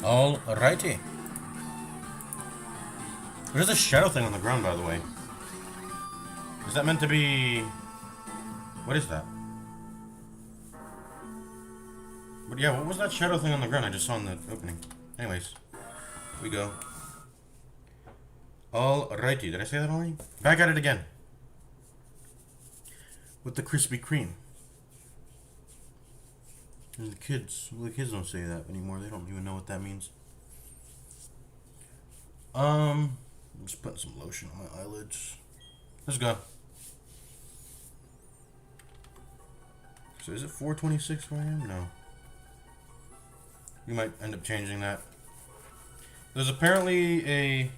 Alrighty. There's a shadow thing on the ground, by the way. Is that meant to be... What is that? But yeah, what was that shadow thing on the ground I just saw in the opening? Anyways, here we go. Alrighty, did I say that already? Back at it again. With the Krispy Kreme. And the kids. Well, the kids don't say that anymore. They don't even know what that means. I'm just putting some lotion on my eyelids. Let's go. So is it 4:26 where I am? No. You might end up changing that. There's apparently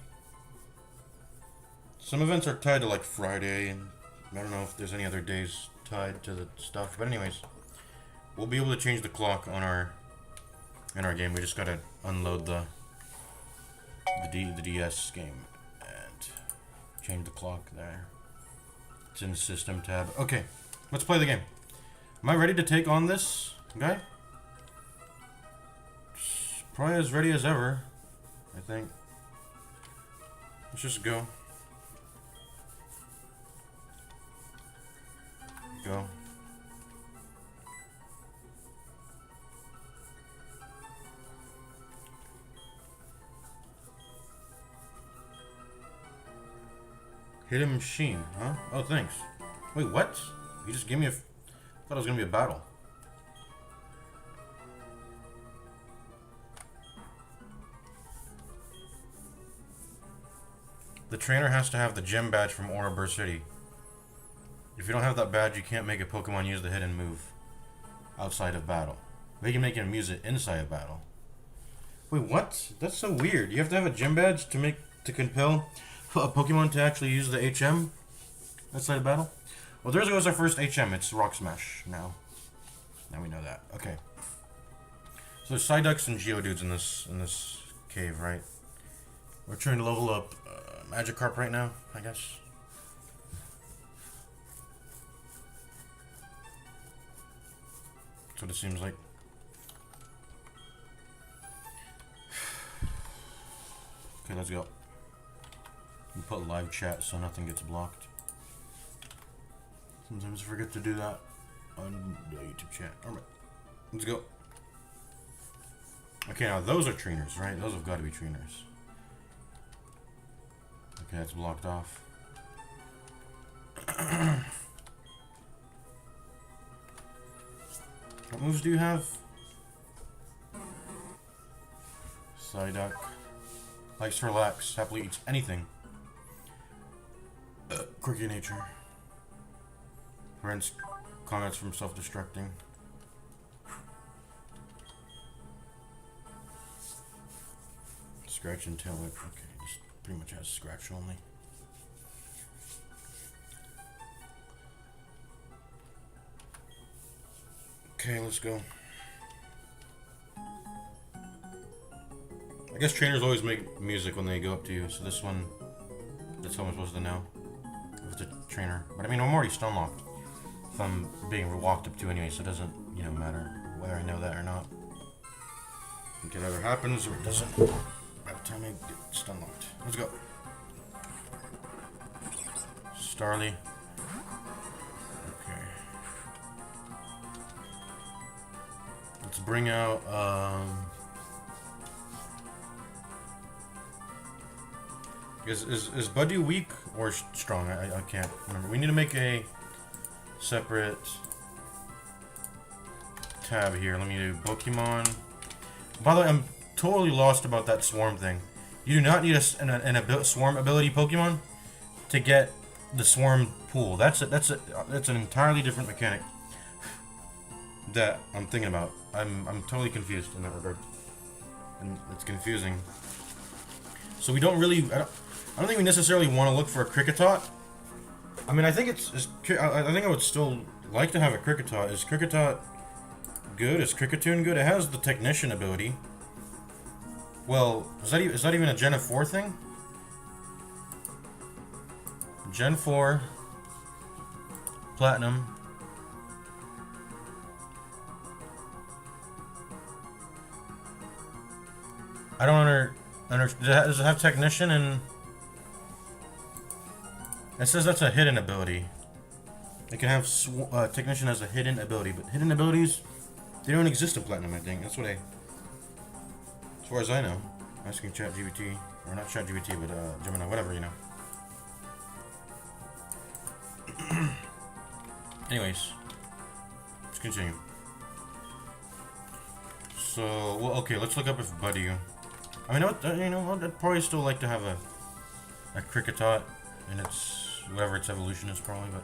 some events are tied to like Friday, and I don't know if there's any other days tied to the stuff. But anyways, we'll be able to change the clock on in our game. We just gotta unload the DS game and change the clock there. It's in the system tab. Okay, let's play the game. Am I ready to take on this guy? Probably as ready as ever, I think. Let's just go. Go. Hit a machine, huh? Oh, thanks. Wait, what? You just gave me a... I thought it was gonna be a battle. The trainer has to have the gem badge from Ouroboros City. If you don't have that badge, you can't make a Pokemon use the hidden move outside of battle. They can make him use it inside of battle. Wait, what? That's so weird. You have to have a gym badge to compel a Pokemon to actually use the HM outside of battle? Well, there goes our first HM. It's Rock Smash now. Now we know that. Okay. So there's Psyducks and Geodudes in this cave, right? We're trying to level up Magikarp right now, I guess. That's what it seems like. Okay, let's go. We put live chat so nothing gets blocked. Sometimes I forget to do that on the YouTube chat. Alright, let's go. Okay, now those are trainers, right? Those have got to be trainers. Okay, that's blocked off. What moves do you have? Psyduck. Likes to relax. Happily eats anything. Quirky nature. Prevents comments from self-destructing. Scratch and tail whip. Okay, just pretty much has scratch only. Okay, let's go. I guess trainers always make music when they go up to you, so this one, that's how I'm supposed to know if it's a trainer. But I mean, I'm already stun locked if I'm being walked up to anyway, so it doesn't, you know, matter whether I know that or not. It either happens or it doesn't by the time I get stun locked. Let's go. Starly. Okay. Let's bring out, Is Buddy weak or strong? I can't remember. We need to make a separate tab here. Let me do Pokemon. By the way, I'm totally lost about that swarm thing. You do not need a swarm ability Pokemon to get the swarm pool. That's an entirely different mechanic that I'm thinking about. I'm totally confused in that regard, and it's confusing. So we don't really. I don't think we necessarily want to look for a Kricketot. I mean, I think I think I would still like to have a Kricketot. Is Kricketot good? Is Kricketune good? It has the Technician ability. Well, is that even a Gen 4 thing? Gen 4, Platinum. I don't does it have technician and... It says that's a hidden ability. It can have technician as a hidden ability, but hidden abilities, they don't exist in Platinum, I think. That's what as far as I know. Asking ChatGPT, or not ChatGPT, but Gemini, whatever, you know. Anyways, let's continue. So, well, okay, let's look up if Buddy. I mean, you know, I'd probably still like to have a Cricketot in its whatever its evolution is, probably, but.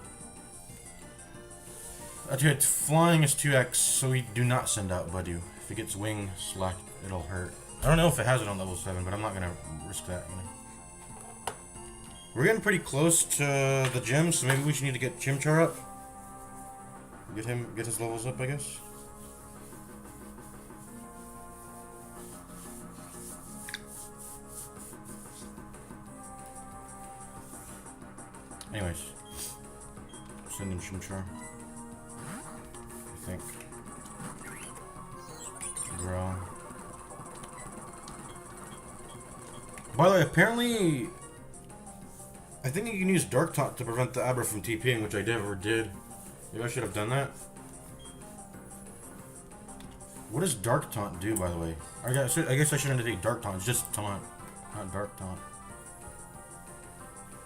Okay, flying is 2x, so we do not send out Buddy. If it gets wing slack, it'll hurt. I don't know if it has it on level 7, but I'm not gonna risk that, you know. We're getting pretty close to the gym, so maybe we should need to get Chimchar up. Get his levels up, I guess. Anyways, send him Chimchar. I think. Grow. By the way, apparently, I think you can use Dark Taunt to prevent the Abra from TPing, which I never did. Maybe I should have done that. What does Dark Taunt do, by the way? I guess I shouldn't take Dark Taunt. It's just Taunt, not Dark Taunt.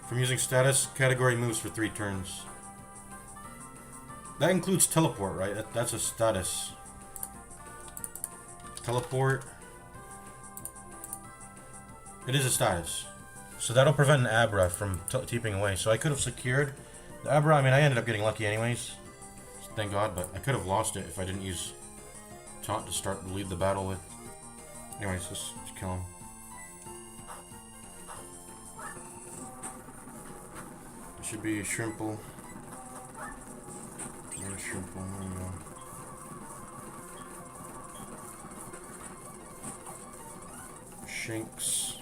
From using status category moves for 3 turns. That includes Teleport, right? That's a status. Teleport. It is a status. So that'll prevent an Abra from TPing away. So I could have secured the Abra. I mean, I ended up getting lucky anyways. Thank God, but I could have lost it if I didn't use Taunt to lead the battle with. Anyways, let's kill him. It should be a Shrimple. There's Shrimple, there we go. Shanks.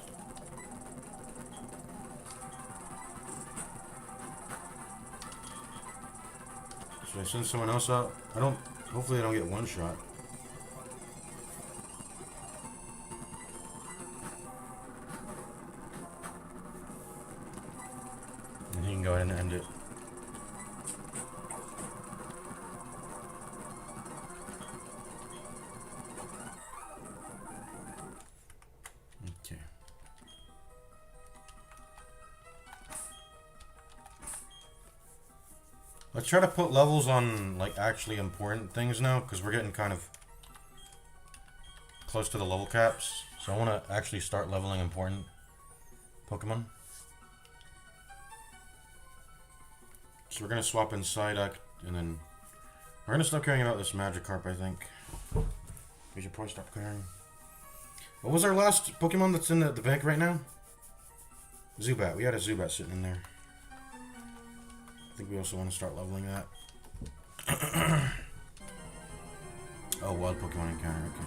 Should I send someone else out? Hopefully I don't get one shot. And he can go ahead and end it. Okay. Let's try to put levels on, like, actually important things now, because we're getting kind of close to the level caps. So I want to actually start leveling important Pokemon. So we're going to swap in Psyduck, and then we're going to stop caring about this Magikarp, I think. We should probably stop caring. What was our last Pokemon that's in the bank right now? Zubat. We had a Zubat sitting in there. I think we also want to start leveling that. Oh, wild Pokemon encounter, okay.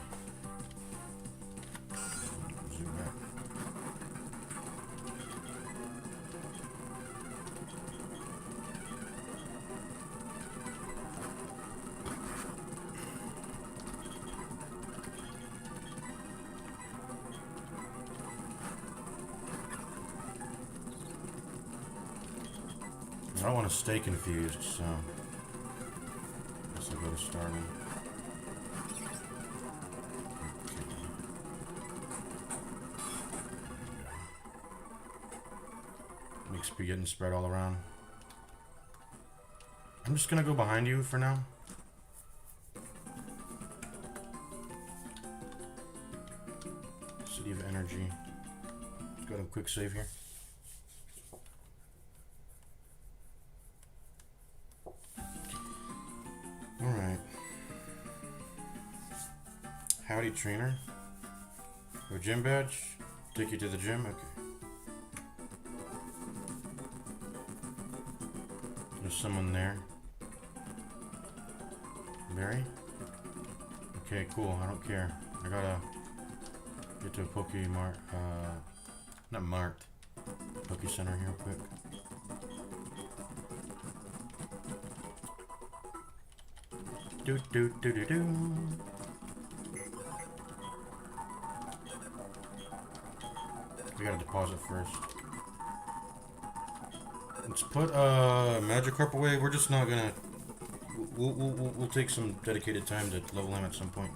Zubat. I don't want to stay confused, so I guess I'll go to starting. Okay. XP getting spread all around. I'm just gonna go behind you for now. City of Energy. Let's go to a quick save here. Alright. Howdy, trainer. Or gym badge? Take you to the gym? Okay. There's someone there. Barry? Okay, cool. I don't care. I gotta get to a Pokemart. Not Mart. Poke Center here, quick. Do do do do do. We gotta deposit first. Let's put Magikarp away. We're just not gonna. We'll take some dedicated time to level him at some point.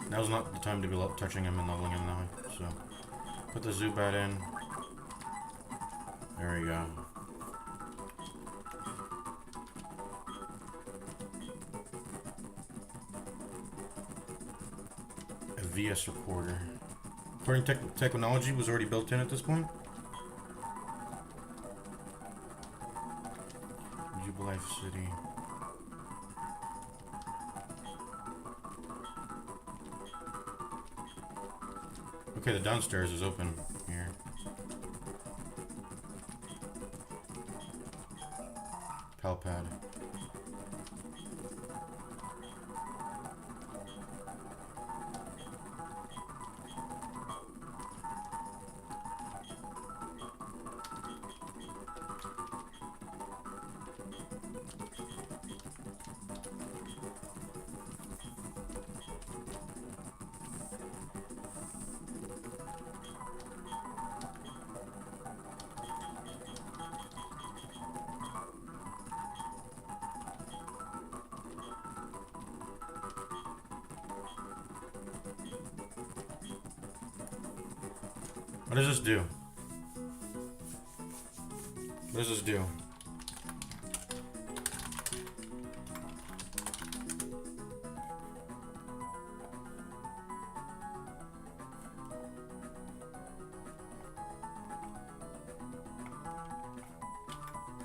Now's not the time to be touching him and leveling him now. So put the Zubat in. There we go. A VS recorder. Recording technology was already built in at this point. Jubilife City. Okay, the downstairs is open here. Palpad. What does this do? What does this do?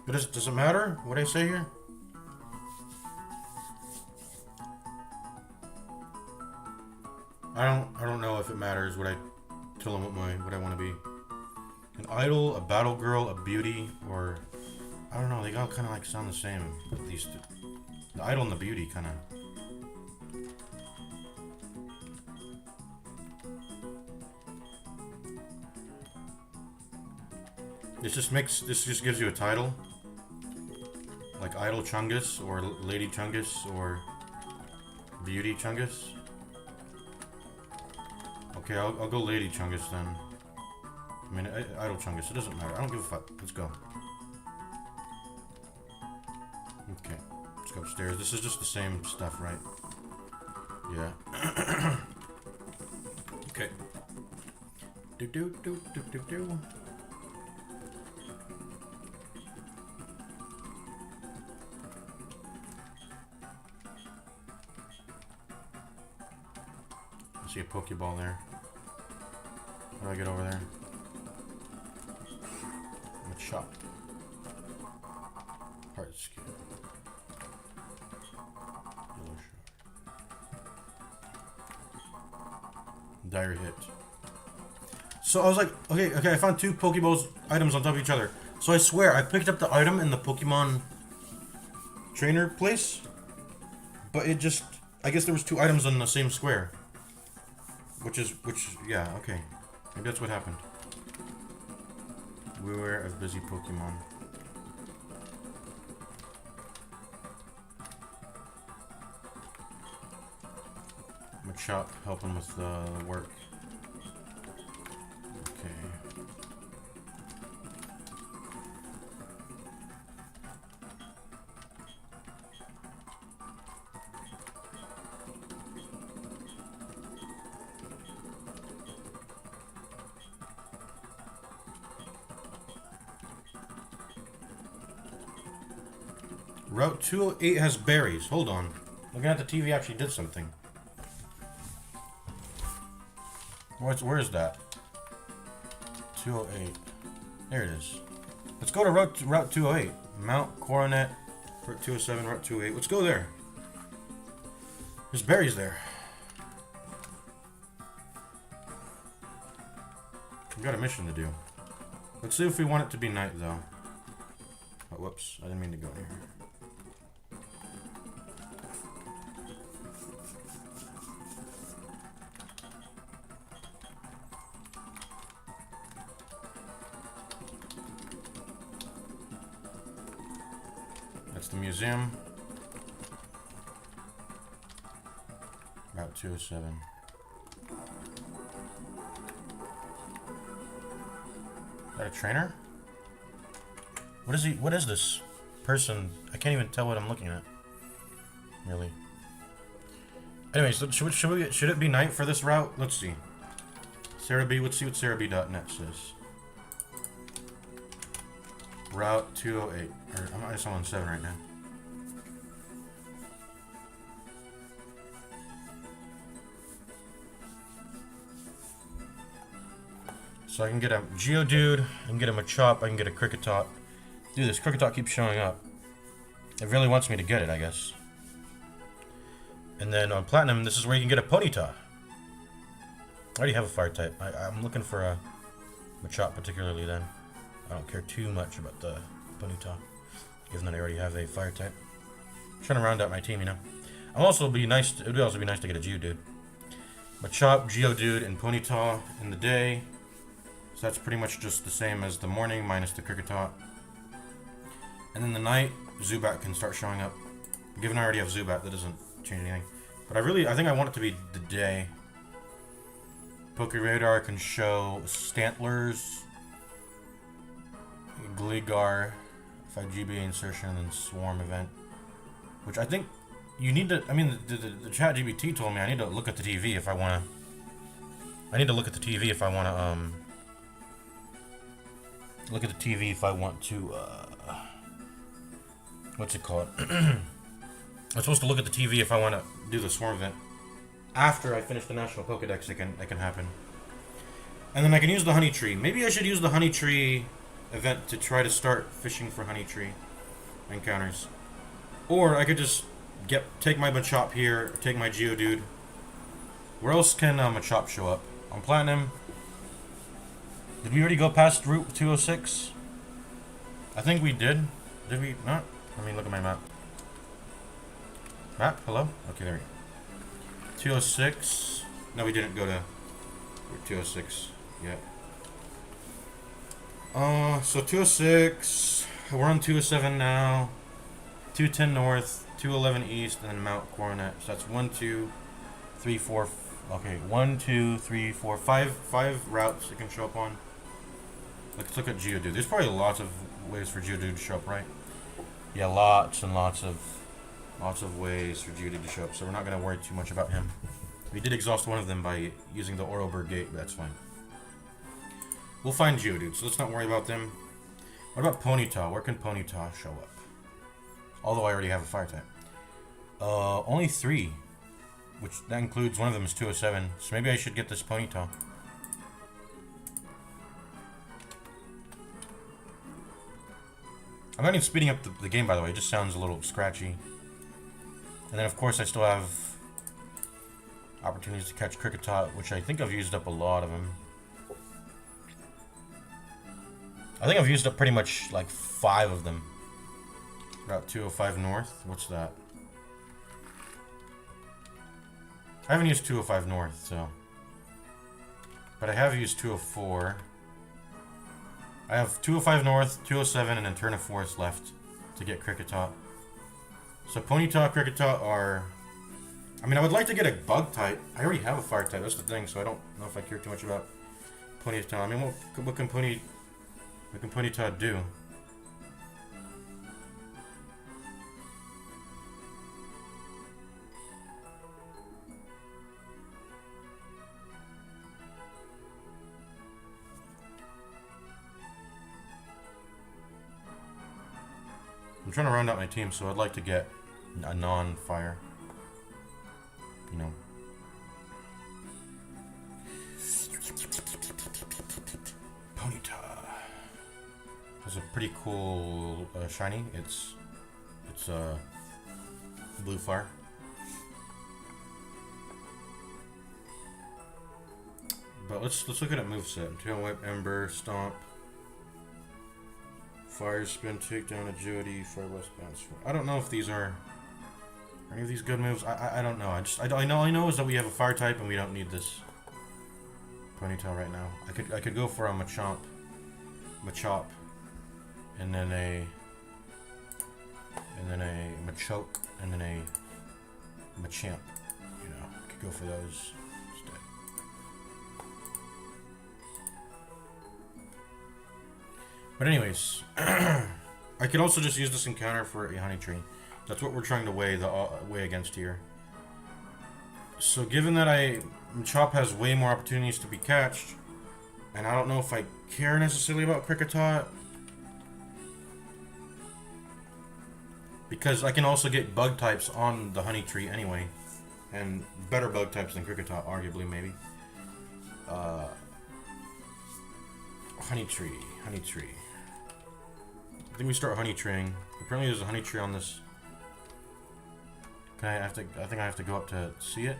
Does it matter what I say here? I don't know if it matters what I tell them what I want to be. An idol, a battle girl, a beauty, or I don't know. They all kind of like sound the same. At least the idol and the beauty kind of. This just gives you a title, like Idol Chungus or Lady Chungus or Beauty Chungus. Okay, I'll go Lady Chungus then. I mean, Idol Chungus, it doesn't matter. I don't give a fuck. Let's go. Okay, let's go upstairs. This is just the same stuff, right? Yeah. Okay. Do. I see a Pokeball there. How do I get over there? Let's shop. Heart skill. Yellow shard. Dire hit. So I was like, okay, I found two Pokeballs items on top of each other. So I swear, I picked up the item in the Pokemon trainer place, but it just, I guess there was two items on the same square. Yeah, okay. Maybe that's what happened. Beware of busy Pokemon. Machop helping with the work. Okay. Route 208 has berries. Hold on. Looking at the TV actually did something. Where is that? 208. There it is. Let's go to Route 208. Mount Coronet, Route 207, Route 208. Let's go there. There's berries there. We've got a mission to do. Let's see if we want it to be night, though. Oh, whoops. I didn't mean to go here. That's the museum. Route 207. that a trainer? What is he? What is this person? I can't even tell what I'm looking at. Really. Anyways, should it be night for this route? Let's see. Sarah B. Let's see what SarahB.net says. Route 208. Or I'm just on 7 right now. So I can get a Geodude, I can get a Machop, I can get a Kricketot. Dude, this Kricketot keeps showing up. It really wants me to get it, I guess. And then on Platinum, this is where you can get a Ponyta. I already have a Fire type. I'm looking for a Machop particularly then. I don't care too much about the Ponyta, given that I already have a Fire type. I'm trying to round out my team, you know. It would also be nice to get a Geodude. Machop, Geodude, and Ponyta in the day. So that's pretty much just the same as the morning, minus the Kricketot. And then the night, Zubat can start showing up. Given I already have Zubat, that doesn't change anything. But I think I want it to be the day. Pokeradar can show Stantlers, Gligar, 5GB insertion, and Swarm event. Which I think you need to, I mean, the chat GBT told me I need to look at the TV if I want to. Look at the TV if I want to, what's it called? I'm supposed to look at the TV if I want to do the Swarm event. After I finish the National Pokedex, it can happen. And then I can use the Honey Tree. Maybe I should use the Honey Tree event to try to start fishing for Honey Tree encounters. Or I could just take my Machop here, take my Geodude. Where else can Machop show up? On Platinum. Did we already go past Route 206? I think we did. Did we not? Let me look at my map. Map? Hello? Okay, there we go. 206. No, we didn't go to Route 206 yet. So 206. We're on 207 now. 210 north, 211 east, and then Mount Coronet. So that's 1, 2, 3, 4. Okay, 1, 2, 3, 4, 5 routes it can show up on. Let's look at Geodude. There's probably lots of ways for Geodude to show up, right? Yeah, lots and lots of ways for Geodude to show up. So we're not gonna worry too much about him. We did exhaust one of them by using the Oralburg Gate, but that's fine. We'll find Geodude, so let's not worry about them. What about Ponyta? Where can Ponyta show up? Although I already have a Fire type. Only 3. Which, that includes, one of them is 207. So maybe I should get this Ponyta. I'm not even speeding up the game, by the way. It just sounds a little scratchy. And then, of course, I still have opportunities to catch Kricketot, which I think I've used up a lot of them. I think I've used up pretty much, like, 5 of them. Route 205 north. What's that? I haven't used 205 north, so. But I have used 204. I have 205 north, 207, and then Turn of Forest left to get Kricketot. So Ponyta, Kricketot are... I mean, I would like to get a Bug type. I already have a Fire type, that's the thing, so I don't know if I care too much about Ponyta. I mean, what can Ponyta do? I'm trying to round out my team, so I'd like to get a non-fire. You know. Ponyta has a pretty cool shiny. It's blue fire. But let's look at it moveset. Tail Whip, Ember, Stomp. Fire Spin, Takedown, Agility, Fire Blast, Bounce. I don't know if these are any of these good moves. I don't know. All I know is that we have a Fire type and we don't need this Ponyta right now. I could go for a Machop, and then a Machoke, and then a Machamp. You know, I could go for those instead. But anyways, I could also just use this encounter for a honey tree. That's what we're trying to weigh against here. So given that Chop has way more opportunities to be catched, and I don't know if I care necessarily about Kricketot, because I can also get bug types on the honey tree anyway, and better bug types than Kricketot, arguably, maybe. Honey tree. I think we start honey treeing. Apparently there's a honey tree on this. I think I have to go up to see it.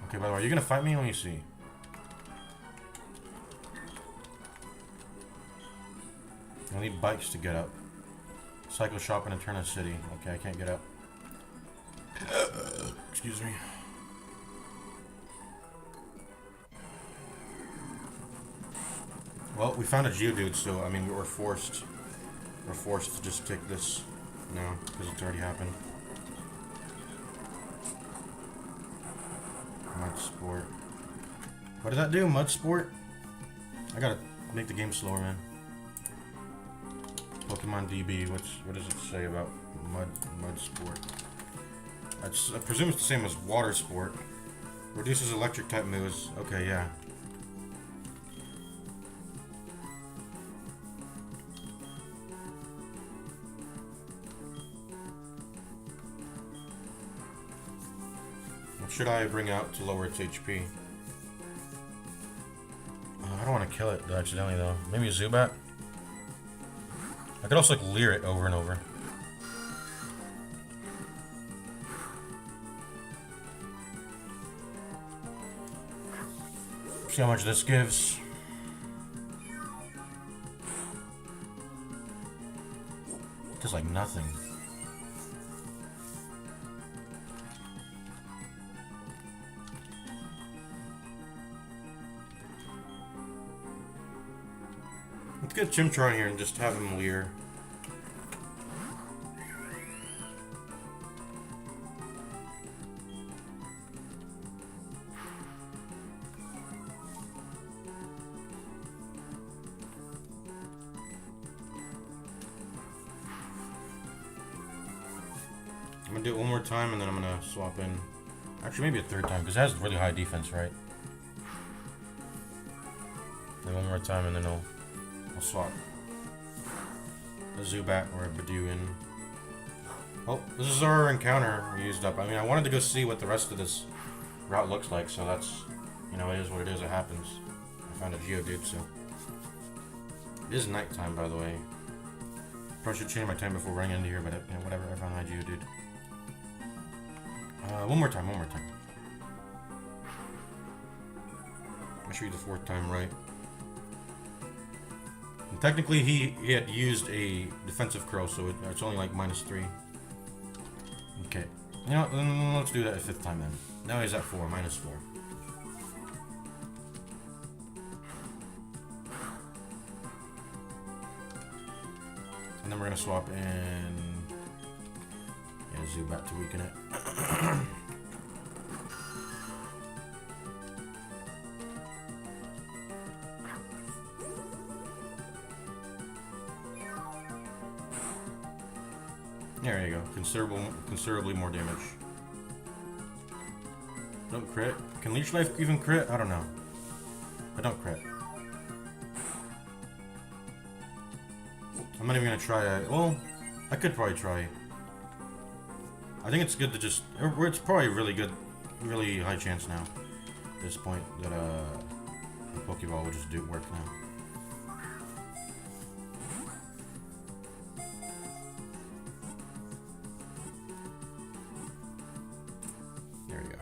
Okay, by the way, are you gonna fight me? Let me see. I need bikes to get up. Cycle shop in Eterna City. Okay, I can't get up. Excuse me. Well, we found a Geodude, so I mean we're forced to just take this now because it's already happened. Mud Sport. What did that do? Mud Sport? I gotta make the game slower, man. Pokemon DB. What does it say about Mud Sport? I presume it's the same as Water Sport. Reduces electric type moves. Okay, yeah. What should I bring out to lower its HP? I don't want to kill it accidentally though. Maybe a Zubat? I could also like leer it over and over. See how much this gives. Just like nothing. Let's get Chimchar in here and just have him leer. I'm gonna do it one more time and then I'm gonna swap in. Actually, maybe a third time because it has really high defense, right? Then one more time and then I'll swap a Zubat or a Badoo in. Oh, this is our encounter we used up. I mean, I wanted to go see what the rest of this route looks like, so that's, you know, it is what it is, it happens. I found a Geodude, so. It is nighttime, by the way. Probably should change my time before running into here, but, you know, whatever, I found my Geodude. One more time. I should be the fourth time right. And technically, he had used a defensive curl, so it's only like -3. Okay. You know, let's do that a fifth time then. Now he's at 4, -4. And then we're gonna swap in Zubat to weaken it. There you go. Considerably more damage. Don't crit. Can Leech Life even crit? I don't know. I don't crit. I'm not even gonna try it. Well, I could probably try. I think it's good to just. It's probably really high chance now at this point that the Pokeball will just do work now. There we go.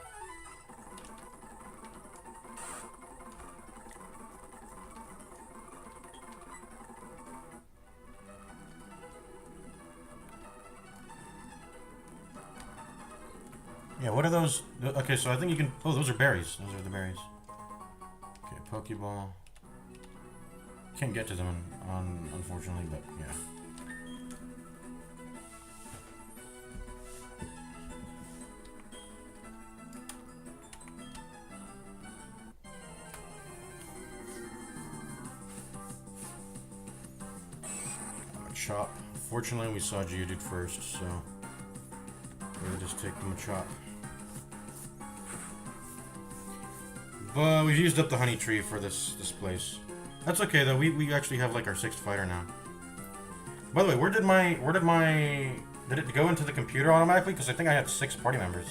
Yeah, what are those? Okay, so I think you can. Oh, those are berries. Those are the berries. Okay, Pokeball. Can't get to them, unfortunately, but yeah. Machop. Fortunately, we saw Geodude first, so we'll just take the Machop. But we've used up the honey tree for this place. That's okay though. We actually have like our 6th fighter now. By the way, did it go into the computer automatically? Because I think I had 6 party members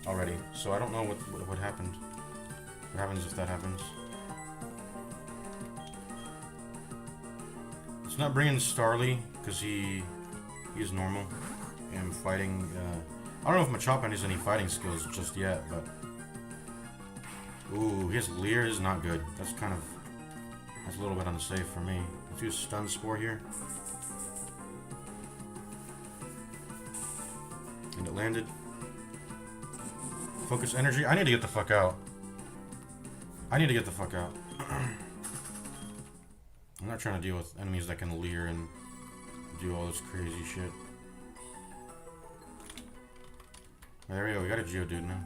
already. So I don't know what happened. What happens if that happens? It's not bringing Starly because he's normal. And I'm fighting. I don't know if Machop has any fighting skills just yet, but. Ooh, his Leer is not good. That's a little bit unsafe for me. Let's use Stun Spore here. And it landed. Focus Energy. I need to get the fuck out. I'm not trying to deal with enemies that can Leer and do all this crazy shit. There we go. We got a Geodude now.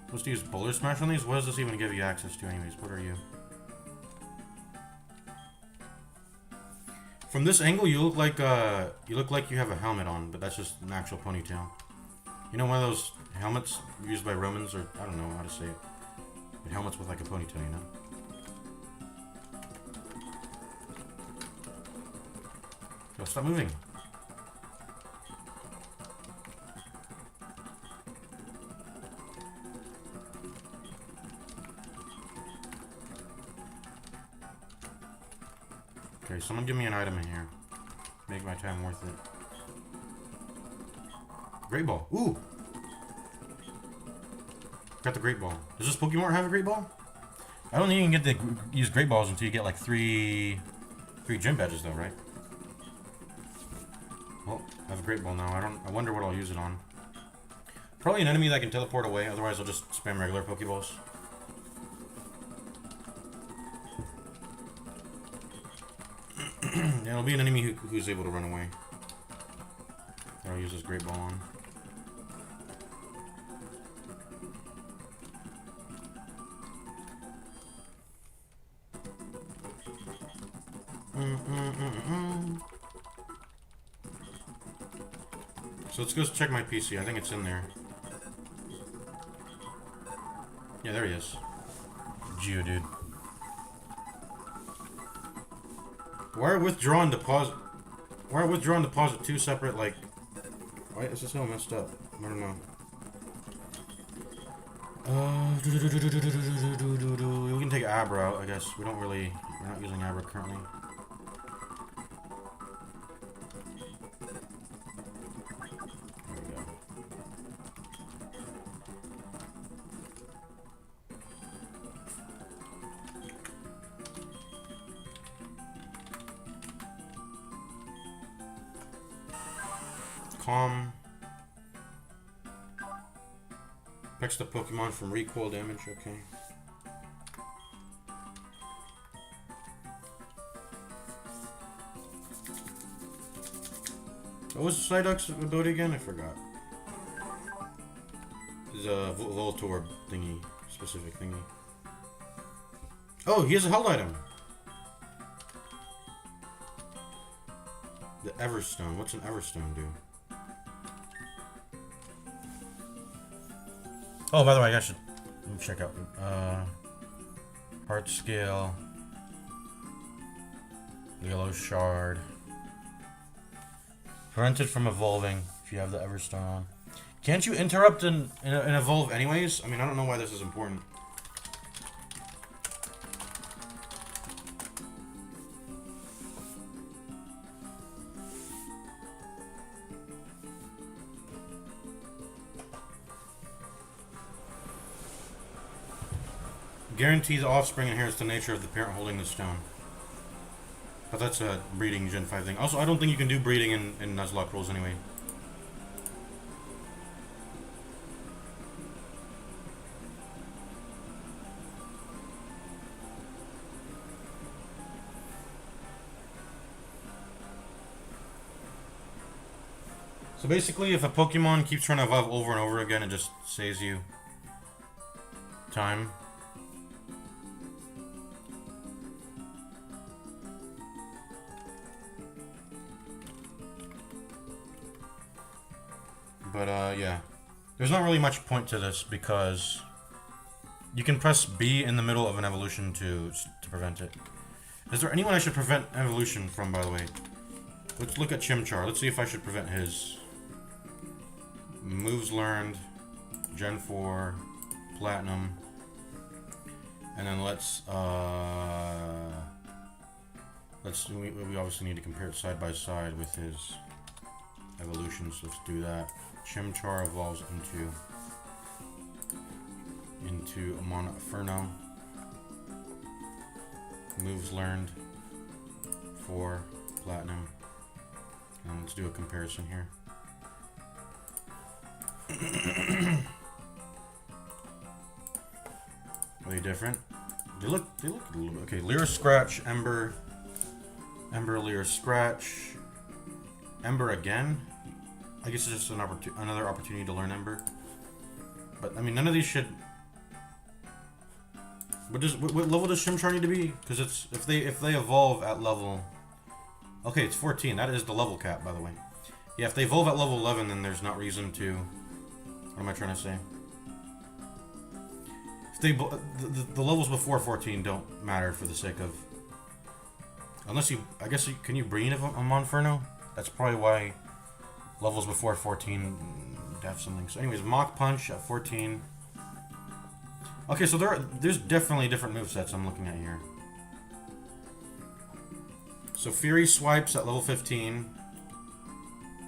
Supposed to use Boulder Smash on these? What does this even give you access to anyways? What are you? From this angle, you look like you have a helmet on, but that's just an actual ponytail. You know, one of those helmets used by Romans, or I don't know how to say it. But helmets with like a ponytail, you know? Yo, stop moving. Okay, someone give me an item in here. Make my time worth it. Great Ball. Ooh! Got the Great Ball. Does this Pokemon have a Great Ball? I don't think you can get to use Great Balls until you get like three gym badges though, right? Well, I have a Great Ball now. I wonder what I'll use it on. Probably an enemy that can teleport away, otherwise I'll just spam regular Pokeballs. Yeah, it'll be an enemy who's able to run away. I'll use this Great Ball on. So let's go check my PC. I think it's in there. Yeah, there he is. Geodude. Why are withdraw and deposit? Why are withdraw and deposit 2 separate, like... Why is this so messed up? I don't know. We can take Abra out, I guess. We're not using Abra currently. There we go. Calm. Protects the Pokemon from recoil damage, okay. What was Psyduck's ability again? I forgot. It's a Voltorb thingy, specific thingy. Oh, he has a held item! The Everstone. What's an Everstone do? Oh, by the way, I should check out Heart Scale, Yellow Shard. Prevented from evolving if you have the Everstone on. Can't you interrupt and evolve anyways? I mean, I don't know why this is important. Guarantee the offspring inherits the nature of the parent holding the stone. But that's a breeding Gen 5 thing. Also, I don't think you can do breeding in Nuzlocke rules anyway. So basically, if a Pokemon keeps trying to evolve over and over again, it just saves you time. But yeah. There's not really much point to this because you can press B in the middle of an evolution to prevent it. Is there anyone I should prevent evolution from, by the way? Let's look at Chimchar. Let's see if I should prevent his. Moves learned, Gen 4, Platinum. And then we obviously need to compare it side by side with his evolution, so let's do that. Chimchar evolves into a Monferno. Moves learned, 4, Platinum. And let's do a comparison here. Are they different? They look a little bit. Okay, Lyra Scratch, Ember, Lyra Scratch, Ember again. I guess it's just another opportunity to learn Ember. But I mean, none of these should. What level does Chimchar need to be? Because it's if they evolve at level. Okay, it's 14. That is the level cap, by the way. Yeah, if they evolve at level 11, then there's not reason to. What am I trying to say? If they the levels before 14 don't matter for the sake of. Unless you, I guess can you breed a Monferno? That's probably why levels before 14 have something. So, anyways, Mach Punch at 14. Okay, so there's definitely different movesets I'm looking at here. So Fury Swipes at level 15.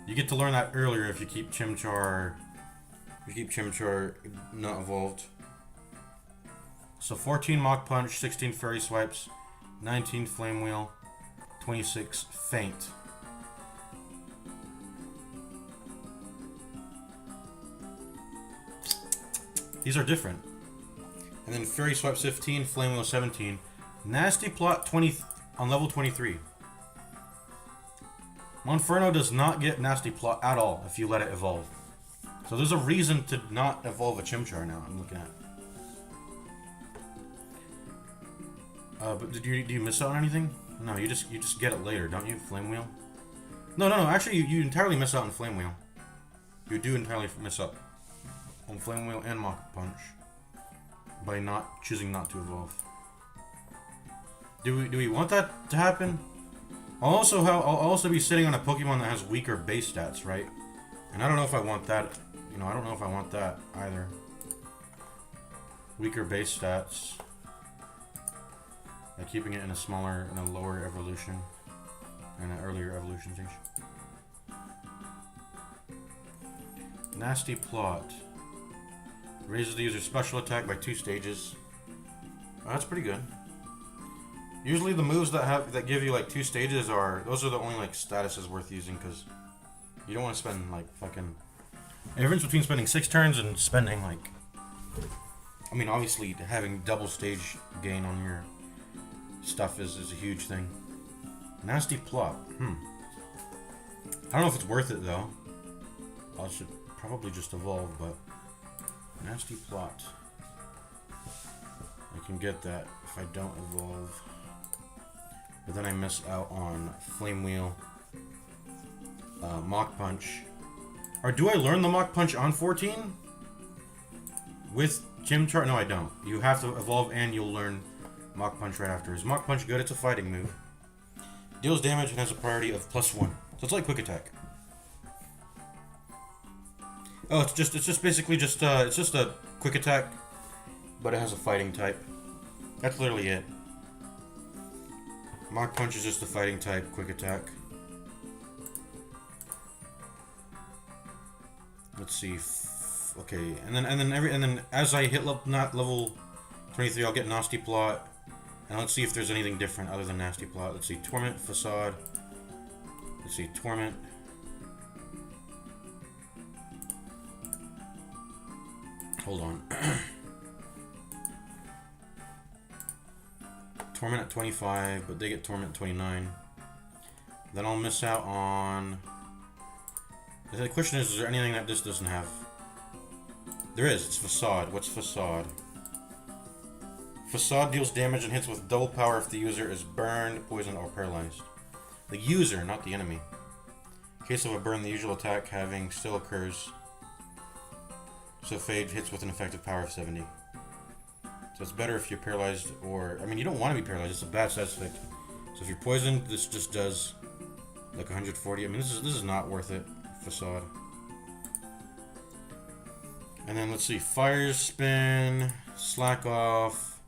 You get to learn that earlier if you keep Chimchar. Not evolved. So 14 Mach Punch, 16 Fury Swipes, 19 Flame Wheel, 26 Faint. These are different. And then Fury Swipe 15, Flame Wheel 17, Nasty Plot 20 on level 23. Monferno does not get Nasty Plot at all if you let it evolve. So there's a reason to not evolve a Chimchar now. I'm looking at. But do you miss out on anything? No, you just get it later, don't you? Flame Wheel. No. Actually, you entirely miss out on Flame Wheel. You do entirely miss out on Flame Wheel and Mach Punch by choosing not to evolve. Do we want that to happen? I'll also be sitting on a Pokemon that has weaker base stats, right? And I don't know if I want that. I don't know if I want that either. Weaker base stats. By keeping it in a lower evolution, and an earlier evolution stage. Nasty Plot. Raises the user's special attack by 2 stages. Oh, that's pretty good. Usually the moves that give you like 2 stages those are the only like statuses worth using, because you don't want to spend like fucking. The difference between spending 6 turns and spending like. I mean, obviously having double stage gain on your stuff is a huge thing. Nasty Plot. I don't know if it's worth it though. I should probably just evolve, but Nasty Plot. I can get that if I don't evolve. But then I miss out on Flame Wheel, Mach Punch. Or do I learn the Mach Punch on 14? With Chimchar? No, I don't. You have to evolve and you'll learn Mach Punch right after. Is Mach Punch good? It's a fighting move. Deals damage and has a priority of +1. So it's like Quick Attack. Oh, it's just basically just a Quick Attack, but it has a fighting type. That's literally it. Mach Punch is just a fighting type Quick Attack. Let's see. Okay, and then as I hit level 23, I'll get Nasty Plot. And let's see if there's anything different other than Nasty Plot. Let's see, Torment, Facade. Let's see, Torment. Hold on. Torment at 25, but they get Torment at 29. Then I'll miss out on. The question is there anything that this doesn't have? There is. It's Facade. What's Facade? Facade deals damage and hits with double power if the user is burned, poisoned, or paralyzed. The user, not the enemy. In case of a burn, the usual attack having still occurs So Fade hits with an effective power of 70. So it's better if you're paralyzed or... I mean, you don't want to be paralyzed. It's a bad side effect. So if you're poisoned, this just does like 140. I mean, this is not worth it. Facade. And then let's see. Fire Spin, Slack Off,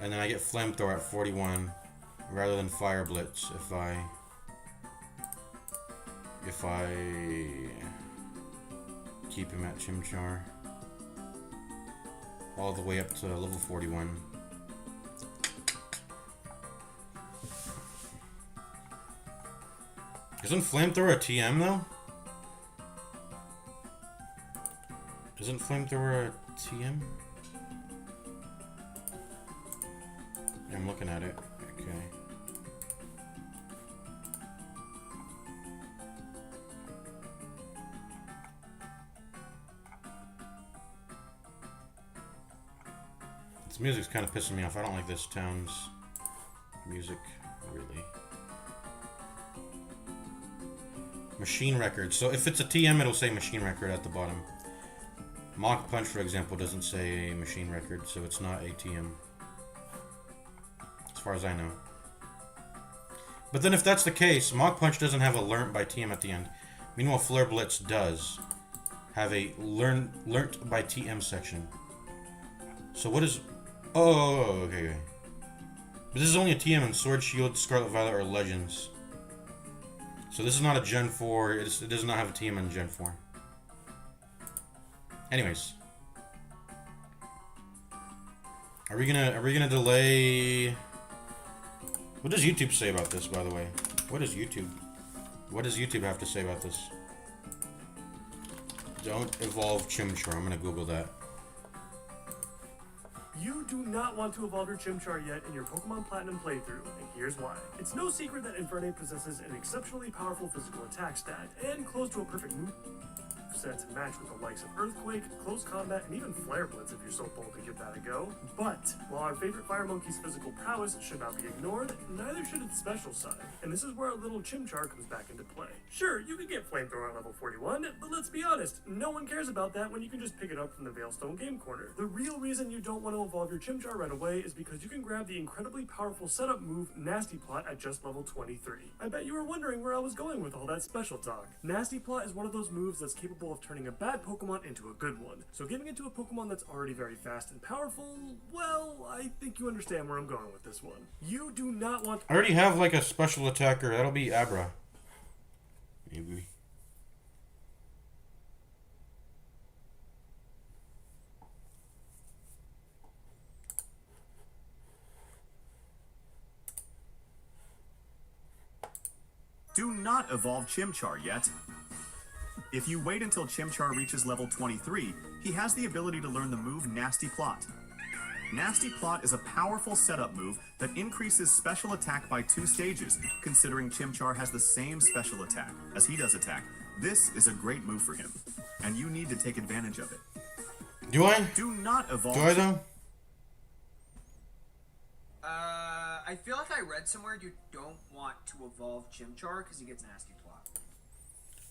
and then I get Flamethrower at 41 rather than Fire Blitz if I keep him at Chimchar all the way up to level 41. Isn't Flamethrower a TM though? Isn't Flamethrower a TM? I'm looking at it. Okay. This music's kind of pissing me off. I don't like this town's music, really. Machine Record. So if it's a TM, it'll say Machine Record at the bottom. Mach Punch, for example, doesn't say Machine Record, so it's not a TM. As far as I know. But then if that's the case, Mach Punch doesn't have a learnt by TM at the end. Meanwhile, Flare Blitz does have a learnt by TM section. So what is... Oh, okay. But this is only a TM in Sword, Shield, Scarlet Violet, or Legends. So this is not a Gen 4. It does not have a TM in Gen 4. Anyways. Are we gonna delay... What does YouTube say about this, by the way? What does YouTube have to say about this? Don't evolve Chimchar. I'm gonna Google that. You do not want to evolve your Chimchar yet in your Pokemon Platinum playthrough, and here's why. It's no secret that Infernape possesses an exceptionally powerful physical attack stat, and close to a perfect move set to match with the likes of Earthquake, Close Combat, and even Flare Blitz if you're so bold to give that a go. But, while our favorite Fire Monkey's physical prowess should not be ignored, neither should its special side. And this is where our little Chimchar comes back into play. Sure, you could get Flamethrower at level 41, but let's be honest, no one cares about that when you can just pick it up from the Veilstone Game Corner. The real reason you don't want to evolve your Chimchar right away is because you can grab the incredibly powerful setup move Nasty Plot at just level 23. I bet you were wondering where I was going with all that special talk. Nasty Plot is one of those moves that's capable of turning a bad Pokemon into a good one. So giving it to a Pokemon that's already very fast and powerful, well, I think you understand where I'm going with this one. You do not want... I already have like a special attacker. That'll be Abra. Maybe. Do not evolve Chimchar yet. If you wait until Chimchar reaches level 23, he has the ability to learn the move Nasty Plot. Nasty Plot is a powerful setup move that increases special attack by 2 stages, considering Chimchar has the same special attack as he does attack. This is a great move for him, and you need to take advantage of it. Do I? Do not evolve... Do I though? I feel like I read somewhere you don't want to evolve Chimchar because he gets Nasty Plot.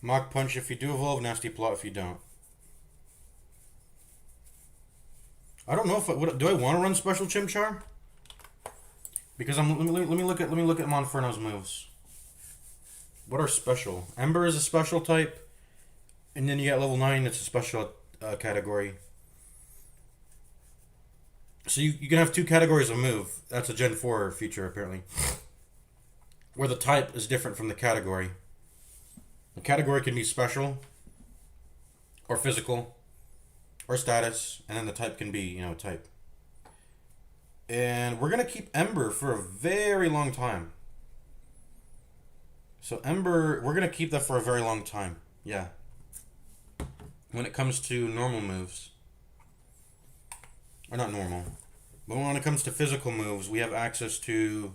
Mach Punch if you do evolve, Nasty Plot if you don't. I don't know if do I want to run Special Chimchar? Because let me look at Monferno's moves. What are special? Ember is a special type, and then you get level 9. It's a special category. So you can have 2 categories of move. That's a Gen 4 feature apparently, where the type is different from the category. The category can be special, or physical, or status, and then the type can be, type. And we're going to keep Ember for a very long time. So Ember, we're going to keep that for a very long time. Yeah. When it comes to normal moves. Or not normal. But when it comes to physical moves, we have access to...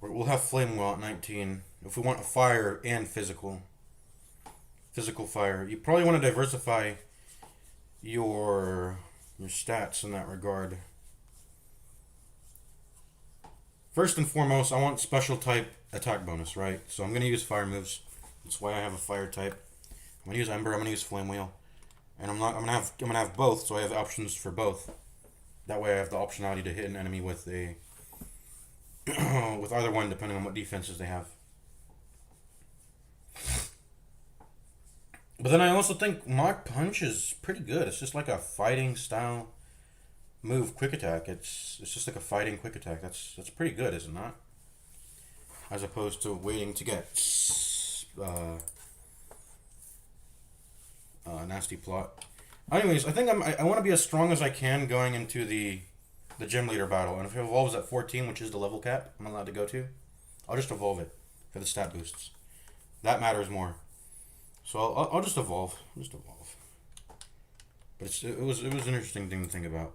We'll have Flame Wheel at 19. If we want a fire and physical. Physical fire. You probably want to diversify your stats in that regard. First and foremost, I want special type attack bonus, right? So I'm going to use fire moves. That's why I have a fire type. I'm going to use Ember, I'm going to use Flame Wheel. And I'm gonna have both, so I have options for both. That way I have the optionality to hit an enemy with a with either one depending on what defenses they have. But then I also think Mach Punch is pretty good. It's just like a fighting style move, quick attack. It's just like a fighting quick attack. That's pretty good, is it not? As opposed to waiting to get nasty plot. Anyways, I think I want to be as strong as I can going into the gym leader battle. And if it evolves at 14, which is the level cap I'm allowed to go to, I'll just evolve it for the stat boosts. That matters more. So I'll just evolve. But it was an interesting thing to think about.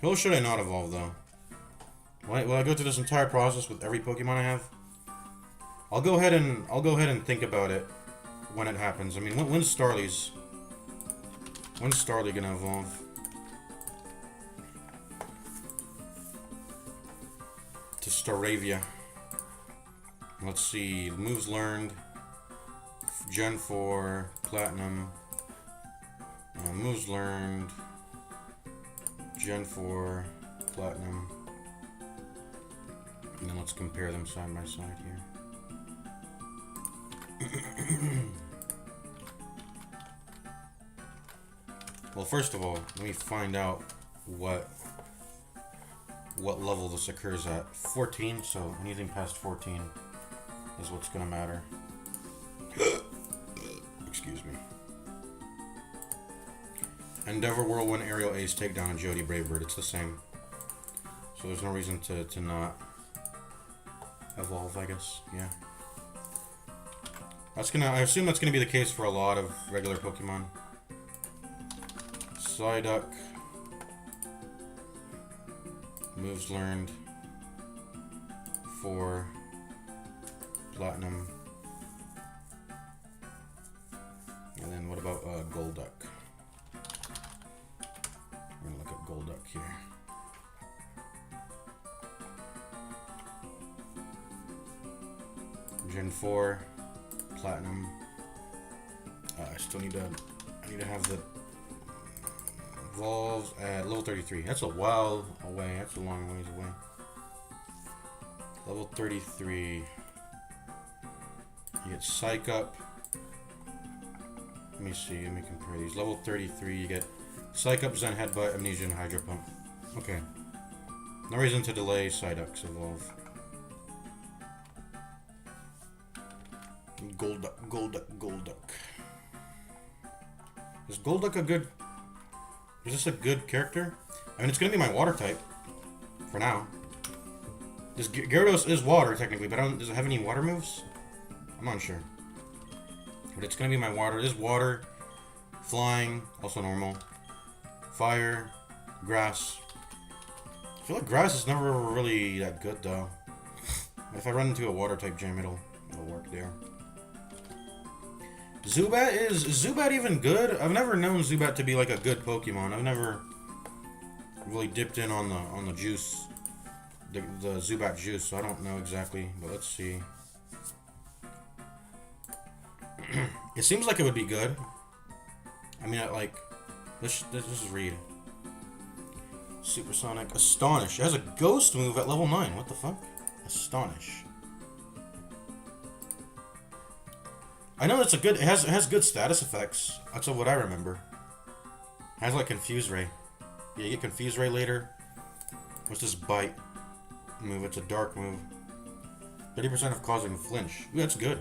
Who should I not evolve though? Will I go through this entire process with every Pokemon I have? I'll go ahead and think about it when it happens. I mean, when's Starly's gonna evolve? To Staravia. Let's see. Moves learned. Gen 4 Platinum. Moves learned. Gen 4 Platinum. And then let's compare them side by side here. Well, first of all, let me find out what level this occurs at. 14, so anything past 14 is what's gonna matter. Excuse me. Endeavor, Whirlwind, Aerial Ace, Takedown, and Jody Bravebird. It's the same. So there's no reason to not evolve, I guess. Yeah. I assume that's gonna be the case for a lot of regular Pokemon. Psyduck. Moves learned. 4 Platinum. And then what about Golduck? We're gonna look at Golduck here. Gen 4 Platinum. I still need to have the evolves at level 33. That's a while away. That's a long ways away. Level 33. You get Psych Up. Let me see. Let me compare these. Level 33, you get Psych Up, Zen Headbutt, Amnesia, and Hydro Pump. Okay. No reason to delay Psyduck's evolve. Golduck. Is Golduck a good... Is this a good character? I mean, it's gonna be my water type. For now. This Gyarados is water, technically, but does it have any water moves? I'm not sure. But it's gonna be my water. It is water. Flying, also normal. Fire. Grass. I feel like grass is never really that good, though. If I run into a water type gym, it'll work there. Zubat is Zubat even good? I've never known Zubat to be like a good Pokemon. I've never really dipped in on the juice, the Zubat juice, so I don't know exactly. But let's see. It seems like it would be good. I mean, let's just read. Supersonic Astonish. It has a ghost move at level 9. What the fuck? Astonish. I know it's a good. It has good status effects. That's what I remember. It has like Confuse Ray. Yeah, you get Confuse Ray later. What's this Bite move? It's a dark move. 30% of causing flinch. Ooh, that's good.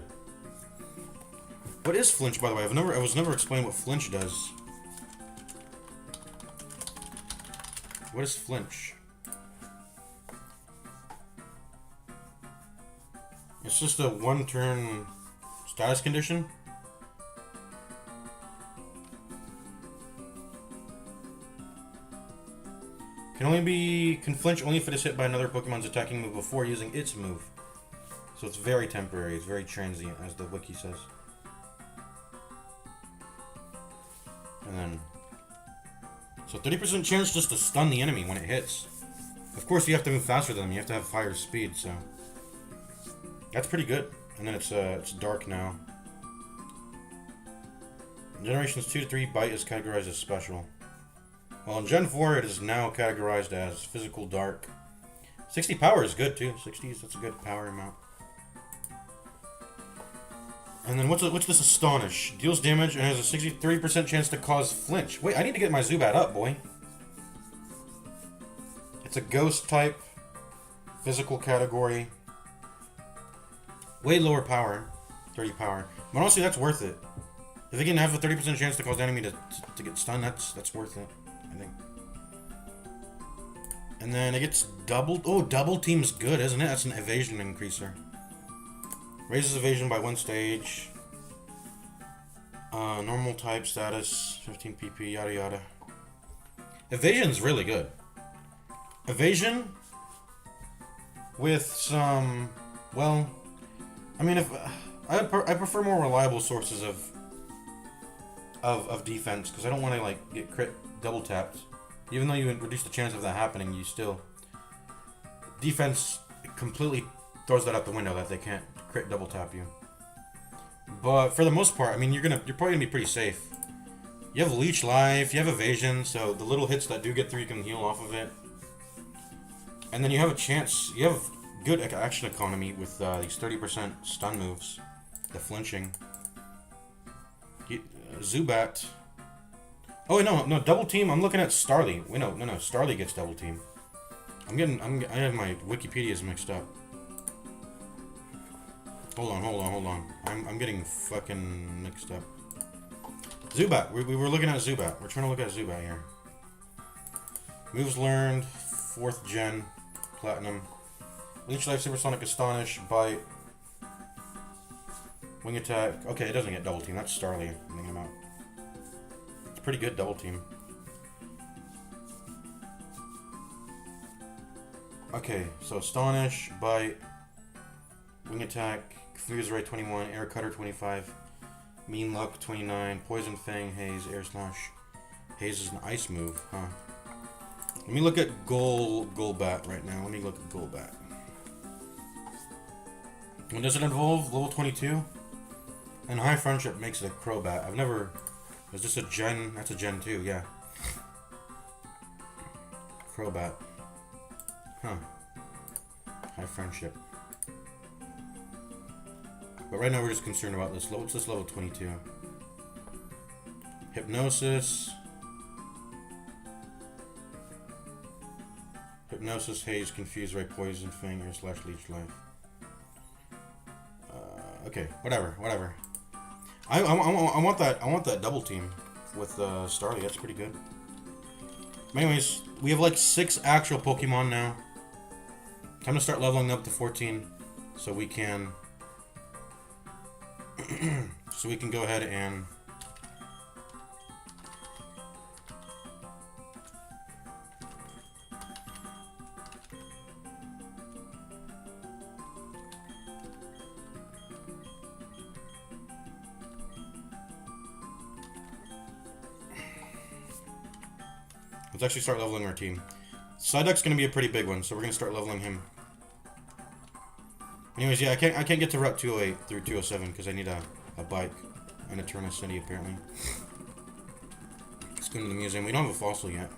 What is flinch, by the way? I was never explained what flinch does. What is flinch? It's just a one-turn status condition. Can flinch only if it is hit by another Pokemon's attacking move before using its move. So it's very temporary, it's very transient, as the wiki says. And then, so 30% chance just to stun the enemy when it hits. Of course, you have to move faster than them. You have to have higher speed, so that's pretty good. And then it's dark now. Generations 2 to 3, Bite is categorized as special. Well, in Gen 4, it is now categorized as physical dark. 60 power is good too. 60s, that's a good power amount. And then what's this Astonish? Deals damage and has a 30% chance to cause flinch. Wait, I need to get my Zubat up, boy. It's a ghost type, physical category. Way lower power, 30 power. But honestly, that's worth it. If it can have a 30% chance to cause the enemy to get stunned, that's worth it, I think. And then it gets doubled. Oh, double team's good, isn't it? That's an evasion increaser. Raises evasion by 1 stage. Normal type status, 15 PP, yada yada. Evasion's really good. Evasion with some, well, I mean, if I prefer more reliable sources of defense, because I don't want to like get crit double tapped. Even though you reduce the chance of that happening, you still defense completely throws that out the window that they can't crit double tap you. But for the most part, I mean, you're probably gonna be pretty safe. You have leech life, you have evasion, so the little hits that do get through, you can heal off of it. And then you have a chance. You have good action economy with these 30% stun moves, the flinching. Zubat. Oh no, double team. I'm looking at Starly. Wait, no, Starly gets double team. I have my Wikipedias mixed up. Hold on. I'm getting fucking mixed up. Zubat. We were looking at Zubat. We're trying to look at Zubat here. Moves learned. 4th gen. Platinum. Leech Life, Supersonic, Astonish, Bite. Wing Attack. Okay, it doesn't get double team. That's Starly. I'm thinking about. It's pretty good double team. Okay, so Astonish, Bite, Wing Attack, Confuse Ray 21, Air Cutter 25, Mean Luck 29, Poison Fang, Haze, Air Slash. Haze is an ice move, huh? Let me look at Golbat right now. Let me look at Golbat. When does it evolve? Level 22? And High Friendship makes it a Crobat. I've never... Is this a Gen? That's a Gen 2, yeah. Crobat. Huh. High Friendship. But right now we're just concerned about this. What's this level 22? Hypnosis. Hypnosis, Haze, Confuse Ray, Poison Fang, Air Slash, Leech Life. Okay, whatever. I want that double team with Starly. That's pretty good. Anyways, we have like 6 actual Pokemon now. Time to start leveling up to 14, so we can go ahead and let's actually start leveling our team. Psyduck's gonna be a pretty big one, so we're gonna start leveling him. Anyways, yeah, I can't get to Route 208 through 207 because I need a bike and a Eterna City apparently. Let's go into the museum. We don't have a fossil yet.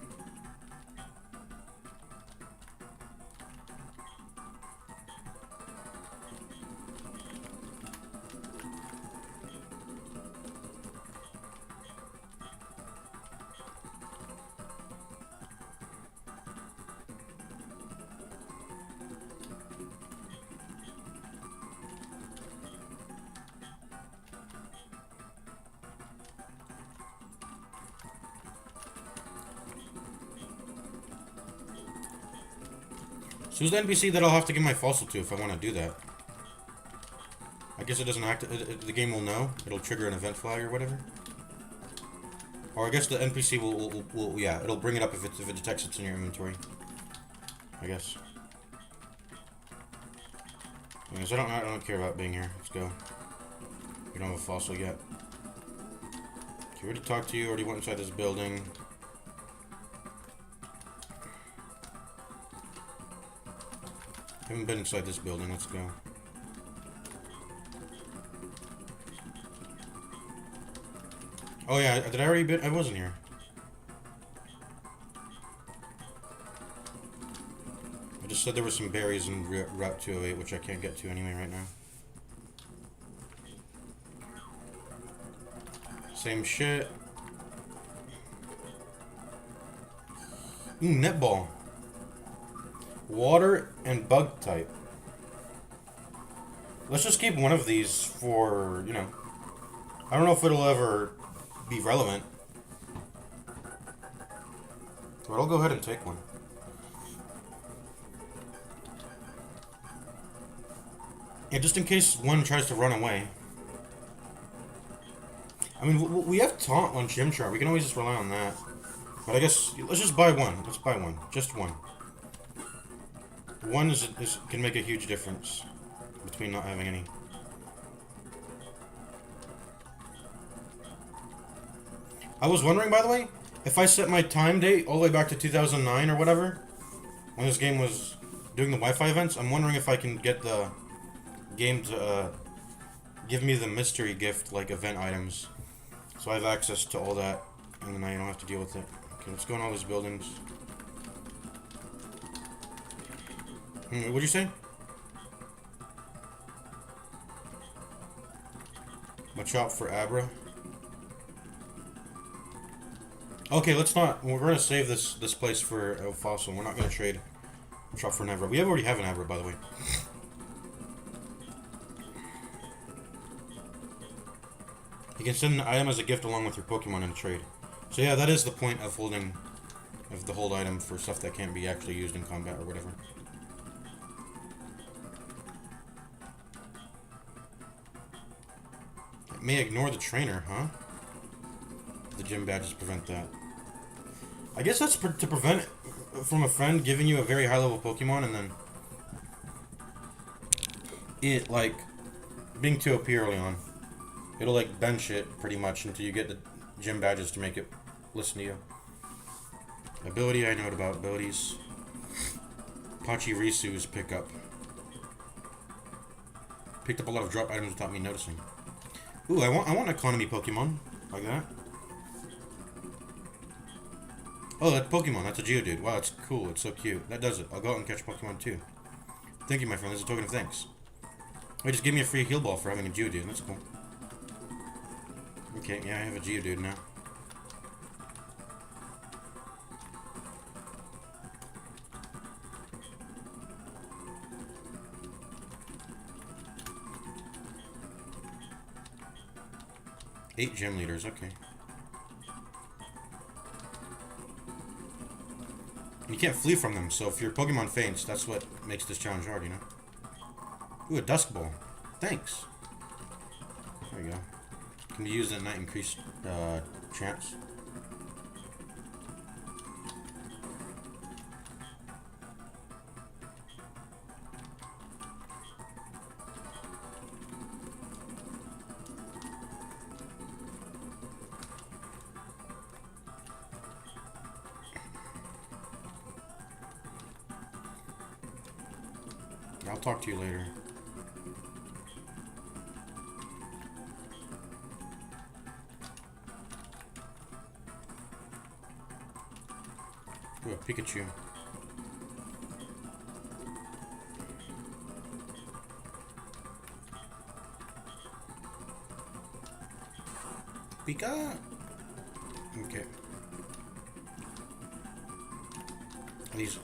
So who's the NPC that I'll have to give my fossil to if I want to do that? I guess it doesn't the game will know. It'll trigger an event flag or whatever. Or I guess the NPC will yeah, it'll bring it up if it detects it's in your inventory. I guess. Anyways, I don't care about being here. Let's go. We don't have a fossil yet. Okay, already talked to you. Already went inside this building. Haven't been inside this building. Let's go. Oh yeah, did I already bid? I wasn't here. I just said there were some berries in Route 208, which I can't get to anyway right now. Same shit. Ooh, netball. Water and bug type. Let's just keep one of these for, you know, I don't know if it'll ever be relevant. But I'll go ahead and take one. Yeah, just in case one tries to run away. I mean, we have taunt on Chimchar. We can always just rely on that. But I guess, let's just buy one. Let's buy one. Just one. One can make a huge difference between not having any. I was wondering, by the way, if I set my time date all the way back to 2009 or whatever, when this game was doing the Wi-Fi events, I'm wondering if I can get the game to give me the mystery gift, like event items. So I have access to all that, and then I don't have to deal with it. Okay, let's go in all these buildings. What'd you say? Watch out for Abra. Okay, let's not. We're gonna save this place for a fossil. We're not gonna trade. Watch out for an Abra. We already have an Abra, by the way. You can send an item as a gift along with your Pokemon in a trade. So yeah, that is the point of the hold item for stuff that can't be actually used in combat or whatever. It may ignore the trainer, huh? The gym badges prevent that. I guess that's to prevent it from a friend giving you a very high level Pokemon and then it, like, being too OP early on. It'll, like, bench it pretty much until you get the gym badges to make it listen to you. Ability, I know about abilities. Pachirisu's pickup. Picked up a lot of drop items without me noticing. Ooh, I want economy Pokemon. Like that. Oh, that Pokemon. That's a Geodude. Wow, that's cool. It's so cute. That does it. I'll go out and catch Pokemon too. Thank you, my friend. That's a token of thanks. Oh, just give me a free heal ball for having a Geodude. That's cool. Okay, yeah, I have a Geodude now. Eight gym leaders, okay. You can't flee from them, so if your Pokemon faints, that's what makes this challenge hard, you know? Ooh, a Dusk Ball. Thanks. There you go. Can be used at night, increased chance. I'll talk to you later. Ooh, a Pikachu. Pika! Okay.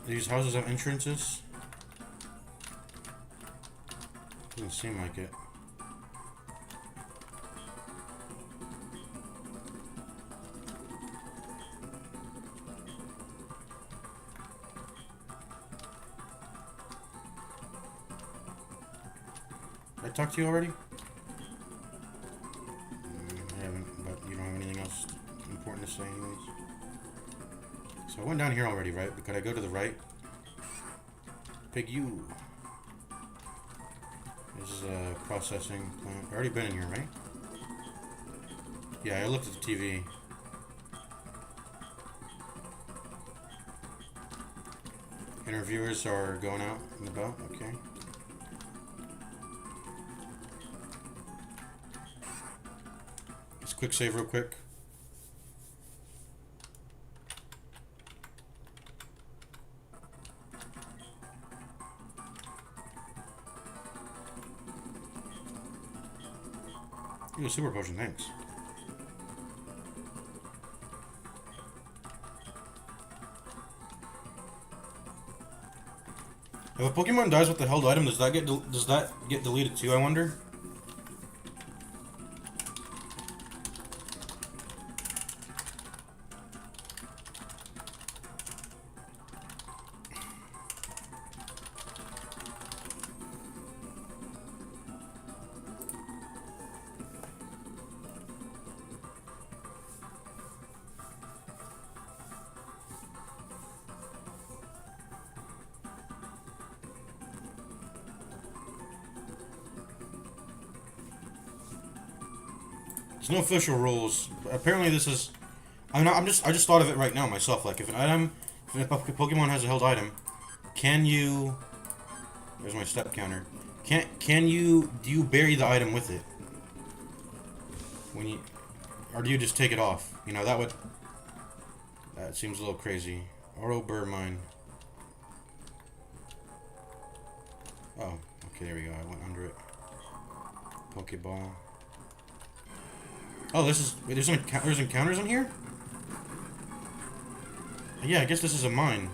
These houses have entrances? Doesn't seem like it. Did I talk to you already? I haven't, but you don't have anything else important to say anyways. So I went down here already, right? But could I go to the right? Pick you. This is a processing plant. I've already been in here, right? Yeah, I looked at the TV. Interviewers are going out and about, okay. Let's quick save real quick. Ooh, super potion, thanks. If a Pokemon dies with the held item, does that get deleted too, I wonder? There's no official rules. Apparently, this is. I just thought of it right now myself. Like, if a Pokemon has a held item, can you? There's my step counter. Do you bury the item with it? Or do you just take it off? You know, that seems a little crazy. Oro Burr Mine. Oh, okay, there we go. I went under it. Pokeball. Oh, this is... Wait, there's encounters in here? Yeah, I guess this is a mine.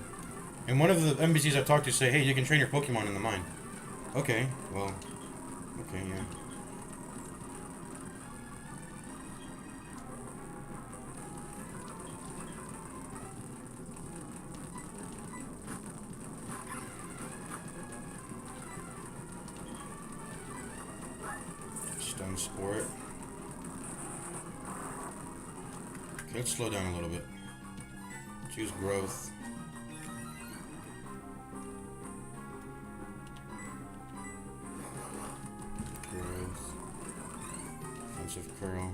And one of the NPCs I've talked to say, hey, you can train your Pokemon in the mine. Okay, well... Okay, yeah. Stun Sport. Okay, let's slow down a little bit. Choose growth. Growth. Offensive curl.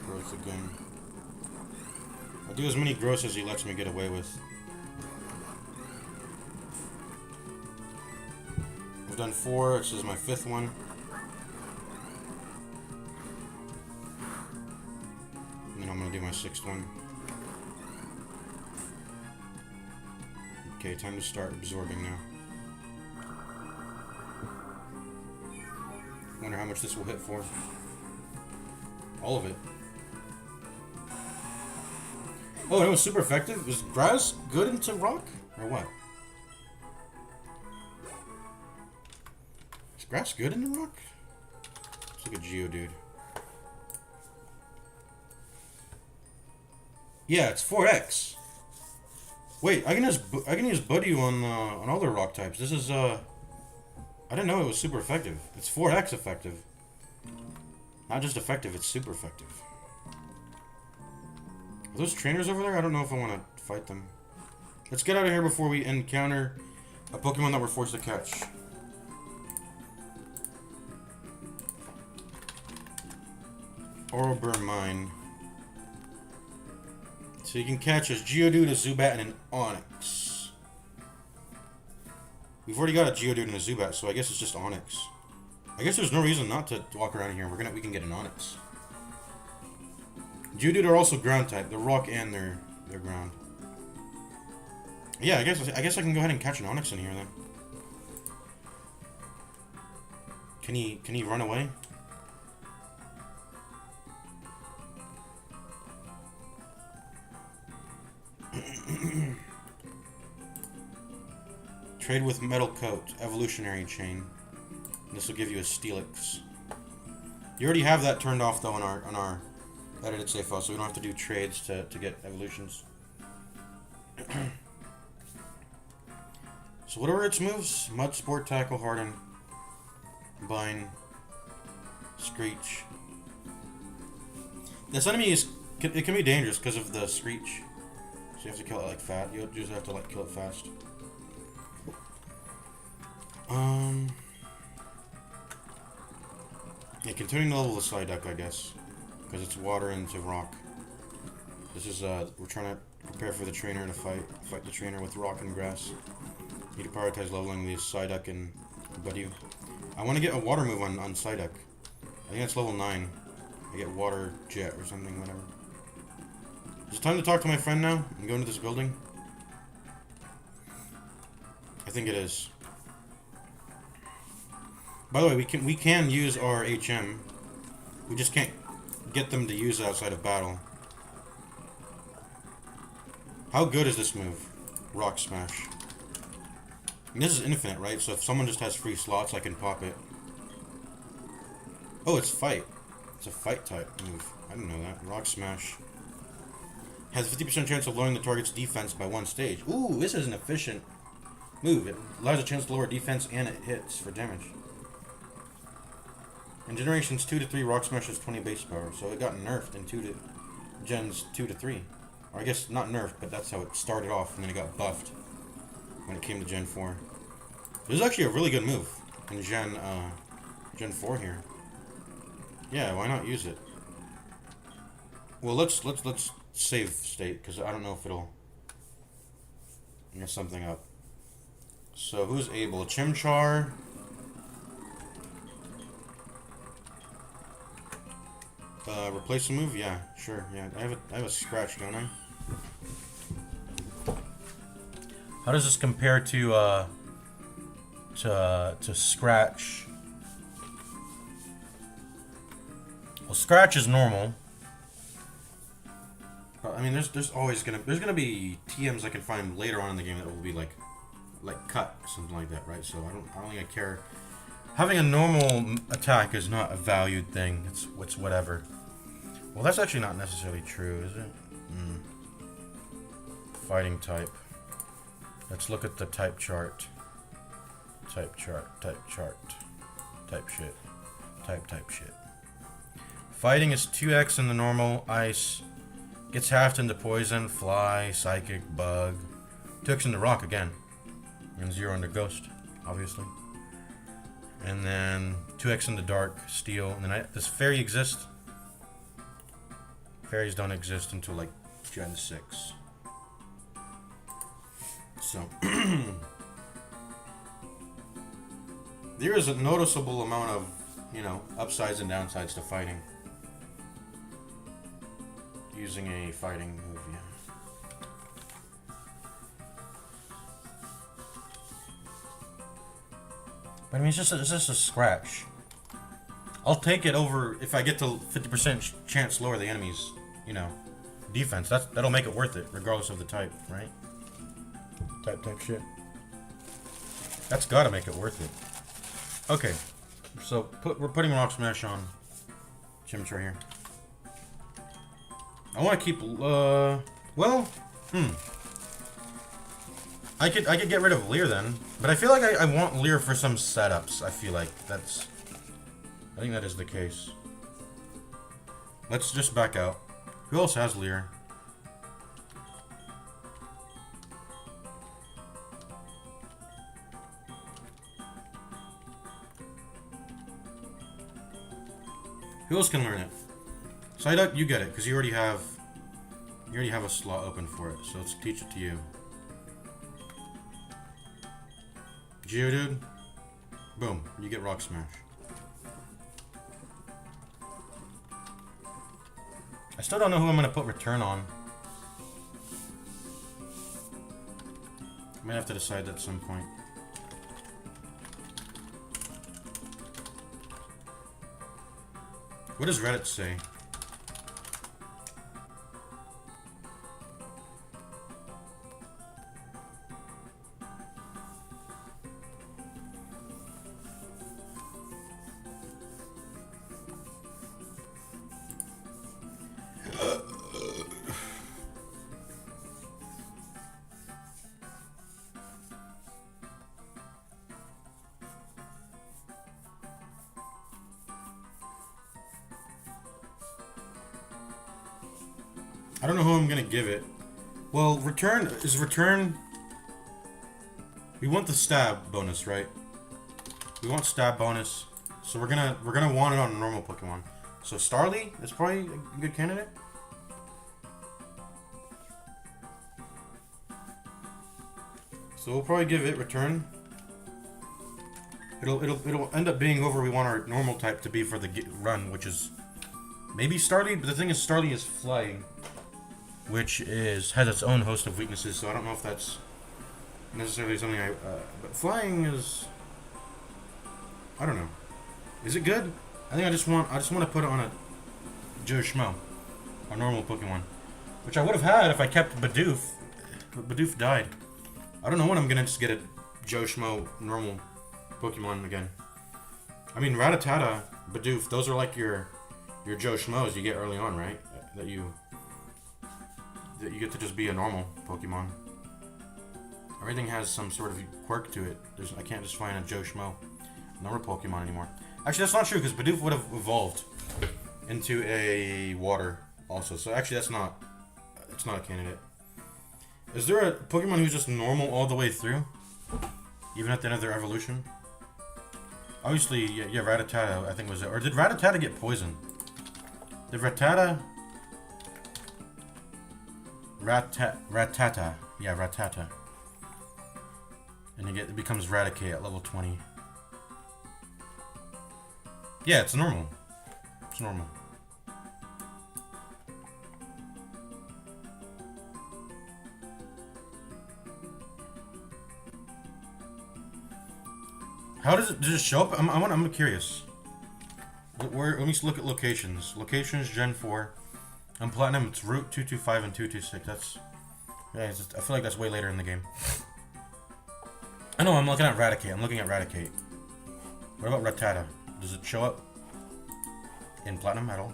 Growth again. I'll do as many growths as he lets me get away with. I've done 4, this is my 5th one. And then I'm gonna do my 6th one. Okay, time to start absorbing now. Wonder how much this will hit for. All of it. Oh, and it was super effective? Was grass good into rock? Or what? Is grass good into rock? It's like a Geodude. Yeah, it's 4x. Wait, I can use Buddy on all the rock types. This is I didn't know it was super effective. It's 4x effective. Not just effective, it's super effective. Are those trainers over there? I don't know if I want to fight them. Let's get out of here before we encounter a Pokemon that we're forced to catch. Oral Mine. So you can catch a Geodude, a Zubat, and an Onix. We've already got a Geodude and a Zubat, so I guess it's just Onix. I guess there's no reason not to walk around here. We can get an Onix. Geodude are also ground type. They're rock and they're ground. Yeah, I guess I can go ahead and catch an Onix in here then. Can he run away? Trade with Metal Coat, Evolutionary Chain. This will give you a Steelix. You already have that turned off though on our edited save file, so we don't have to do trades to get evolutions. So what are its moves? Mud, Sport, Tackle, Harden, Bind, Screech. This enemy it can be dangerous because of the Screech. So you have to kill it like fast. You just have to like kill it fast. Yeah, continuing to level the Psyduck, I guess, because it's water into rock. This is we're trying to prepare for the trainer to fight the trainer with rock and grass. Need to prioritize leveling the Psyduck and Buddy. I want to get a water move on Psyduck. I think that's level 9. I get Water Jet or something, whatever. Is it time to talk to my friend now and go into this building? I think it is. By the way, we can use our HM. We just can't get them to use it outside of battle. How good is this move? Rock Smash. And this is infinite, right? So if someone just has free slots, I can pop it. Oh, it's fight. It's a fight type move. I didn't know that. Rock Smash. Has a 50% chance of lowering the target's defense by 1 stage. Ooh, this is an efficient move. It allows a chance to lower defense and it hits for damage. In generations 2 to 3, Rock Smash has 20 base power, so it got nerfed in gens 2 to 3. Or I guess not nerfed, but that's how it started off, and then it got buffed when it came to Gen 4. This is actually a really good move in Gen 4 here. Yeah, why not use it? Well, let's save state, because I don't know if it'll mess something up. So who's able? Chimchar. Replace a move? Yeah, sure. Yeah, I have a scratch, don't I? How does this compare to scratch? Well, scratch is normal. But, I mean, there's always gonna be TMs I can find later on in the game that will be like cut, something like that, right? So I don't think I care. Having a normal attack is not a valued thing. It's whatever. Well, that's actually not necessarily true, is it? Fighting type. Let's look at the type chart. Type chart. Type shit. Type shit. Fighting is 2x in the normal, ice. Gets halved into poison, fly, psychic, bug. 2x into rock again. And 0 into ghost, obviously. And then 2x into dark, steel. And then does fairy exist? Fairies don't exist until like Gen 6. So there is a noticeable amount of, upsides and downsides to fighting. Using a fighting move, yeah. But I mean, it's just a scratch. I'll take it over if I get to 50% chance lower the enemy's, defense. That'll make it worth it, regardless of the type, right? Type shit. That's gotta make it worth it. Okay, so we're putting Rock Smash on Chimchar here. I want to keep, I could get rid of Leer then, but I feel like I want Leer for some setups. I feel like I think that is the case. Let's just back out. Who else has Leer? Who else can learn it? Psyduck, you get it, because you already have a slot open for it, so let's teach it to you. Geodude, boom, you get Rock Smash. I still don't know who I'm going to put Return on. I might have to decide that at some point. What does Reddit say? I don't know who I'm gonna give it. Well, return. We want the stab bonus, right? We want stab bonus, so we're gonna want it on a normal Pokemon. So Starly is probably a good candidate. So we'll probably give it return. It'll end up being whoever we want our normal type to be for the run, which is maybe Starly. But the thing is, Starly is flying, which has its own host of weaknesses, so I don't know if that's necessarily something but flying is, I don't know. Is it good? I think I just want to put it on a Joe Schmo, a normal Pokemon, which I would have had if I kept Bidoof, but Bidoof died. I don't know when I'm gonna just get a Joe Schmo normal Pokemon again. I mean, Rattata, Bidoof, those are like your Joe Schmoes you get early on, right? That you get to just be a normal Pokemon. Everything has some sort of quirk to it. I can't just find a Joe Schmo normal Pokemon anymore. Actually, that's not true, because Bidoof would have evolved into a water also. So actually, it's not a candidate. Is there a Pokemon who's just normal all the way through? Even at the end of their evolution? Obviously, yeah, Rattata, I think was it. Or did Rattata get poisoned? Did Rattata... Rattata. Yeah, Rattata. And it becomes Raticate at level 20. Yeah, it's normal. It's normal. How does it show up? I'm curious. Let me look at locations. Locations, Gen 4. On Platinum, it's Route 225 and 226. That's... Yeah, I feel like that's way later in the game. I know, I'm looking at Raticate. I'm looking at Raticate. What about Rattata? Does it show up in Platinum at all?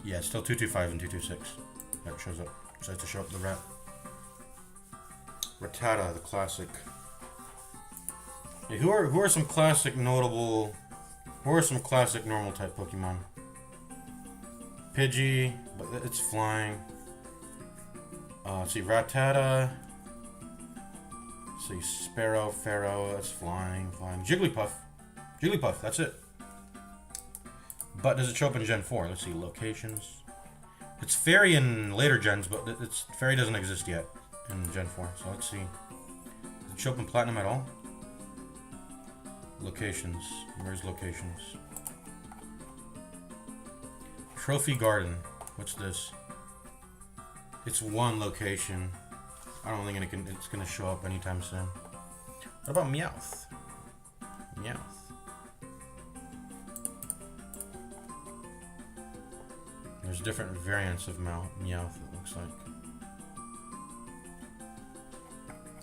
Yeah, it's still 225 and 226. That shows up. Decides to show up the rat. Rattata, the classic. Yeah, who are some classic notable... Who are some classic normal type Pokemon? Pidgey, but it's flying. Let's see, Rattata. Let's see, Sparrow, Pharaoh, that's flying. Jigglypuff. Jigglypuff, that's it. But does it show up in Gen 4? Let's see, locations. It's Fairy in later gens, but Fairy doesn't exist yet in Gen 4. So let's see. Does it show up in Platinum at all? Locations. Where's locations? Trophy Garden. What's this? It's one location. I don't think it's gonna show up anytime soon. What about Meowth? Meowth. There's different variants of Meowth, it looks like.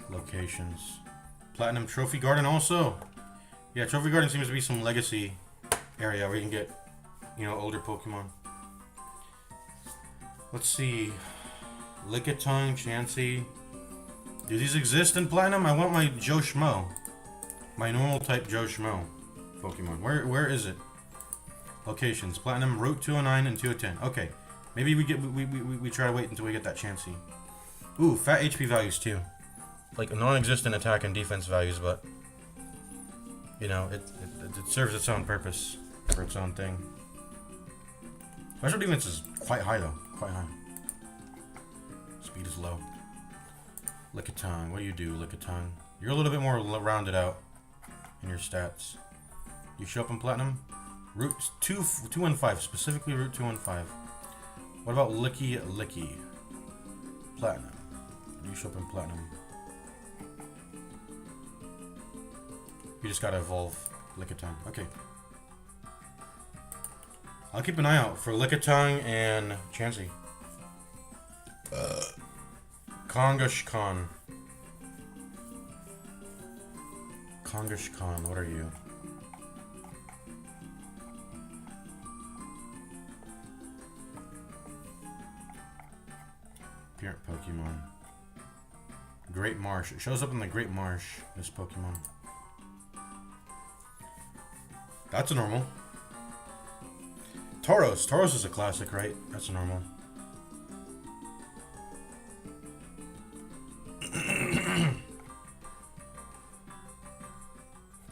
Locations. Platinum Trophy Garden also. Yeah, Trophy Garden seems to be some legacy area where you can get, older Pokemon. Let's see. Lickitung, Chansey. Do these exist in Platinum? I want my Joe Schmo. My normal type Joe Schmo Pokemon. Where is it? Locations. Platinum, Route 209 and 210. Okay. Maybe we try to wait until we get that Chansey. Ooh, fat HP values too. Like non-existent attack and defense values, but it serves its own purpose for its own thing. Special defense is quite high though. Quite high. Speed is low. Lickitung. What do you do, Lickitung? You're a little bit more rounded out in your stats. You show up in Platinum? Route 215. Specifically Route 215. What about Licky? Platinum. You show up in Platinum. You just gotta evolve Lickitung. Okay. I'll keep an eye out for Lickitung and Chansey. Kangaskhan. Kangaskhan, what are you? Parent Pokemon. Great Marsh. It shows up in the Great Marsh, this Pokemon. That's a normal. Tauros. Tauros is a classic, right? That's a normal.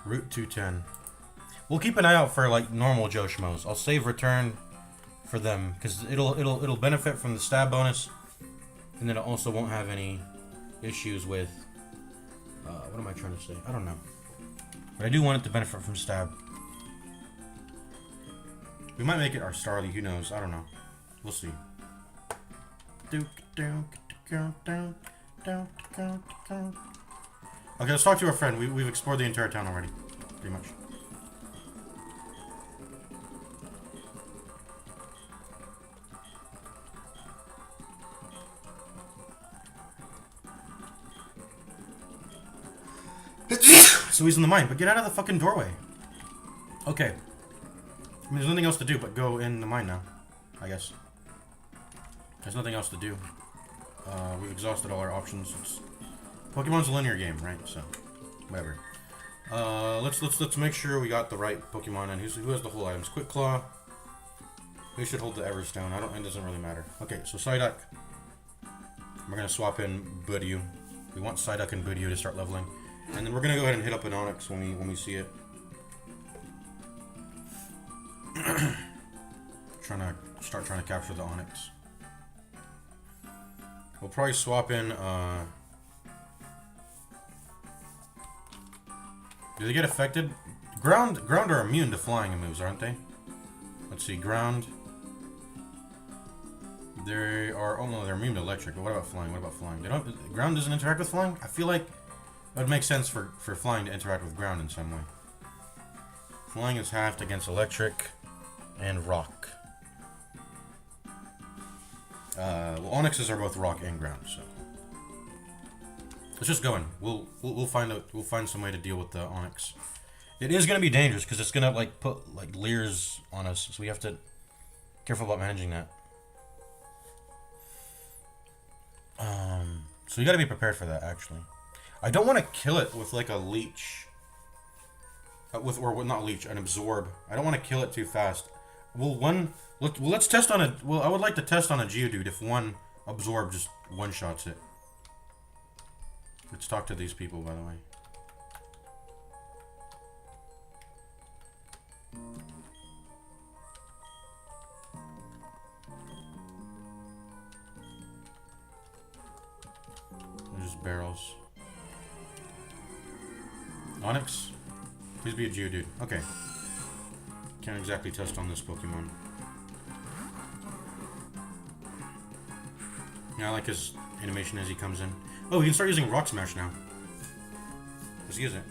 Route 210. We'll keep an eye out for like normal Joe Schmoes. I'll save return for them because it'll benefit from the stab bonus, and then it also won't have any issues with what am I trying to say? I don't know. But I do want it to benefit from stab. We might make it our Starly, who knows? I don't know. We'll see. Okay, let's talk to our friend. We've explored the entire town already. Pretty much. So he's in the mine, but get out of the fucking doorway. Okay. I mean, there's nothing else to do but go in the mine now, I guess. There's nothing else to do. We've exhausted all our options. Pokemon's a linear game, right? So, whatever. Let's make sure we got the right Pokemon and who has the whole items. Quick Claw. Who should hold the Everstone? It doesn't really matter. Okay, so Psyduck. We're gonna swap in Budew. We want Psyduck and Budew to start leveling. And then we're gonna go ahead and hit up an Onix when we see it. trying to capture the Onix. We'll probably swap in do they get affected? Ground are immune to flying moves, aren't they? Let's see, ground. They are, oh no, they're immune to electric, but what about flying? Ground doesn't interact with flying? I feel like it would make sense for flying to interact with ground in some way. Flying is halved against electric and rock. Well, Onyxes are both rock and ground, so let's just go in. We'll find some way to deal with the Onix. It is gonna be dangerous because it's gonna like put like leers on us, so we have to be careful about managing that. So you gotta be prepared for that, actually. I don't want to kill it with like a leech. Not leech, an absorb. I don't want to kill it too fast. Let's test on I would like to test on a Geodude if one absorb just one-shots it. Let's talk to these people, by the way. They're just barrels. Onix? Please be a Geodude. Okay. Can't exactly test on this Pokemon. Yeah, I like his animation as he comes in. Oh, we can start using Rock Smash now. Let's use it.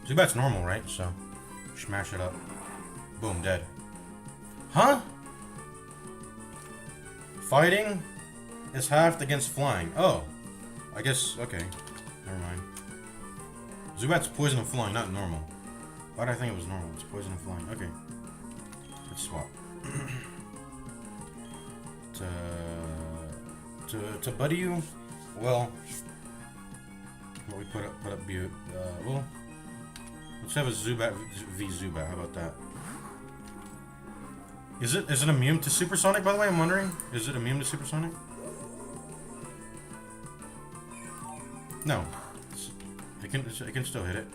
Zubat's normal, right? So, smash it up. Boom, dead. Huh? Fighting is halved against flying. Oh. I guess, okay. Never mind. Zubat's poison and flying, not normal. Why did I think it was normal? It's poison and flying. Okay. Let's swap. to Budew, well, what we put up Butte. Well, let's have a Zubat v Zubat. How about that? Is it immune to Supersonic? By the way, I'm wondering. Is it immune to Supersonic? No. It can still hit it.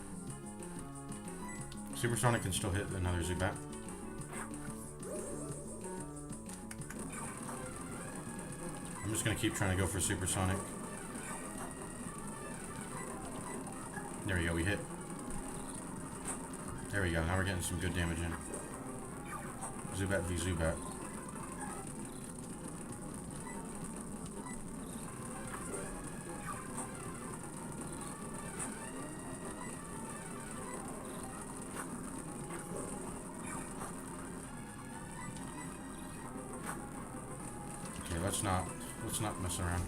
Supersonic can still hit another Zubat. I'm just gonna keep trying to go for Supersonic. There we go, we hit. There we go, now we're getting some good damage in. Zubat v Zubat. Okay, let's not mess around.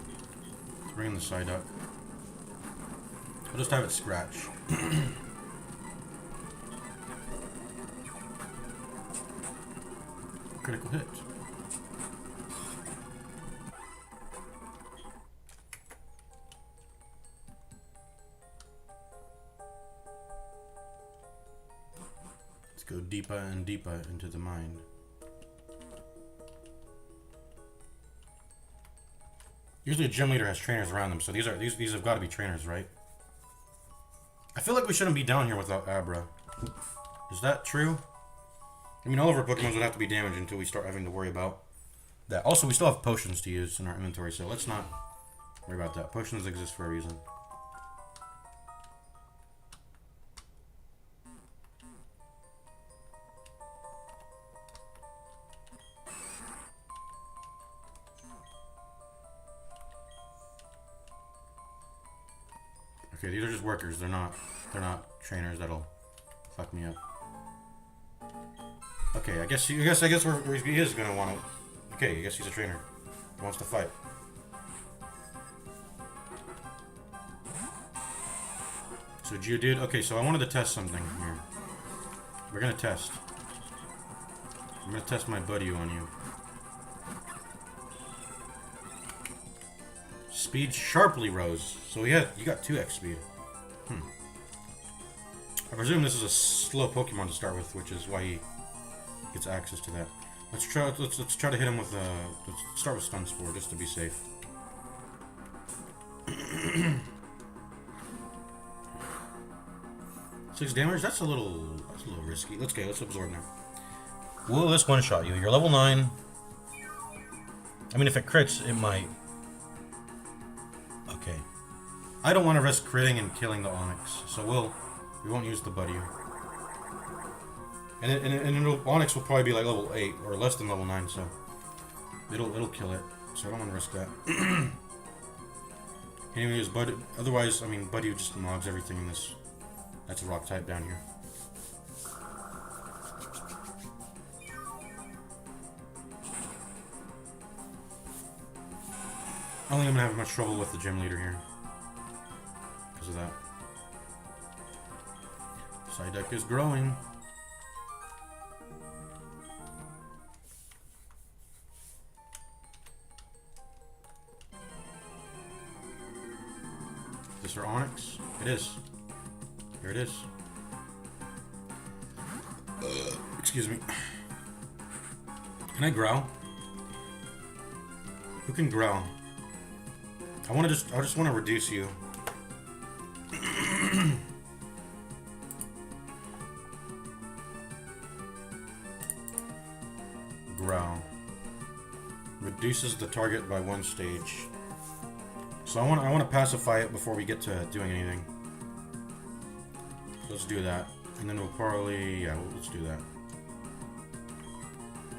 Let's bring in the Psyduck. I'll just have it scratch. Critical hit. Let's go deeper and deeper into the mine. Usually a gym leader has trainers around them, so these have got to be trainers, right? I feel like we shouldn't be down here without Abra. Is that true? I mean, all of our Pokemon would have to be damaged until we start having to worry about that. Also, we still have potions to use in our inventory, so let's not worry about that. Potions exist for a reason. Okay, these are just workers. They're not trainers that'll fuck me up. Okay, I guess he is gonna want to. Okay, I guess he's a trainer. He wants to fight. So Geodude, okay, so I wanted to test something here. We're gonna test. I'm gonna test my buddy on you. Speed sharply rose. So you got 2x speed. I presume this is a slow Pokemon to start with, which is why he gets access to that. Let's try to hit him with let's start with Stun Spore just to be safe. 6 damage? That's a little risky. Let's absorb now. Will this one-shot you? You're level 9. I mean, if it crits, it might. Okay. I don't want to risk critting and killing the Onix, so we won't use the Buddy. And Onix will probably be like level 8 or less than level 9, so it'll kill it. So I don't want to risk that. Can't even use Buddy. Otherwise, I mean, Buddy just mobs everything in this. That's a rock type down here. I don't think I'm gonna have much trouble with the gym leader here because of that. Psyduck is growing. Is this our Onix? It is. Here it is. Excuse me. Can I growl? Who can growl? I just want to reduce you. Growl. Reduces the target by 1 stage. So I want to pacify it before we get to doing anything. So let's do that. And then we'll probably let's do that.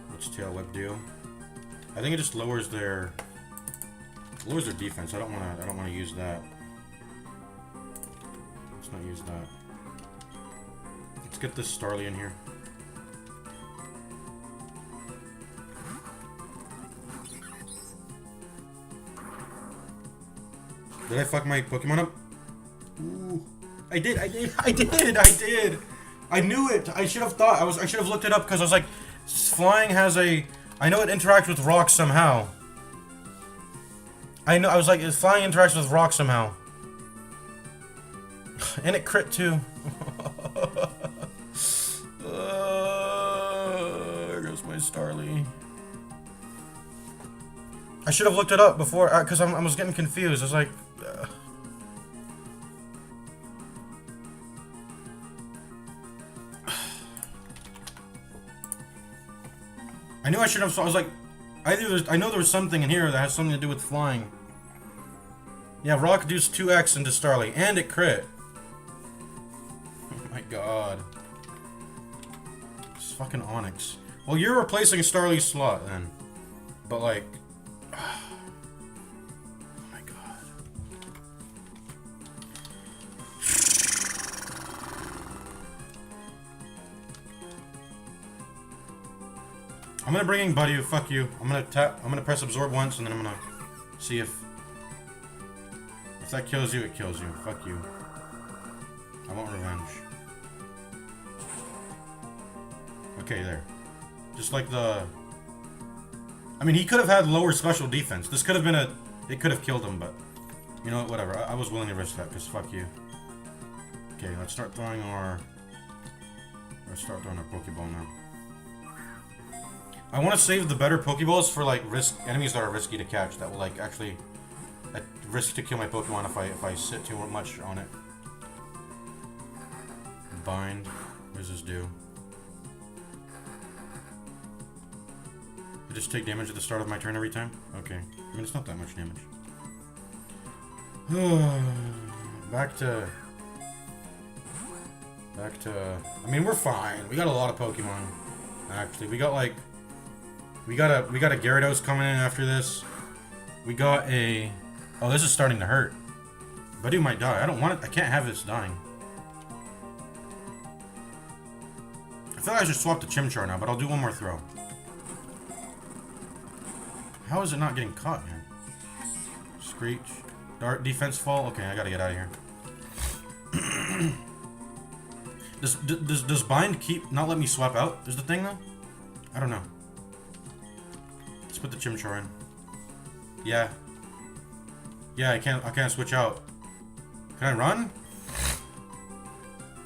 What's Tail Whip do? I think it just lowers their defense. I don't want to use that. Let's not use that. Let's get this Starly in here. Did I fuck my Pokemon up? Ooh. I did. I knew it. I should have thought. I should have looked it up because I was like, flying has a. I know it interacts with rocks somehow. I was like, flying interacts with rocks somehow. And it crit too. There goes my Starly. I should have looked it up before, because I was getting confused. I was like. I knew I should have. So I was like, I know there was something in here that has something to do with flying. Yeah, Rock does 2x into Starly, and it crit. Oh my god. It's fucking Onix. Well, you're replacing Starly's slot then. But like. Oh my god. I'm gonna bring in Buddy. Fuck you. I'm gonna press absorb once, and then I'm gonna see if that kills you. It kills you. Fuck you. I want revenge. Okay, there. Just like the. I mean, he could have had lower special defense. This could have been it could have killed him, but you know what? Whatever. I was willing to risk that because fuck you. Okay, let's start throwing our. Pokeball now. I want to save the better Pokeballs for like enemies that are risky to catch. That will like actually risk to kill my Pokemon if I sit too much on it. Bind. What does this do? I just take damage at the start of my turn every time? Okay. I mean, it's not that much damage. Back to... I mean, we're fine. We got a lot of Pokemon. Actually, we got like... We got a Gyarados coming in after this. We got a... Oh, this is starting to hurt. Buddy might die. I don't want it. I can't have this dying. I feel like I should swap to Chimchar now, but I'll do one more throw. How is it not getting caught, man? Screech. Dart. Defense fall. Okay, I gotta get out of here. Does bind keep not let me swap out? Is the thing though? I don't know. Let's put the Chimchar in. Yeah. Yeah, I can't switch out. Can I run?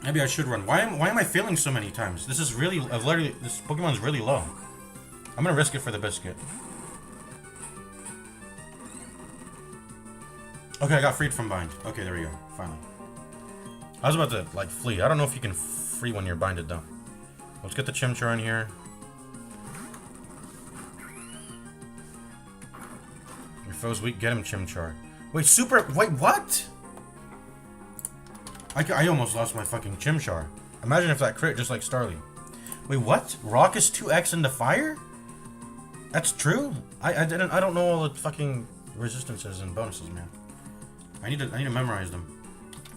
Maybe I should run. Why am I failing so many times? This is really this Pokemon's really low. I'm gonna risk it for the biscuit. Okay, I got freed from bind. Okay, there we go. Finally. I was about to like flee. I don't know if you can free when you're binded though. Let's get the Chimchar in here. Your foe's weak. Get him, Chimchar. Wait, super. Wait, what? I almost lost my fucking Chimchar. Imagine if that crit just like Starly. Wait, what? Rock is 2x into fire? That's true? I don't know all the fucking resistances and bonuses, man. I need to memorize them.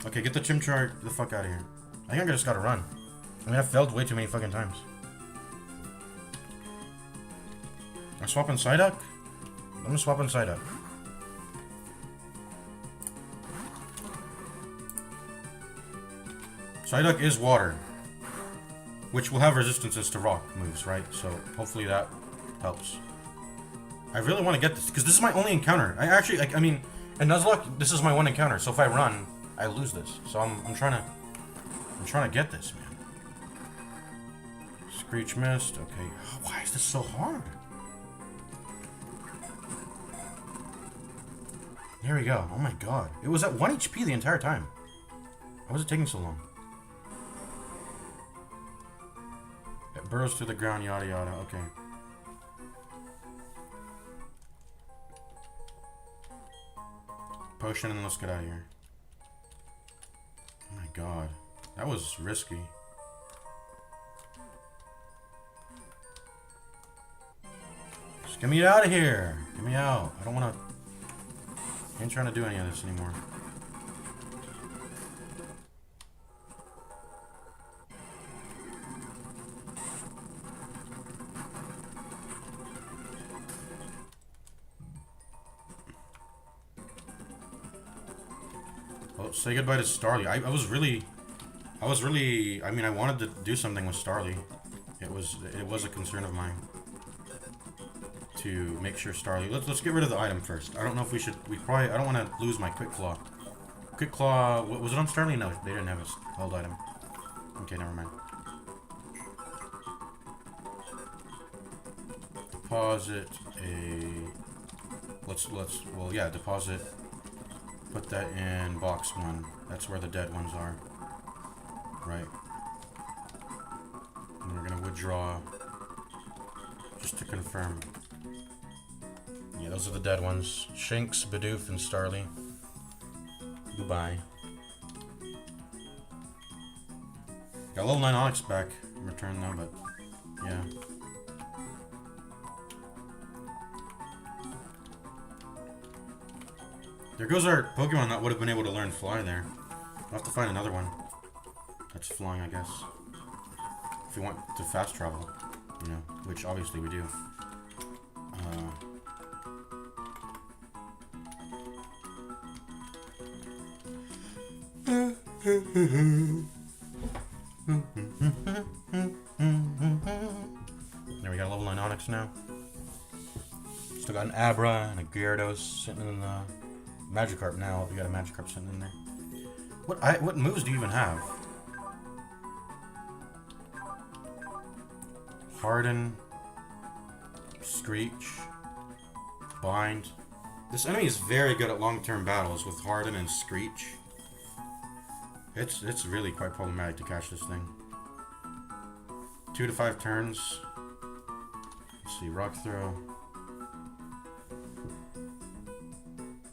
Okay, get the Chimchar the fuck out of here. I think I just gotta run. I mean, I've failed way too many fucking times. I'm swapping Psyduck? I'm gonna swap in Psyduck. Psyduck is water, which will have resistances to rock moves, right? So hopefully that helps. I really want to get this because this is my only encounter. I actually, like, I mean, in Nuzlocke, this is my one encounter. So if I run, I lose this. So I'm trying to get this, man. Screech Mist. Okay. Why is this so hard? Here we go. Oh my god. It was at 1 HP the entire time. Why was it taking so long? It burrows to the ground, yada yada. Okay. Potion and let's get out of here. Oh my god. That was risky. Just get me out of here. Get me out. I don't want to... I ain't trying to do any of this anymore. Well, say goodbye to Starly. I was really, I mean, I wanted to do something with Starly. It was a concern of mine to make sure Starly. Let's get rid of the item first. I don't know if we should. I don't want to lose my Quick Claw. Quick Claw. Was it on Starly? No, they didn't have a held item. Okay, never mind. Deposit a. Well, yeah, deposit. Put that in box 1. That's where the dead ones are. Right. And we're gonna withdraw. Just to confirm. Yeah, those are the dead ones. Shinx, Bidoof, and Starly. Goodbye. Got level 9 Onyx back in return though, but yeah. There goes our Pokemon that would have been able to learn Fly there. I'll have to find another one that's flying, I guess. If we want to fast travel, you know, which obviously we do. There we got a level 9 Onyx now. Still got an Abra and a Gyarados sitting in the Magikarp now. We got a Magikarp sitting in there. What moves do you even have? Harden, Screech, Bind. This enemy is very good at long-term battles with Harden and Screech. It's really quite problematic to catch this thing. 2 to 5 turns. Let's see, Rock Throw.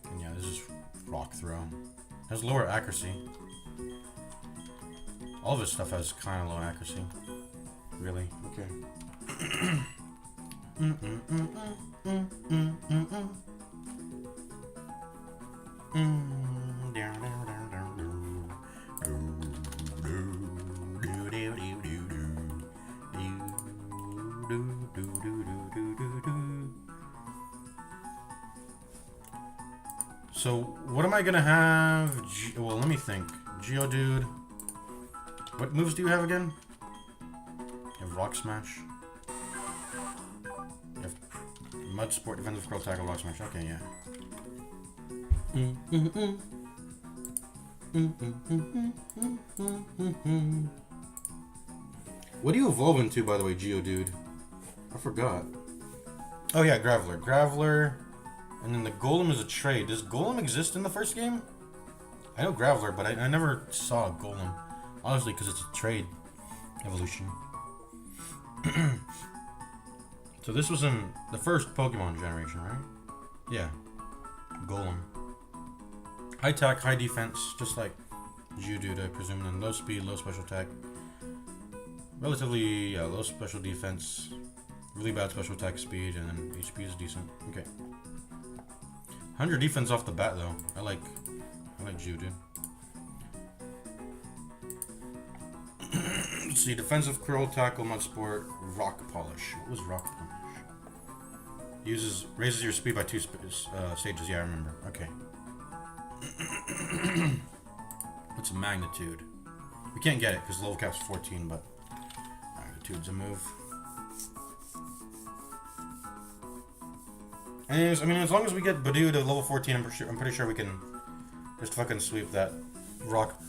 And yeah, this is Rock Throw. Has lower accuracy. All of his stuff has kind of low accuracy. Really? Okay. So, what am I gonna have? Well, let me think. Geodude. What moves do you have again? You have Rock Smash. You have Mud Sport, Defensive Curl Tackle, Rock Smash. Okay, yeah. What do you evolve into, by the way, Geodude? I forgot. Oh yeah, Graveler. Graveler. And then the Golem is a trade. Does Golem exist in the first game? I know Graveler, but I never saw a Golem. Honestly, because it's a trade evolution. So this was in the first Pokemon generation, right? Yeah. Golem. High attack, high defense, just like Geodude, I presume. And low speed, low special attack. Relatively, yeah, low special defense. Really bad special attack speed, and then HP is decent. Okay. 100 defense off the bat, though. I like Geodude. Let's see, defensive curl, tackle, mud sport, rock polish. What was rock polish? Raises your speed by 2 stages. Yeah, I remember. Okay. What's magnitude? We can't get it because level cap's 14, but magnitude's a move. Anyways, I mean, as long as we get Badoo to level 14, I'm pretty sure we can just fucking sweep that rock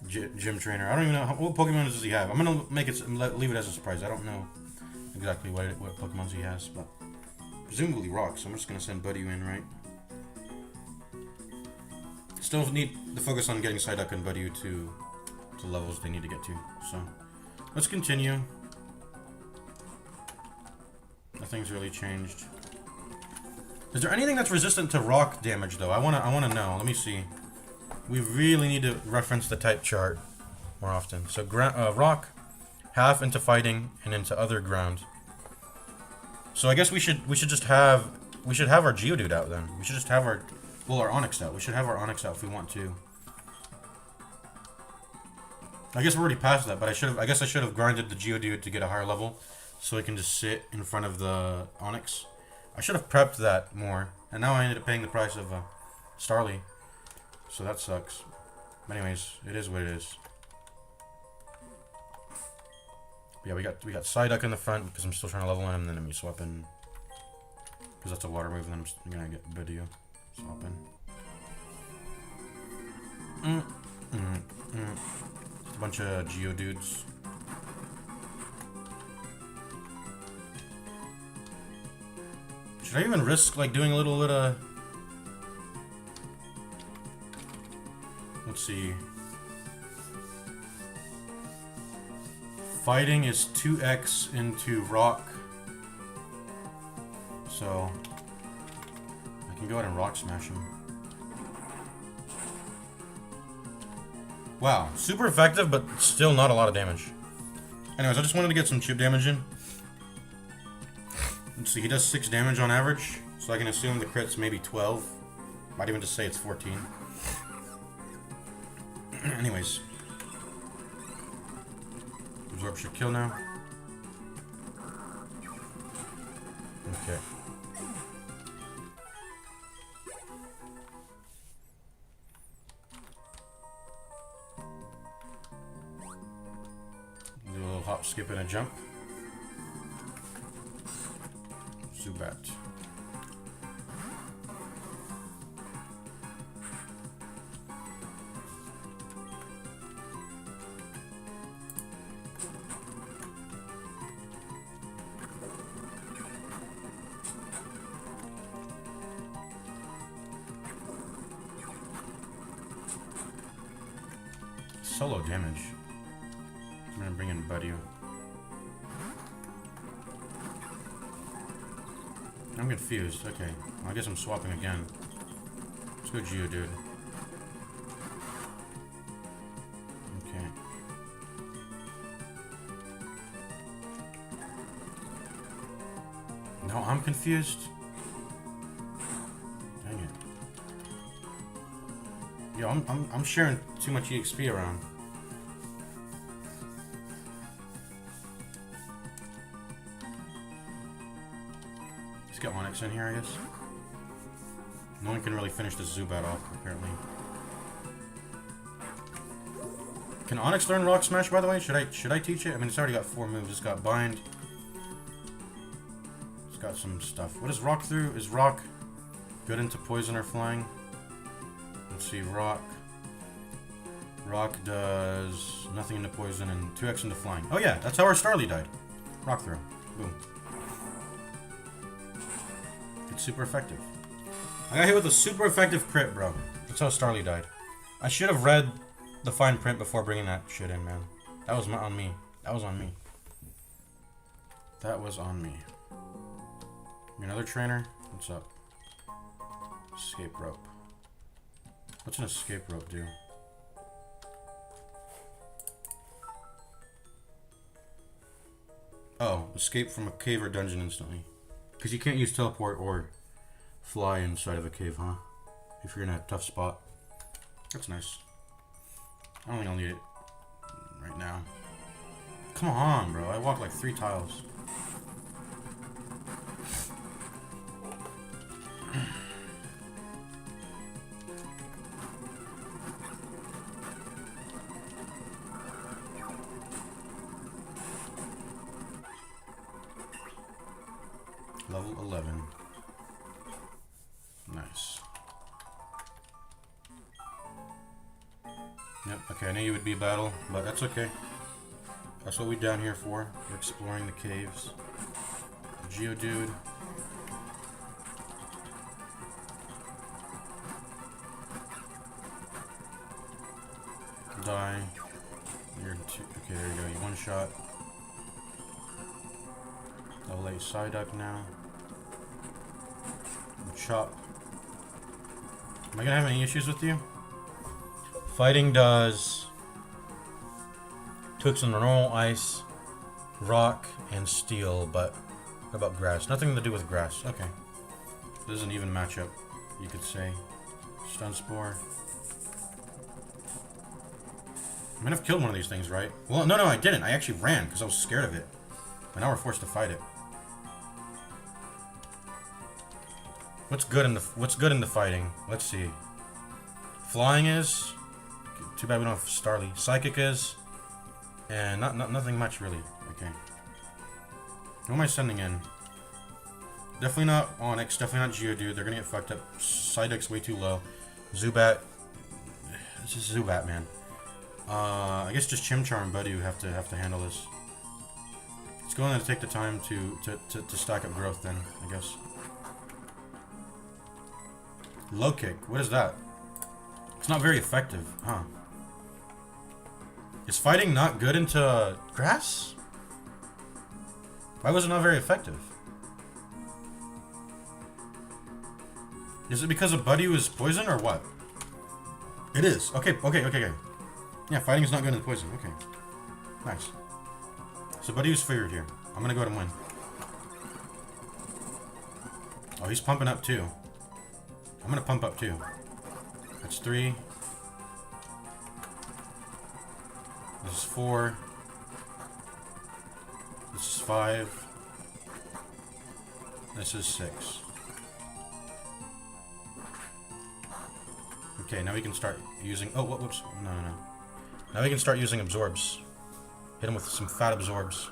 gym trainer. I don't even know what Pokemon does he have. I'm gonna leave it as a surprise. I don't know exactly what Pokemons he has, but presumably rocks. So I'm just gonna send Badoo in, right? Still need to focus on getting Psyduck and Badoo to levels they need to get to. So let's continue. Nothing's really changed. Is there anything that's resistant to rock damage though? I wanna know. Let me see. We really need to reference the type chart more often. So rock, half into fighting and into other ground. So I guess we should just have our Geodude out then. We should just have our Onix out. We should have our Onix out if we want to. I guess we're already past that, but I guess I should have grinded the Geodude to get a higher level, so I can just sit in front of the Onix. I should have prepped that more, and now I ended up paying the price of Starly. So that sucks. But anyways, it is what it is. But yeah, we got Psyduck in the front because I'm still trying to level him, and then I'm swapping because that's a water move, and then I'm gonna get Badoo. Swapping. Just a bunch of Geodudes. Should I even risk like doing a little bit of? Let's see. Fighting is 2x into rock. So I can go ahead and rock smash him. Wow, super effective, but still not a lot of damage. Anyways, I just wanted to get some chip damage in. Let's see, he does 6 damage on average, so I can assume the crit's maybe 12. Might even just say it's 14. Anyways. Absorb should kill now. Okay. Do a little hop, skip, and a jump. Zubat. Solo damage. I'm gonna bring in Badoo. I'm confused. Okay. Well, I guess I'm swapping again. Let's go Geodude. Okay. No, I'm confused. Dang it. Yo, I'm sharing too much EXP around. Let's get Onix in here, I guess. No one can really finish this Zubat off, apparently. Can Onyx learn Rock Smash, by the way? Should I teach it? I mean, it's already got 4 moves. It's got Bind. It's got some stuff. What is Rock through? Is Rock good into Poison or Flying? Let's see, Rock. Rock does nothing into Poison and 2x into Flying. Oh yeah, that's how our Starly died. Rock throw. Boom. It's super effective. I got hit with a super effective crit, bro. That's how Starly died. I should have read the fine print before bringing that shit in, man. That was on me. That was on me. That was on me. You're another trainer? What's up? Escape rope. What's an escape rope do? Oh, escape from a cave or dungeon instantly. Because you can't use teleport or fly inside of a cave, huh? If you're in a tough spot. That's nice. I don't think I'll need it right now. Come on, bro. I walked like 3 tiles. Level 11. Nice. Yep, okay, I knew you would be a battle, but that's okay. That's what we're down here for. We're exploring the caves. Geodude. Die. You're two. Okay, there you go. You one shot. Level 8 Psyduck now. Chop. Am I gonna have any issues with you? Fighting does Twix and normal ice, rock, and steel, but what about grass? Nothing to do with grass. Okay. This is an even matchup, you could say. Stun Spore. I might have killed one of these things, right? Well, no, I didn't. I actually ran because I was scared of it. But now we're forced to fight it. What's good in the fighting? Let's see. Flying is. Too bad we don't have Starly. Psychic is. And nothing much really. Okay. Who am I sending in? Definitely not Onyx. Definitely not Geodude. They're gonna get fucked up. Psyduck's way too low. Zubat. This is Zubat, man. I guess just Chimchar and Buddy who have to handle this. It's going to take the time to stack up growth then, I guess. Low kick. What is that? It's not very effective, huh? Is fighting not good into grass? Why was it not very effective? Is it because a Buddy was poison or what? It is. Okay. Yeah, fighting is not good in poison. Okay. Nice. So Buddy was favored here. I'm gonna go ahead and win. Oh, he's pumping up too. I'm gonna pump up too. That's 3. This is 4. This is 5. This is 6. Okay, now we can start using... Oh, whoops. No. Now we can start using absorbs. Hit him with some fat absorbs.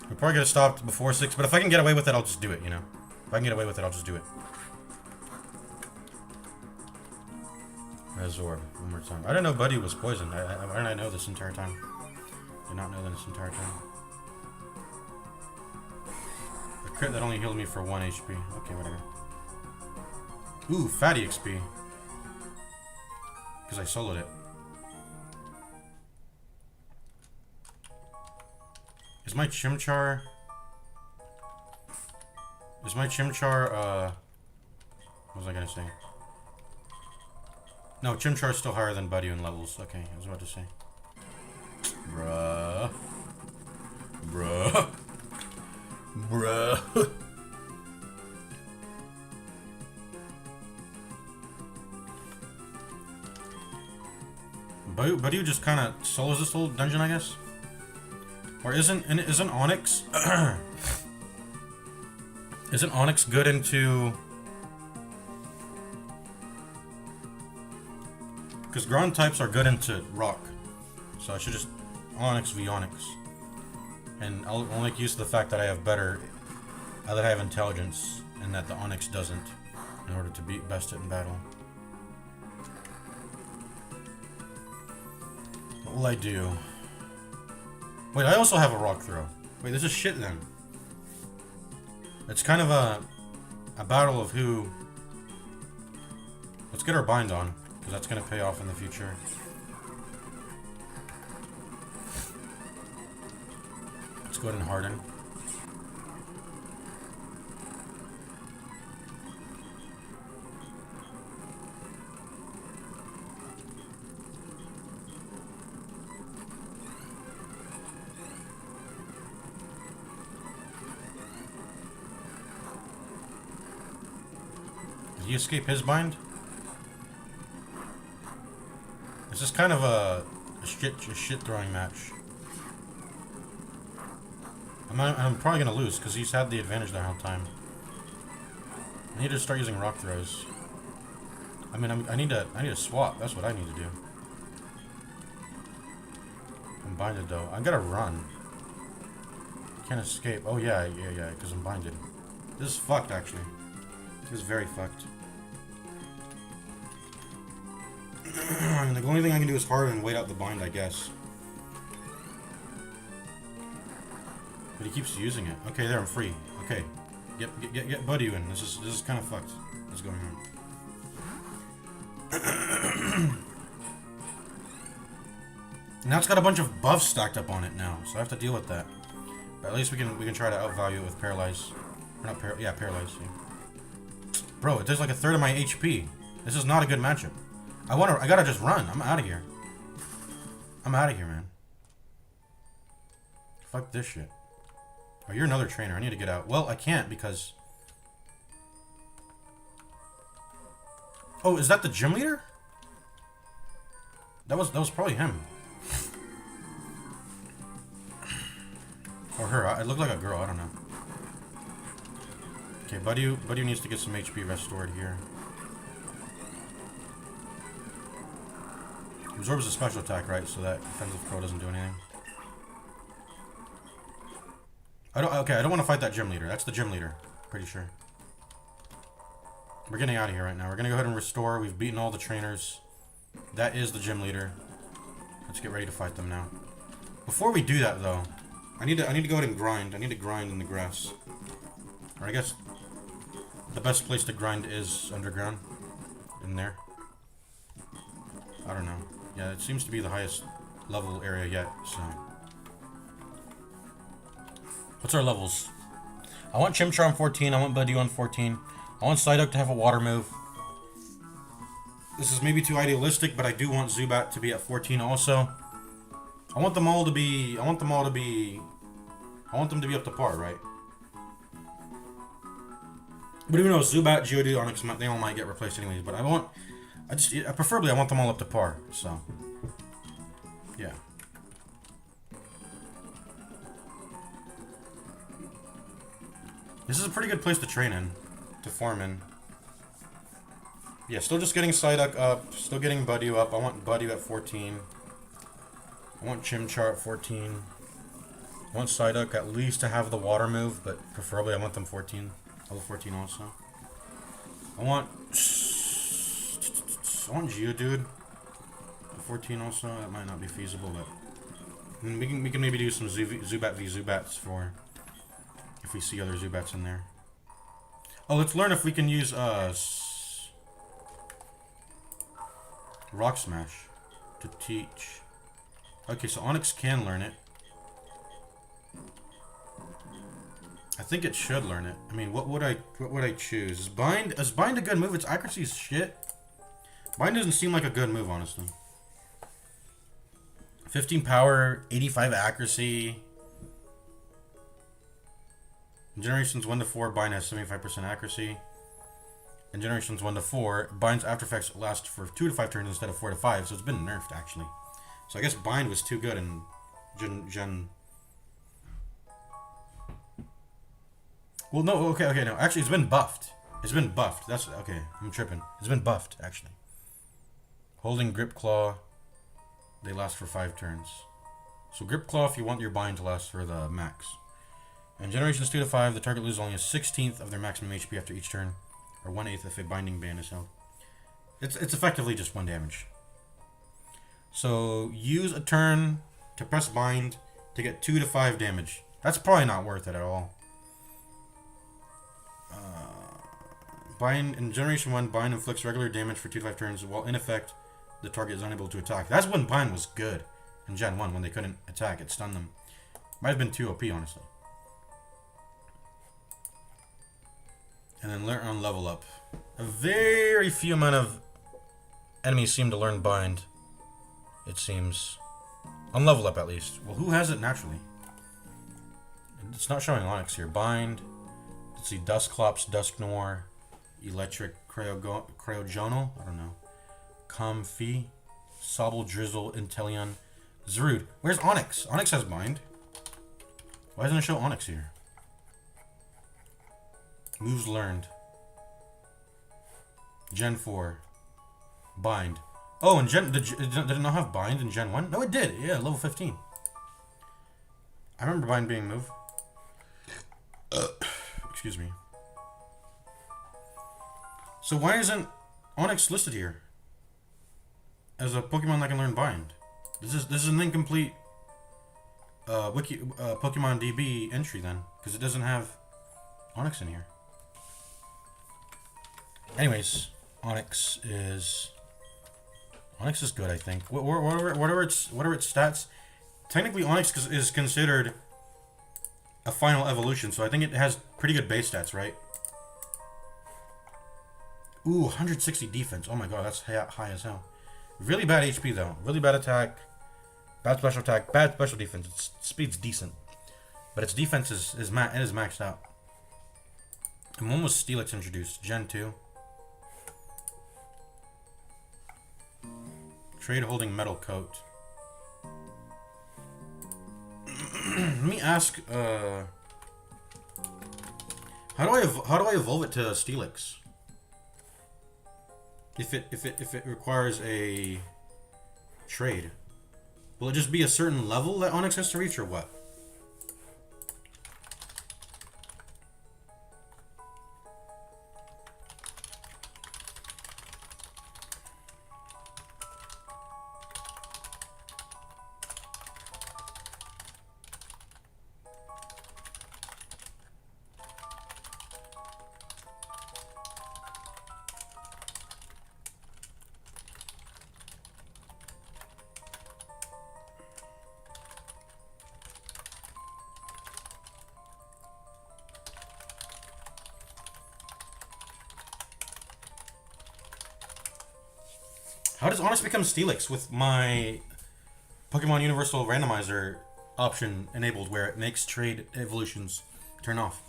We probably could have stopped before 6, but if I can get away with it, I'll just do it, you know? If I can get away with it, I'll just do it. Absorb. One more time. I didn't know Buddy was poisoned. Why didn't I know this entire time? Did not know this entire time. The crit that only healed me for 1 HP. Okay, whatever. Ooh, fatty XP. Because I soloed it. Is my Chimchar... What was I gonna say? No, Chimchar's still higher than Buddy in levels. Okay, I was about to say. Bruh. Buddy just kind of solos this little dungeon, I guess? Or isn't Onyx... Isn't Onyx good into... Because ground types are good into rock. So I should just Onyx v Onyx. And I'll make use of the fact that I have better, that I have intelligence, and that the Onyx doesn't, in order to beat best it in battle. What will I do? Wait, I also have a rock throw. Wait, this is shit then. It's kind of a battle of who. Let's get our bind on, because that's going to pay off in the future. Let's go ahead and harden. Did he escape his bind? This is kind of a shit throwing match. I'm probably gonna lose because he's had the advantage the whole time. I need to start using rock throws. I mean, I need to swap. That's what I need to do. I'm binded though. I gotta run. Can't escape. Oh yeah, because I'm binded. This is fucked actually. This is very fucked. I mean, the only thing I can do is harden and wait out the bind, I guess. But he keeps using it. Okay, there, I'm free. Okay, get Buddy in. This is kind of fucked. What's going on? Now it's got a bunch of buffs stacked up on it now, so I have to deal with that. But at least we can try to outvalue it with paralyze. Or not paralyze. Yeah. Bro, it does like a third of my HP. This is not a good matchup. I gotta just run. I'm out of here. I'm out of here, man. Fuck this shit. Oh, you're another trainer. I need to get out. Well, I can't because... Oh, is that the gym leader? That was probably him. Or her. It looked like a girl. I don't know. Okay, Buddy needs to get some HP restored here. Absorbs a special attack, right? So that defensive crow doesn't do anything. I don't want to fight that gym leader. That's the gym leader. Pretty sure. We're getting out of here right now. We're gonna go ahead and restore. We've beaten all the trainers. That is the gym leader. Let's get ready to fight them now. Before we do that though, I need to go ahead and grind. I need to grind in the grass. Or I guess the best place to grind is underground. In there. I don't know. Yeah, it seems to be the highest level area yet, so. What's our levels? I want Chimchar on 14, I want Buddy on 14. I want Psyduck to have a water move. This is maybe too idealistic, but I do want Zubat to be at 14 also. I want them to be up to par, right? But even though Zubat, Geodude, Onix, they all might get replaced anyways, but preferably I want them all up to par, so. Yeah. This is a pretty good place to train in, to farm in. Yeah, still just getting Psyduck up, still getting Buddy up. I want Buddy at 14. I want Chimchar at 14. I want Psyduck at least to have the water move, but preferably I want them 14. Level 14 also. I want Geodude at 14 also. That might not be feasible, but we can maybe do some Zubat v Zubats for if we see other Zubats in there. Oh, let's learn if we can use Rock Smash to teach. Okay, so Onix can learn it. I think it should learn it. I mean, what would I choose? Is Bind a good move? Its accuracy is shit. Bind doesn't seem like a good move, honestly. 15 power, 85 accuracy. In generations 1 to 4, Bind has 75% accuracy. In generations 1 to 4, Bind's after effects last for 2 to 5 turns instead of 4 to 5, so it's been nerfed actually. So I guess Bind was too good in Gen. Well, no, okay, no. Actually, it's been buffed. It's been buffed. That's okay. I'm tripping. It's been buffed actually. Holding Grip Claw, they last for 5 turns. So Grip Claw if you want your bind to last for the max. In generations 2 to 5, the target loses only a 16th of their maximum HP after each turn, or 1/8 if a binding ban is held. It's effectively just 1 damage. So use a turn to press bind to get 2 to 5 damage. That's probably not worth it at all. Bind in Generation 1, bind inflicts regular damage for 2 to 5 turns, while in effect, the target is unable to attack. That's when bind was good in Gen 1, when they couldn't attack, it stunned them. Might have been too OP, honestly. And then learn on level up. A very few amount of enemies seem to learn bind, it seems. On level up, at least. Well, who has it naturally? It's not showing Onyx here. Bind. Let's see. Dustclops, Dusknoir, Electric, Cryogonal. I don't know. Comfy, Sobble, Drizzle, Inteleon, Zarude. Where's Onyx? Onyx has bind. Why doesn't it show Onyx here? Moves learned. Gen 4. Bind. Oh, and did it not have bind in Gen 1? No, it did. Yeah, level 15. I remember bind being moved. Excuse me. So why isn't Onyx listed here as a Pokemon that can learn bind? This is an incomplete Pokemon DB entry then, because it doesn't have Onyx in here. Anyways, Onyx is good, I think. Whatever its stats. Technically, Onyx is considered a final evolution, so I think it has pretty good base stats, right? Ooh, 160 defense. Oh my god, that's high as hell. Really bad HP though. Really bad attack. Bad special attack. Bad special defense. Its speed's decent, but its defense is maxed out. And when was Steelix introduced? Gen 2. Trade holding metal coat. Let me ask. How do I evolve it to Steelix? If it requires a trade, will it just be a certain level that Onyx has to reach, or what? How does Onyx become Steelix with my Pokemon Universal Randomizer option enabled, where it makes trade evolutions turn off?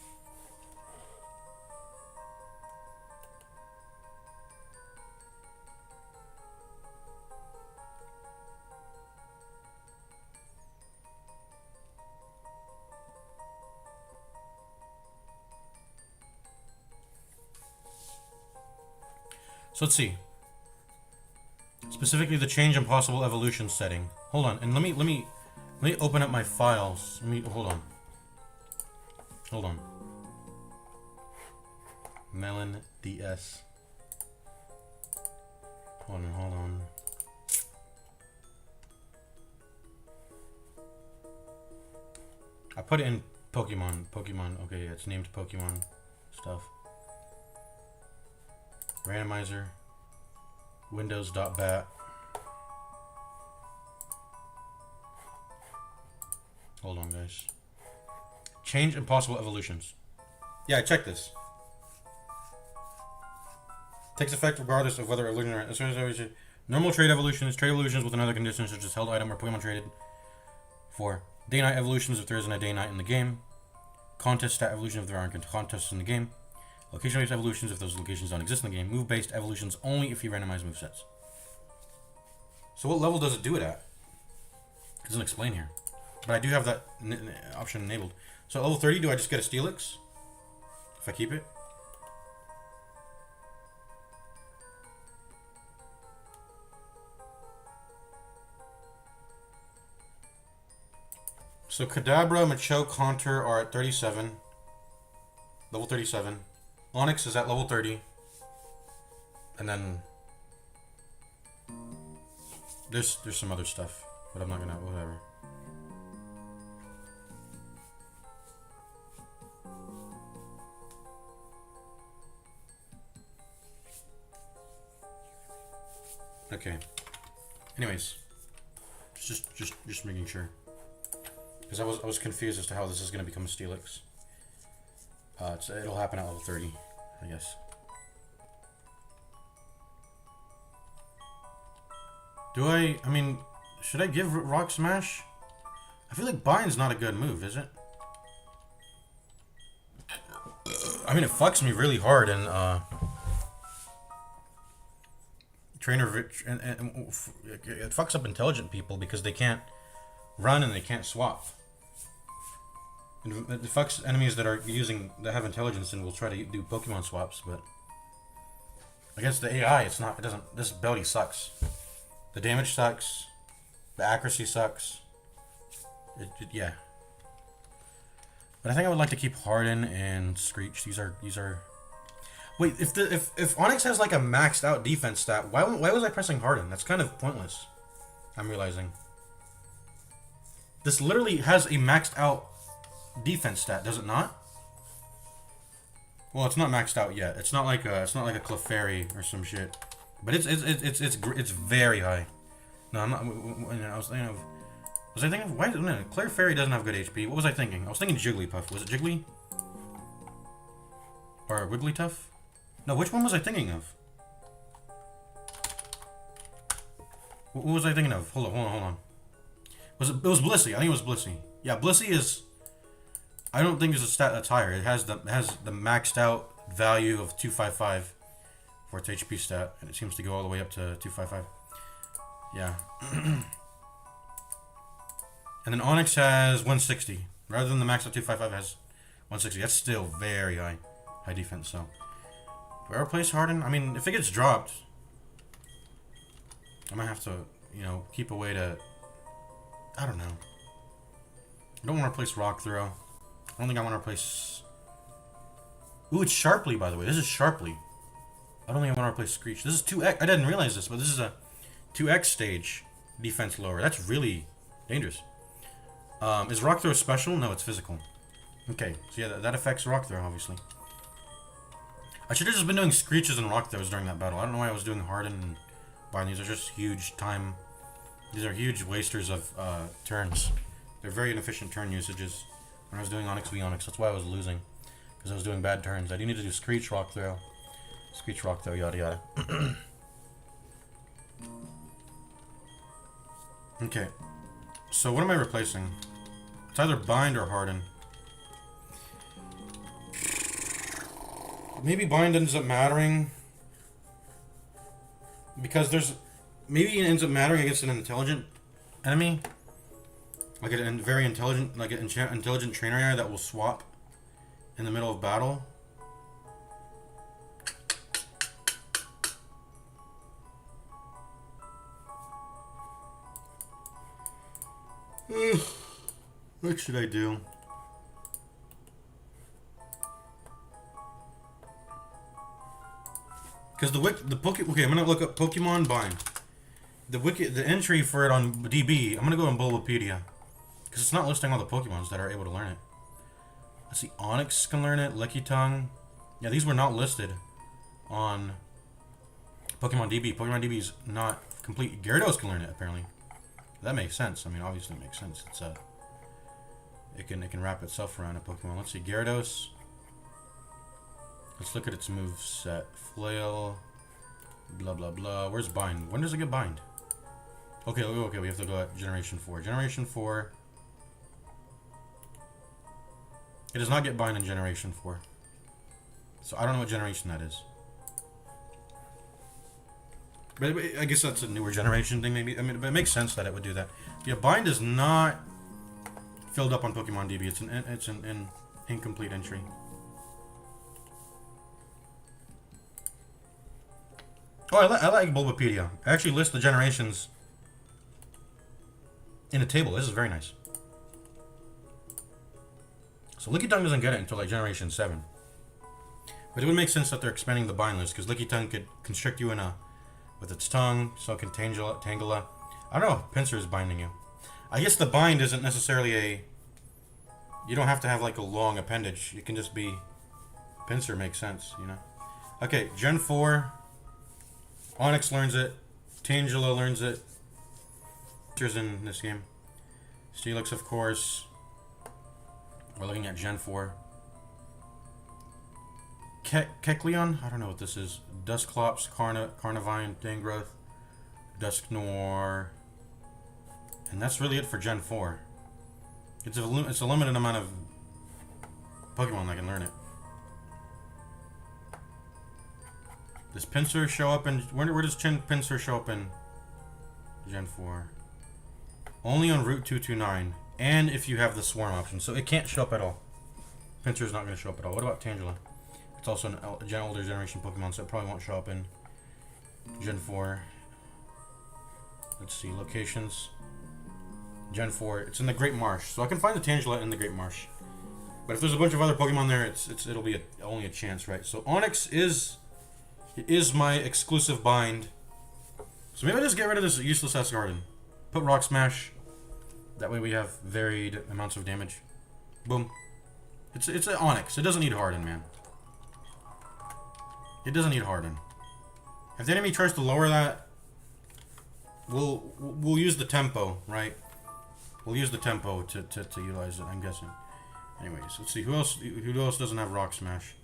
So let's see. Specifically, the change in possible evolution setting. Hold on, and let me open up my files. Hold on. Melon DS. Hold on. I put it in Pokemon. Okay, it's named Pokemon stuff. Randomizer. Windows.bat. Hold on, guys. Change in possible evolutions. Yeah, I checked this. Takes effect regardless of whether evolution or normal trade evolutions with another condition such as held item or Pokemon traded for. Day-night evolutions if there isn't a day-night in the game. Contest stat evolution if there aren't contests in the game. Location-based evolutions if those locations don't exist in the game. Move-based evolutions only if you randomize movesets. So what level does it do it at? It doesn't explain here. But I do have that option enabled. So at level 30, do I just get a Steelix? If I keep it? So Kadabra, Machoke, Haunter are at 37. Level 37. Onyx is at level 30. And then there's some other stuff, but I'm not gonna, whatever. Okay. Anyways, just making sure, because I was confused as to how this is gonna become a Steelix. It'll happen at level 30, I guess. I mean, should I give Rock Smash? I feel like Bind's not a good move, is it? I mean, it fucks me really hard in trainer, and it fucks up intelligent people because they can't run and they can't swap. It fucks enemies that have intelligence and will try to do Pokemon swaps, but against the AI, it doesn't. This ability sucks. The damage sucks. The accuracy sucks. Yeah. But I think I would like to keep Harden and Screech. These are. Wait, if Onyx has like a maxed out defense stat, why was I pressing Harden? That's kind of pointless. I'm realizing. This literally has a maxed out defense stat, does it not? Well, it's not maxed out yet. It's not like a Clefairy or some shit. But it's very high. No, I'm not. I was thinking of why? No, Clefairy doesn't have good HP. What was I thinking? I was thinking Jigglypuff. Was it Jiggly? Or Wigglytuff? No, which one was I thinking of? What was I thinking of? Hold on. It was Blissey. I think it was Blissey. Yeah, Blissey is. I don't think it's a stat that's higher. It has the maxed out value of 255 for its HP stat, and it seems to go all the way up to 255. Yeah. And then Onyx has 160. Rather than the max out 255 has 160. That's still very high defense. So, do I replace Harden? I mean, if it gets dropped, I might have to, keep a way to. I don't know. I don't want to replace Rock Throw. I don't think I want to replace. Ooh, it's Sharply, by the way. This is Sharply. I don't think I want to replace Screech. This is 2x. I didn't realize this, but this is a 2x stage defense lower. That's really dangerous. Is Rock Throw special? No, it's physical. Okay, so yeah, that affects Rock Throw, obviously. I should have just been doing Screeches and Rock Throws during that battle. I don't know why I was doing Harden and Bind. These are just huge time. These are huge wasters of turns. They're very inefficient turn usages. When I was doing Onyx v Onyx, that's why I was losing. Because I was doing bad turns. I do need to do Screech, Rock Throw. Screech, Rock Throw, yada yada. Okay. So what am I replacing? It's either Bind or Harden. Maybe Bind ends up mattering. Because maybe it ends up mattering against an intelligent enemy. Like a very intelligent, like an intelligent trainer AI that will swap in the middle of battle. What should I do? Because okay, I'm gonna look up Pokemon Bind. The entry for it on DB, I'm gonna go on Bulbapedia. Because it's not listing all the Pokemons that are able to learn it. Let's see, Onyx can learn it, Lickitung. Yeah, these were not listed on Pokemon DB. Pokemon DB is not complete. Gyarados can learn it, apparently. That makes sense. I mean, obviously it makes sense. It's it can wrap itself around a Pokemon. Let's see, Gyarados. Let's look at its move set. Flail. Blah blah blah. Where's Bind? When does it get Bind? Okay, we have to go at Generation 4. Generation 4. It does not get Bind in Generation 4. So I don't know what generation that is. But I guess that's a newer generation thing, maybe. I mean, but it makes sense that it would do that. Yeah, Bind is not filled up on Pokemon DB. It's an incomplete entry. Oh, I like Bulbapedia. I actually list the generations in a table. This is very nice. So Lickitung doesn't get it until like Generation 7. But it would make sense that they're expanding the bind list, because Lickitung could constrict you with its tongue, so can Tangela. I don't know if Pinsir is binding you. I guess the bind isn't necessarily you don't have to have like a long appendage. You can just be... Pinsir makes sense, you know. Okay, Gen 4. Onyx learns it. Tangela learns it. Pinsir's in this game. Steelix, of course. We're looking at Gen 4. Kecleon? I don't know what this is. Dusclops, Carnivine, Dangrowth, Dusknoir. And that's really it for Gen 4. It's a limited amount of Pokemon that can learn it. Does Pinsir show up in... Where does Pinsir show up in Gen 4? Only on Route 229. And if you have the Swarm option. So it can't show up at all. Pinsir's not going to show up at all. What about Tangela? It's also an older generation Pokemon, so it probably won't show up in Gen 4. Let's see. Locations. Gen 4. It's in the Great Marsh. So I can find the Tangela in the Great Marsh. But if there's a bunch of other Pokemon there, it'll be only a chance, right? So Onyx is my exclusive bind. So maybe I just get rid of this useless ass garden. Put Rock Smash. That way we have varied amounts of damage. Boom. It's an Onyx. It doesn't need Harden, man. It doesn't need Harden. If the enemy tries to lower that, we'll use the tempo, right? We'll use the tempo to utilize it, I'm guessing. Anyways, let's see. Who else doesn't have Rock Smash?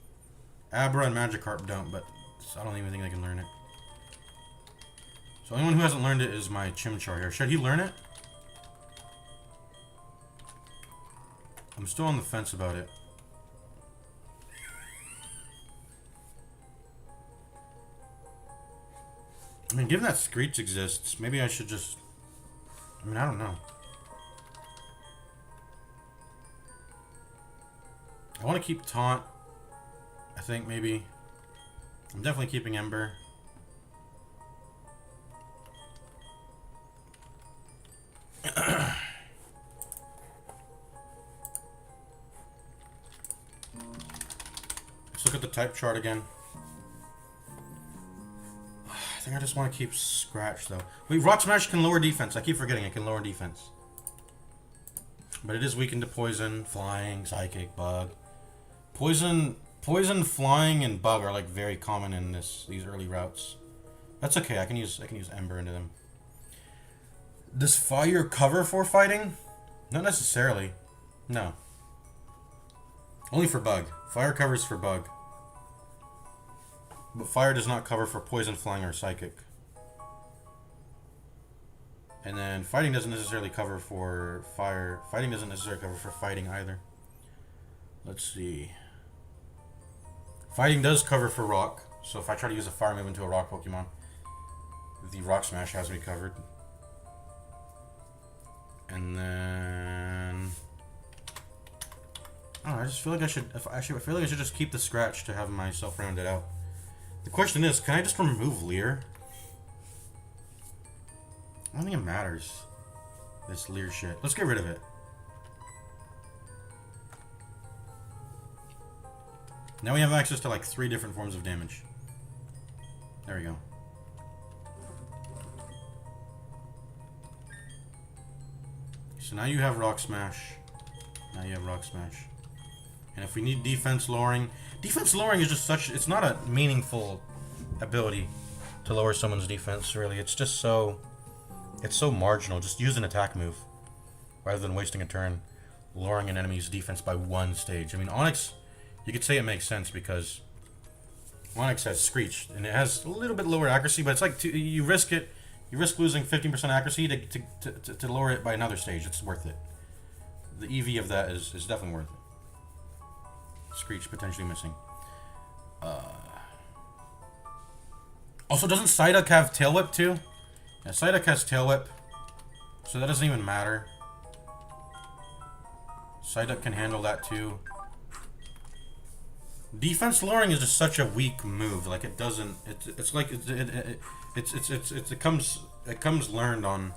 Abra and Magikarp don't, but I don't even think they can learn it. So anyone who hasn't learned it is my Chimchar here. Should he learn it? I'm still on the fence about it. I mean, given that Screech exists, maybe I should just... I mean, I don't know. I want to keep Taunt. I think maybe. I'm definitely keeping Ember. Let's look at the type chart again. I think I just want to keep Scratch, though. Wait, Rock Smash can lower defense. I keep forgetting it can lower defense. But it is weakened to Poison, Flying, Psychic, Bug. Poison, Flying, and Bug are like very common in these early routes. That's okay. I can use Ember into them. Does Fire cover for fighting? Not necessarily. No. Only for Bug. Fire covers for Bug. But Fire does not cover for Poison, Flying, or Psychic. And then Fighting doesn't necessarily cover for Fire. Fighting doesn't necessarily cover for Fighting either. Let's see. Fighting does cover for Rock. So if I try to use a Fire move into a Rock Pokemon, the Rock Smash has me covered. And then... I don't know, I just feel like I should just keep the Scratch to have myself rounded out. The question is, can I just remove Leer? I don't think it matters. This Leer shit. Let's get rid of it. Now we have access to like 3 different forms of damage. There we go. So now you have Rock Smash. Now you have Rock Smash. And if we need defense lowering is just such, it's not a meaningful ability to lower someone's defense, really. It's just so, it's so marginal. Just use an attack move rather than wasting a turn lowering an enemy's defense by 1 stage. I mean, Onyx, you could say it makes sense because Onyx has Screech and it has a little bit lower accuracy, but it's like you risk it. You risk losing 15% accuracy to lower it by another stage. It's worth it. The EV of that is definitely worth it. Screech potentially missing. Also, doesn't Psyduck have Tail Whip too? Yeah, Psyduck has Tail Whip, so that doesn't even matter. Psyduck can handle that too. Defense lowering is just such a weak move. Like it doesn't. It's like it comes learned on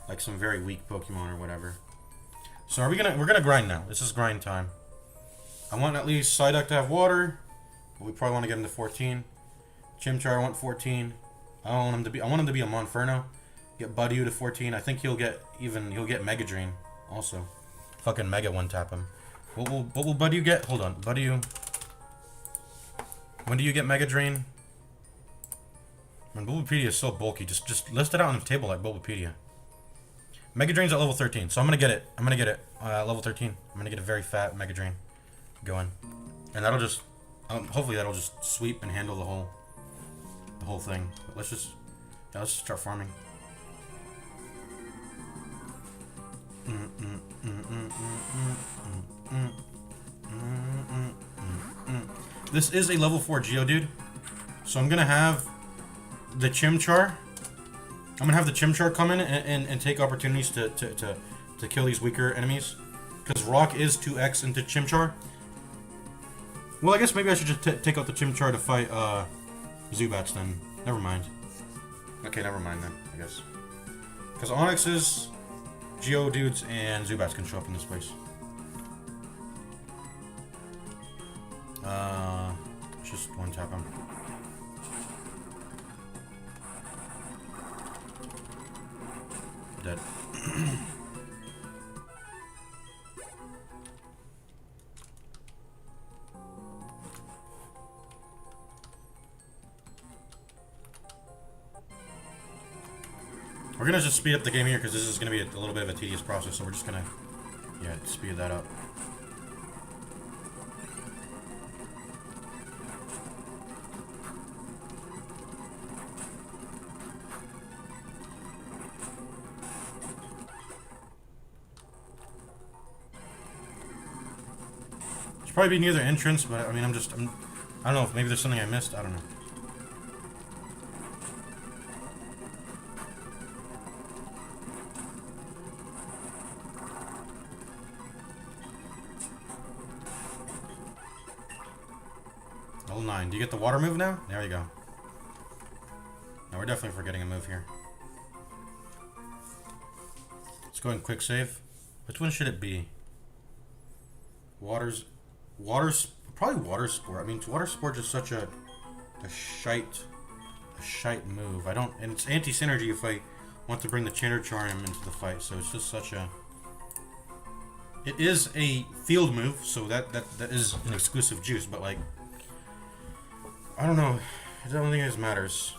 like some very weak Pokemon or whatever. So we're gonna grind now. This is grind time. I want at least Psyduck to have water. But we probably want to get him to 14. Chimchar, I want 14. I want him to be a Monferno. Get Budew to 14. I think he'll get Mega Drain also. Fucking Mega one tap him. What will Budew get? Hold on. Budew. When do you get Mega Drain? When Bulbapedia is so bulky, just list it out on the table like Bulbapedia. Mega Drain's at level 13, so I'm gonna get it. Level 13. I'm gonna get a very fat Mega Drain going, and that'll just hopefully that'll just sweep and handle the whole thing. But let's just start farming. This is a level 4 Geodude, so I'm gonna have the Chimchar. I'm gonna have the Chimchar come in and take opportunities to kill these weaker enemies, because Rock is 2x into Chimchar. Well, I guess maybe I should just take out the Chimchar to fight Zubats then. Never mind. Okay, never mind then, I guess. Because Onix's, Geodudes, and Zubats can show up in this place. Let's just one tap him. Dead. We're gonna just speed up the game here because this is gonna be a little bit of a tedious process, so we're just gonna, speed that up. Should probably be near the entrance, but I mean, I don't know if maybe there's something I missed. I don't know. Level 9. Do you get the water move now? There you go. Now we're definitely forgetting a move here. Let's go and quick save. Which one should it be? Probably Water Sport. I mean, Water Sport is such a shite move. And it's anti-synergy if I want to bring the Chanarcharium into the fight, so it's just such a... It is a field move, so that is an exclusive juice, but like... I don't know. I don't think it matters.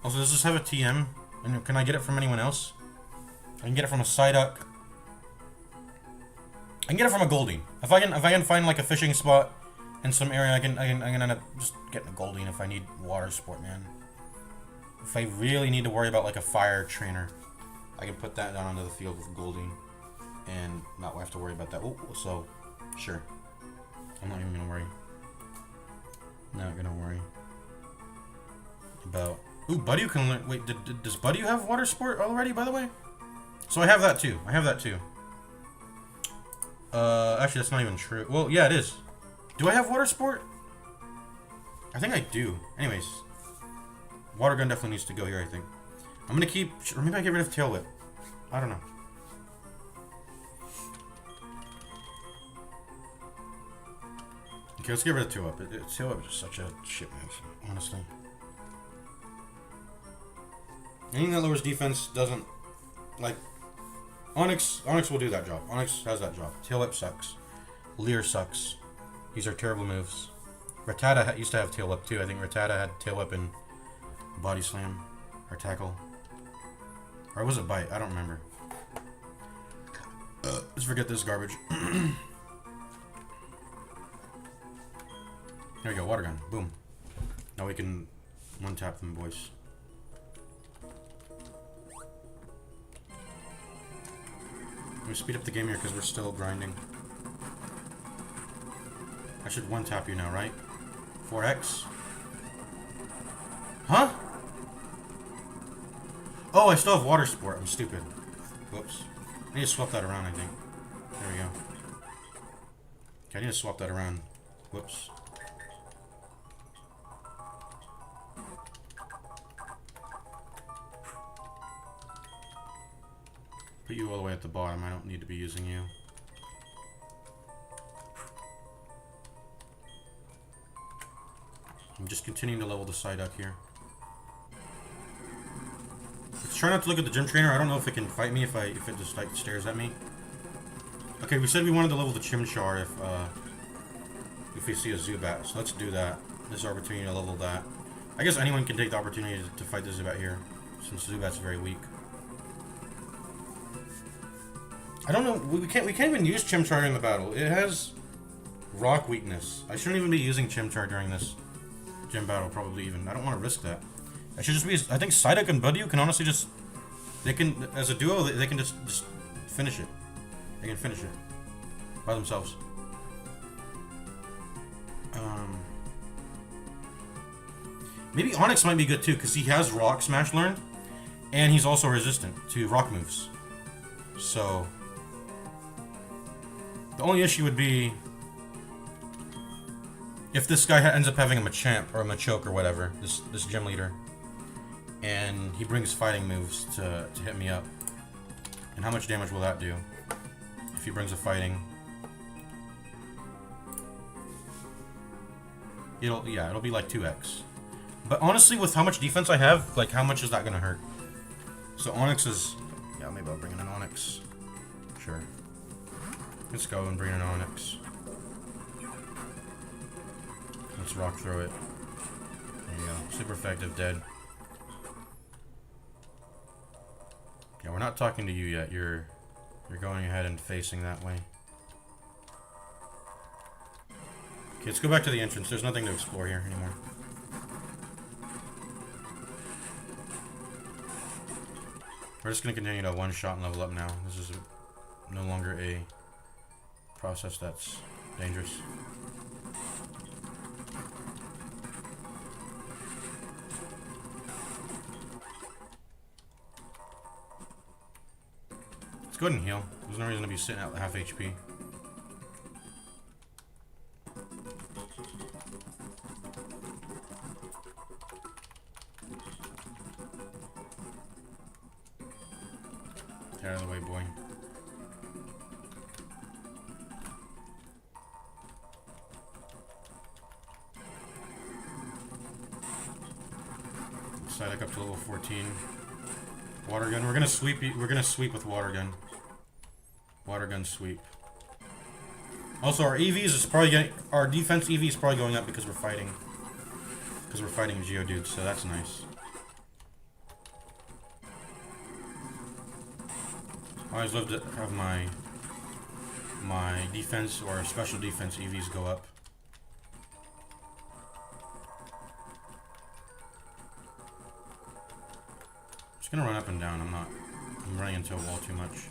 Also, does this have a TM? And can I get it from anyone else? I can get it from a Psyduck. I can get it from a Goldeen. If I can find like a fishing spot in some area, I can end up just getting a Goldeen if I need Water Sport, man. If I really need to worry about like a fire trainer, I can put that down onto the field with Goldeen and not have to worry about that. Oh, so sure. I'm not even gonna worry. Not gonna worry about... Ooh, Budew can learn... Wait, does Budew have Water Sport already, by the way? So I have that too. Actually, that's not even true. Well, yeah, it is. Do I have Water Sport? I think I do. Anyways. Water Gun definitely needs to go here, I think. I'm gonna keep... Or maybe I get rid of Tail Whip. I don't know. Okay, let's get rid of Tail Whip. Tail Whip is just such a shit move, honestly. Anything that lowers defense doesn't... Like... Onix will do that job. Onix has that job. Tail Whip sucks. Leer sucks. These are terrible moves. Rattata used to have Tail Whip too. I think Rattata had Tail Whip and Body Slam. Or Tackle. Or was it Bite? I don't remember. Let's forget this garbage. There we go, Water Gun. Boom. Now we can one-tap them, boys. Let me speed up the game here because we're still grinding. I should one-tap you now, right? 4x? Huh? Oh, I still have Water Sport. I'm stupid. Whoops. I need to swap that around, I think. There we go. Okay, I need to swap that around. Whoops. Put you all the way at the bottom. I don't need to be using you. just continuing to level the Psyduck here. Let's try not to look at the gym trainer. I don't know if it can fight me if it just like stares at me. Okay, we said we wanted to level the Chimchar if we see a Zubat, so let's do that. This is our opportunity to level that. I guess anyone can take the opportunity to fight the Zubat here, since Zubat's very weak. I don't know. We can't even use Chimchar in the battle. It has rock weakness. I shouldn't even be using Chimchar during this gym battle. Probably even. I don't want to risk that. I should just be. I think Psyduck and Budew can honestly just. They can, as a duo, they can just finish it. They can finish it by themselves. Maybe Onix might be good too, because he has Rock Smash learned, and he's also resistant to rock moves. So the only issue would be if this guy ends up having a Machamp or a Machoke or whatever, this gym leader, and he brings fighting moves to hit me up. And how much damage will that do if he brings a fighting? It'll be like 2x. But honestly, with how much defense I have, like, how much is that gonna hurt? So Onix is... Yeah, maybe I'll bring in an Onix. Sure. Let's go and bring in an Onix. Let's rock throw it. There you go. Super effective, dead. Yeah, we're not talking to you yet. You're going ahead and facing that way. Okay, let's go back to the entrance. There's nothing to explore here anymore. We're just going to continue to one-shot and level up now. This is no longer a process that's dangerous. Let's go ahead and heal. There's no reason to be sitting at half HP. Get out of the way, boy. Psyduck up to level 14. Water gun. We're gonna sweep. We're gonna sweep with water gun. Water gun sweep. Also, our EVs is probably getting. Our defense EV is probably going up because we're fighting. Because we're fighting Geodudes, so that's nice. I always love to have my defense or special defense EVs go up. Just gonna run up and down. I'm running into a wall too much.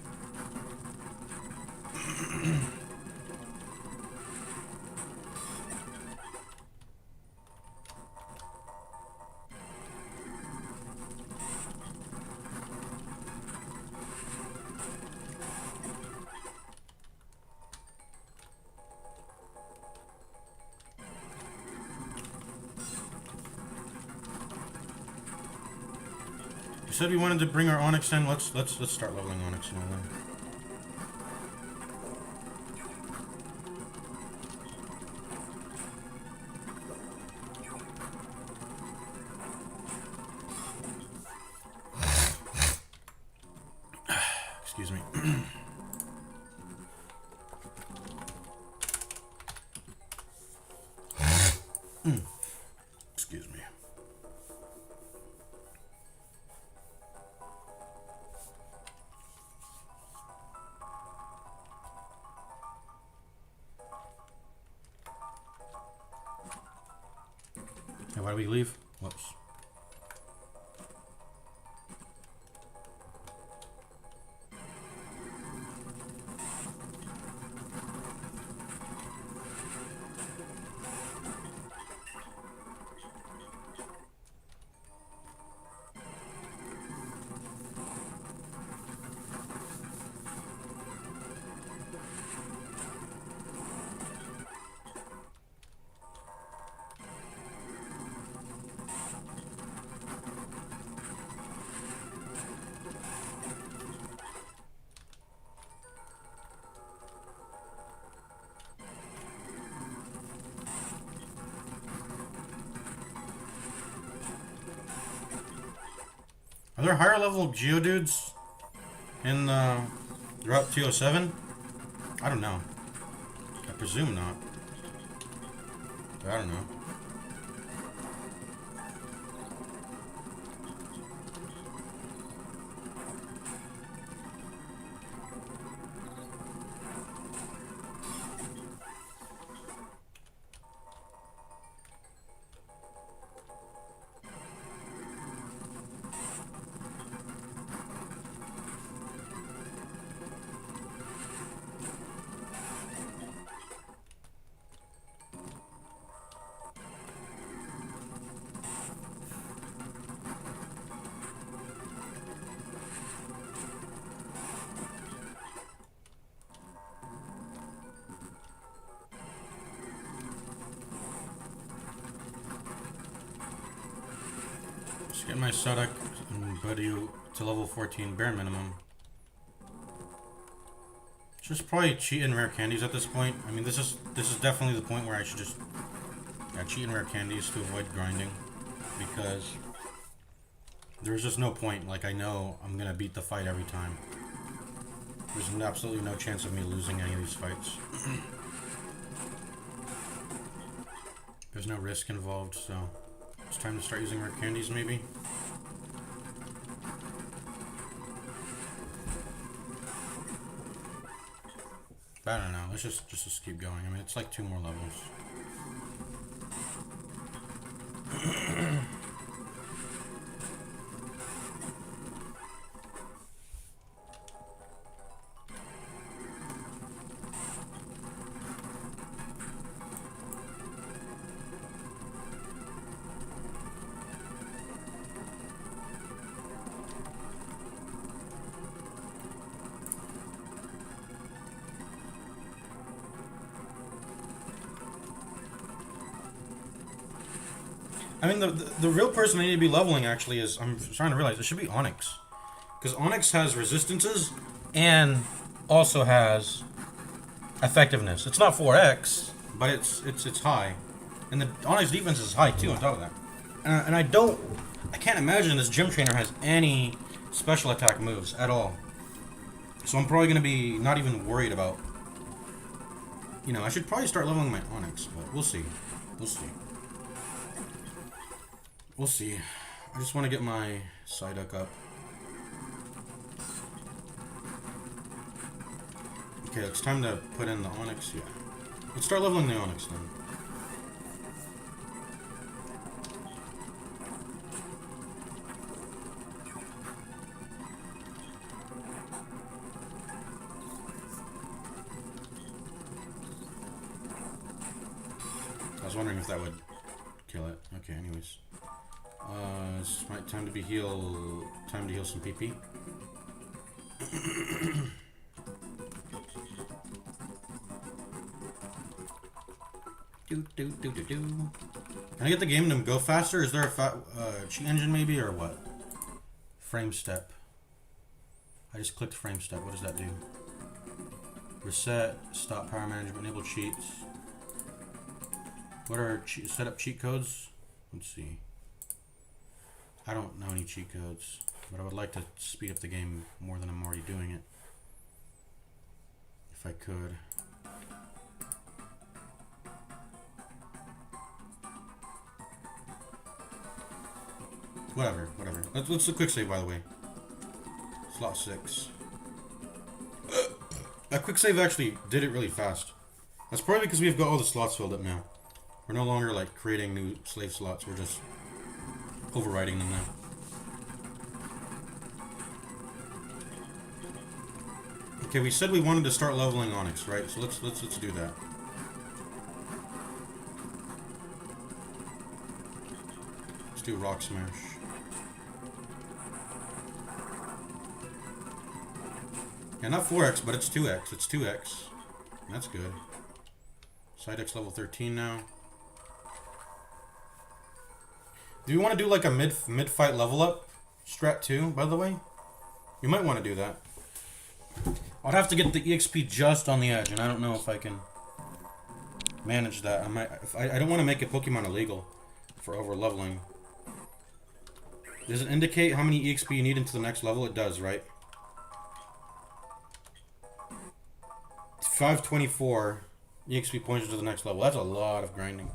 We said we wanted to bring our Onix in. Let's start leveling Onix now then. Excuse me. Excuse me. Hey, why do we leave? Whoops. Are there higher level Geodudes in Route 207? I don't know. I presume not. But I don't know. Just get my Sudok and Buddy to level 14 bare minimum. Just probably cheat in rare candies at this point. I mean, this is definitely the point where I should just cheat in rare candies to avoid grinding, because there's just no point. Like, I know I'm gonna beat the fight every time. There's absolutely no chance of me losing any of these fights. There's no risk involved, so it's time to start using rare candies, maybe. But I don't know. Let's just keep going. I mean, it's like 2 more levels. I mean, the real person I need to be leveling, actually, is... I'm trying to realize, it should be Onyx. Because Onyx has resistances, and also has effectiveness. It's not 4x, but it's high. And the Onyx defense is high, too, on top of that. And I can't imagine this gym trainer has any special attack moves at all. So I'm probably going to be not even worried about... You know, I should probably start leveling my Onyx, but we'll see. We'll see. We'll see. I just want to get my Psyduck up. Okay, it's time to put in the Onyx. Yeah. Let's start leveling the Onyx then. I was wondering if that would kill it. Okay, anyways. It's my time to heal some PP. Can I get the game to go faster? Is there a cheat engine maybe, or what? Frame step. I just clicked frame step. What does that do? Reset, stop power management, enable cheats. What are setup cheat codes? Let's see. I don't know any cheat codes, but I would like to speed up the game more than I'm already doing it. If I could. Whatever. Let's do a quick save, by the way. Slot 6. That quick save actually did it really fast. That's probably because we've got all the slots filled up now. We're no longer like creating new slave slots, we're just overriding them now. Okay, we said we wanted to start leveling Onyx, right? So let's do that. Let's do Rock Smash. Yeah, not 4x, but it's 2x. It's 2x. That's good. Psyduck's level 13 now. Do you want to do like a mid-fight level up strat too, by the way? You might want to do that. I'd have to get the EXP just on the edge, and I don't know if I can manage that. I don't want to make a Pokemon illegal for over leveling. Does it indicate how many EXP you need into the next level? It does, right? 524 EXP points to the next level. That's a lot of grinding.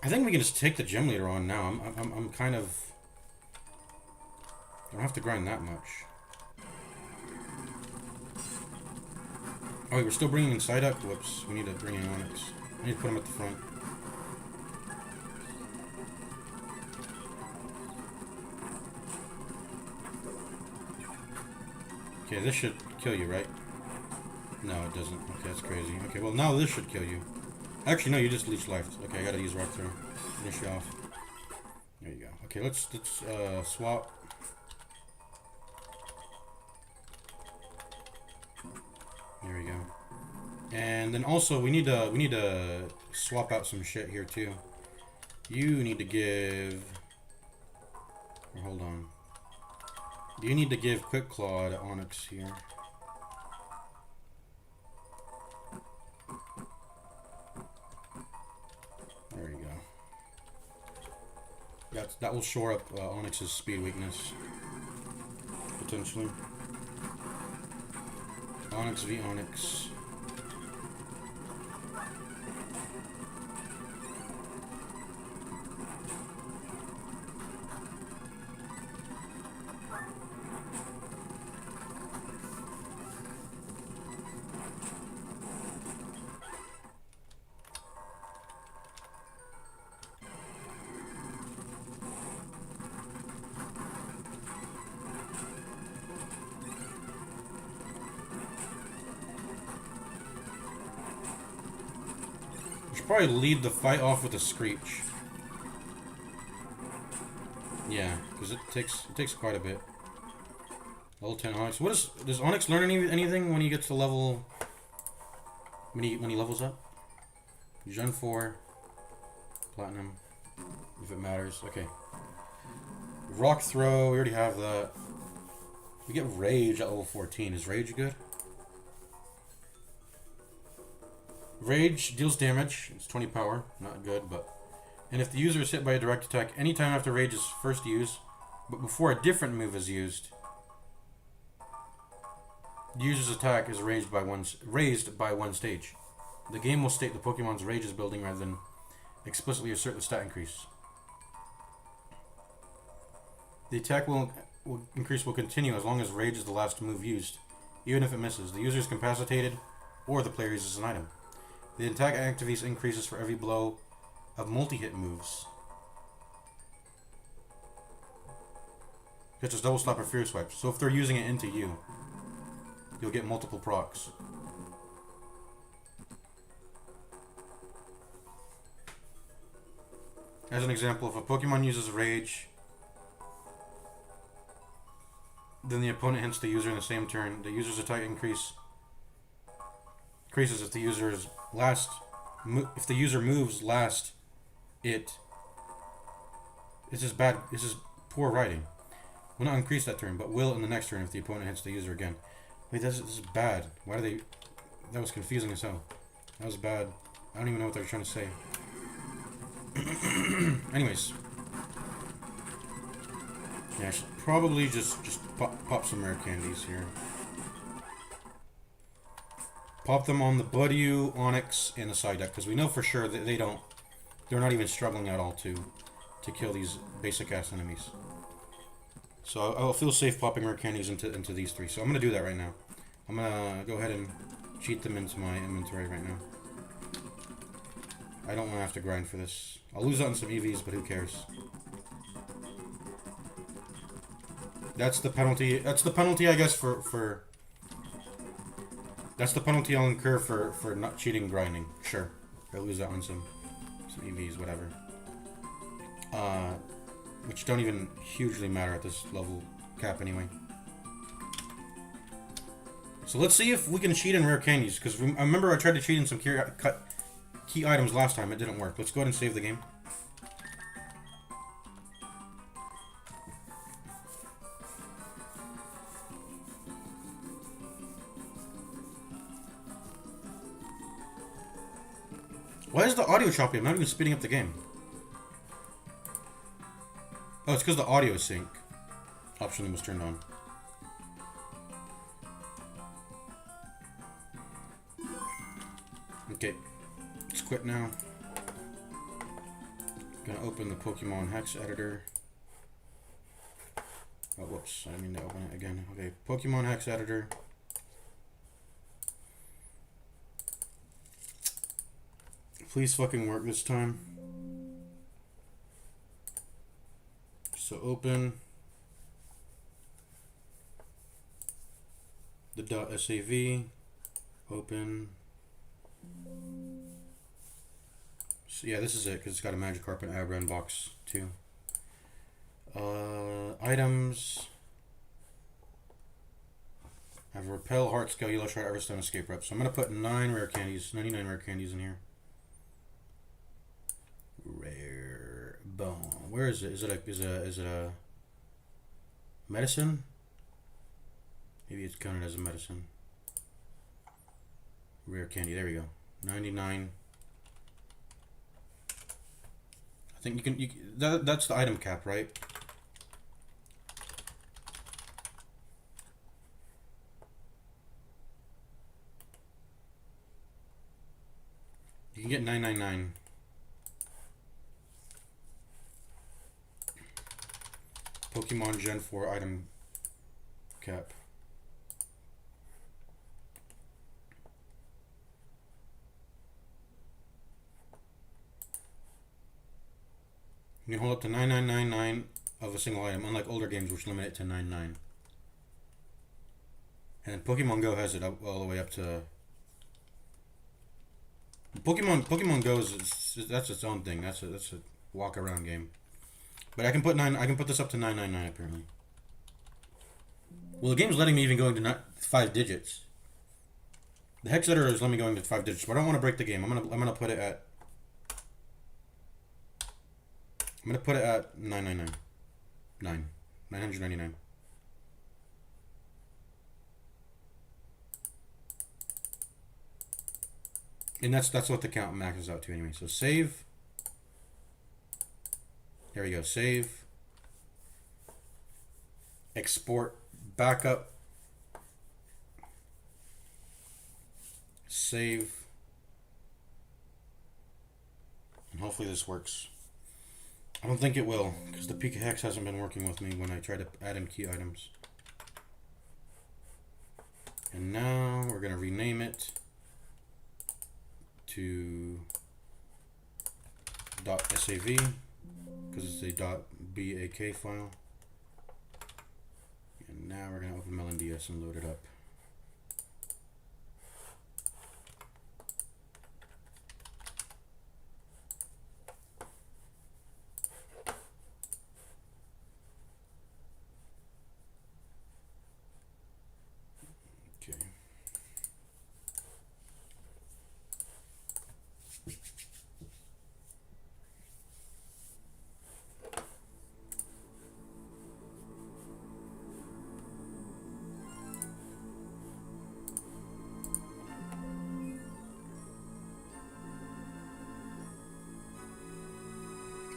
I think we can just take the gym leader on now. I'm kind of... I don't have to grind that much. Oh wait, we're still bringing in Psyduck? Whoops, we need to bring in Onyx. I need to put him at the front. Okay, this should kill you, right? No, it doesn't. Okay, that's crazy. Okay, well now this should kill you. Actually, no, you just leech life. Okay, I gotta use rock throw. Finish you off. There you go. Okay, let's swap. There we go. And then also we need to swap out some shit here too. You need to give. Hold on. You need to give Quick Claw to Onyx here. There you go. That will shore up Onyx's speed weakness. Potentially. Onyx v Onyx. Probably lead the fight off with a Screech. Yeah, because it takes quite a bit. Level 10 Onyx. Does Onyx learn anything when he gets to level when he levels up? Gen 4 Platinum, if it matters. Okay. Rock Throw, we already have that. We get Rage at level 14. Is Rage good? Rage deals damage. It's 20 power. Not good, but... And if the user is hit by a direct attack anytime after Rage is first used, but before a different move is used, the user's attack is raised by one stage. The game will state the Pokemon's Rage is building rather than explicitly assert the stat increase. The attack will continue as long as Rage is the last move used, even if it misses. The user is incapacitated, or the player uses an item. The attack activates increases for every blow of multi-hit moves, such as Double Slap or Fear Swipe. So if they're using it into you, you'll get multiple procs. As an example, if a Pokemon uses Rage, then the opponent hits the user in the same turn, the user's attack increases if the user's if the user moves last, this is bad. This is poor writing. Will not increase that turn, but will in the next turn if the opponent hits the user again. Wait, this is bad. Why do they? That was confusing as hell. That was bad. I don't even know what they're trying to say. Anyways, yeah, I should probably just pop some rare candies here. Pop them on the Budew, Onyx, and the Psyduck, because we know for sure that they're not even struggling at all to kill these basic ass enemies. So I'll feel safe popping rare candies into these three. So I'm gonna do that right now. I'm gonna go ahead and cheat them into my inventory right now. I don't want to have to grind for this. I'll lose out on some EVs, but who cares? That's the penalty. That's the penalty, I guess, for that's the penalty I'll incur for not cheating grinding. Sure. I'll lose out on some EVs, whatever. Which don't even hugely matter at this level cap anyway. So let's see if we can cheat in rare candies, because I remember I tried to cheat in some key items last time. It didn't work. Let's go ahead and save the game. Why is the audio choppy? I'm not even speeding up the game. Oh, it's because the audio sync option was turned on. Okay, let's quit now. Gonna open the Pokemon Hex editor. Oh, whoops, I didn't mean to open it again. Okay, Pokemon Hex editor. Please fucking work this time. So open the .sav, open. So yeah, this is it because it's got a Magikarp and Abra in box too. Items. I have a Repel, Heart Scale, Yellow Shard, Everstone, Escape Rep. So I'm gonna put 9 rare candies, 99 rare candies in here. Rare bone. Where is it? Is it a medicine? Maybe it's counted as a medicine. Rare candy. There we go. 99. I think you can. That's the item cap, right? You can get 999. Pokemon Gen 4 item cap. You can hold up to 9999 of a single item, unlike older games which limit it to 99. And Pokemon Go has it up all the way up to Pokemon Go that's its own thing. That's a walk around game. But I can put this up to 999 apparently. Well, the game's letting me even go into 5 digits. The hex editor is letting me go into 5 digits, but I don't want to break the game. I'm gonna put it at 999. 999. And that's what the count maxes out to anyway. So save. There we go. Save. Export. Backup. Save. And hopefully this works. I don't think it will, because the Pika Hex hasn't been working with me when I try to add in key items. And now we're going to rename it to .sav, because it's a .bak file. And now we're going to open Melon-DS and load it up. Okay.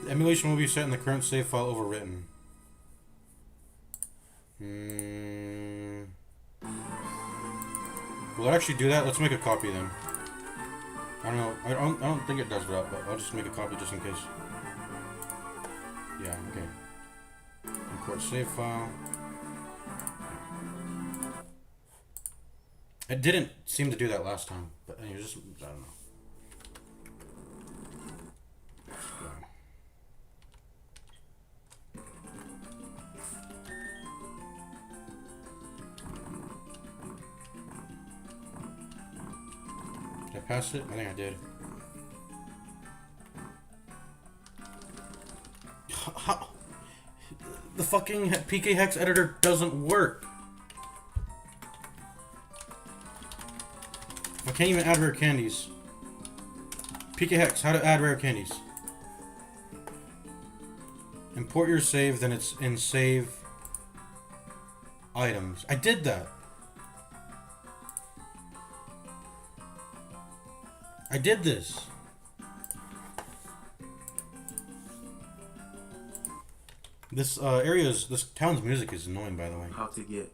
The emulation will be set in the current save file overwritten. Will it actually do that? Let's make a copy then. I don't know. I don't think it does that, but I'll just make a copy just in case. Yeah, okay. Import save file. It didn't seem to do that last time, but anyway, just I don't know. Did I pass it? I think I did. How? The fucking PK Hex editor doesn't work. I can't even add rare candies. PK Hex, how to add rare candies. Import your save, then it's in save items. I did that. I did this. This this town's music is annoying, by the way. How to get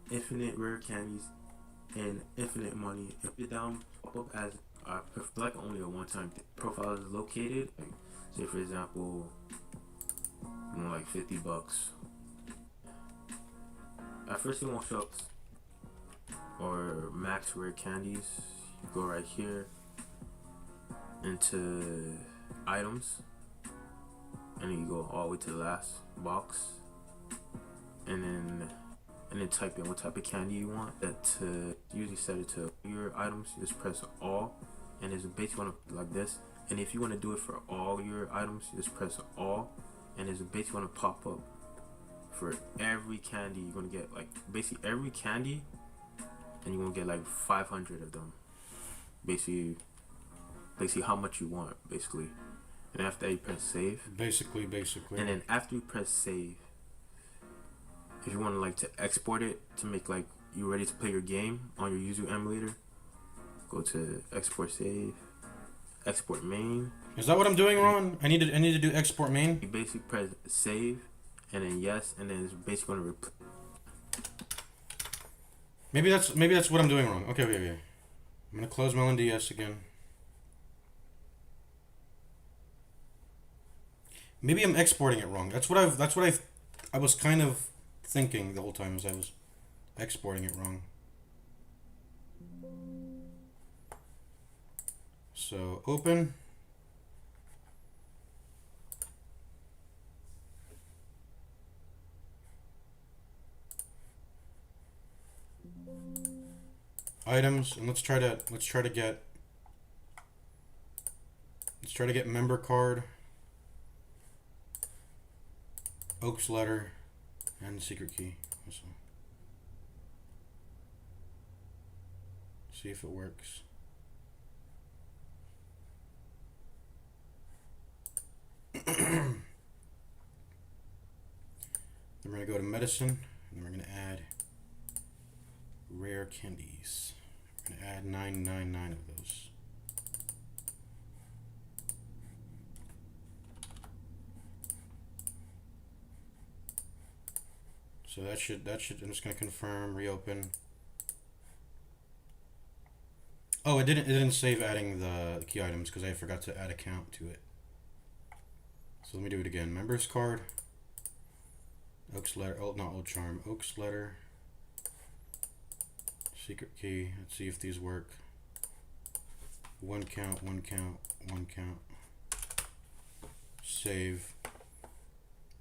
infinite rare candies and infinite money. If you're down, pop up as like only a one-time profile is located. Like, say for example, like $50. At first it won't show up. Or max rare candies. You go right here into items, and then you go all the way to the last box, and then type in what type of candy you want. That to usually set it to your items. You just press all, and there's a base one like this. And if you want to do it for all your items, you just press all, and there's a base one to pop up for every candy. You're gonna get like basically every candy, and you're gonna get like 500 of them. Basically how much you want, basically. And after that, you press save. Basically. And then after you press save, if you want to like to export it to make like you ready to play your game on your user emulator, go to export save, export main. Is that what I'm doing wrong? I need to do export main. You basically press save, and then yes, and then it's basically gonna replace. Maybe that's what I'm doing wrong. Okay. I'm gonna close my LNDS again. Maybe I'm exporting it wrong. That's what I was kind of thinking the whole time as I was exporting it wrong. So open. Items, and let's try to get member card, Oak's letter, and secret key. Also. See if it works. Then we're gonna go to medicine, and we're gonna add rare candies. We're gonna add 999 of those. So that should I'm just gonna confirm, reopen. Oh, it didn't save adding the key items because I forgot to add a count to it. So let me do it again. Members card, Oak's letter, not old charm, Oak's letter, secret key. Let's see if these work. One count. Save.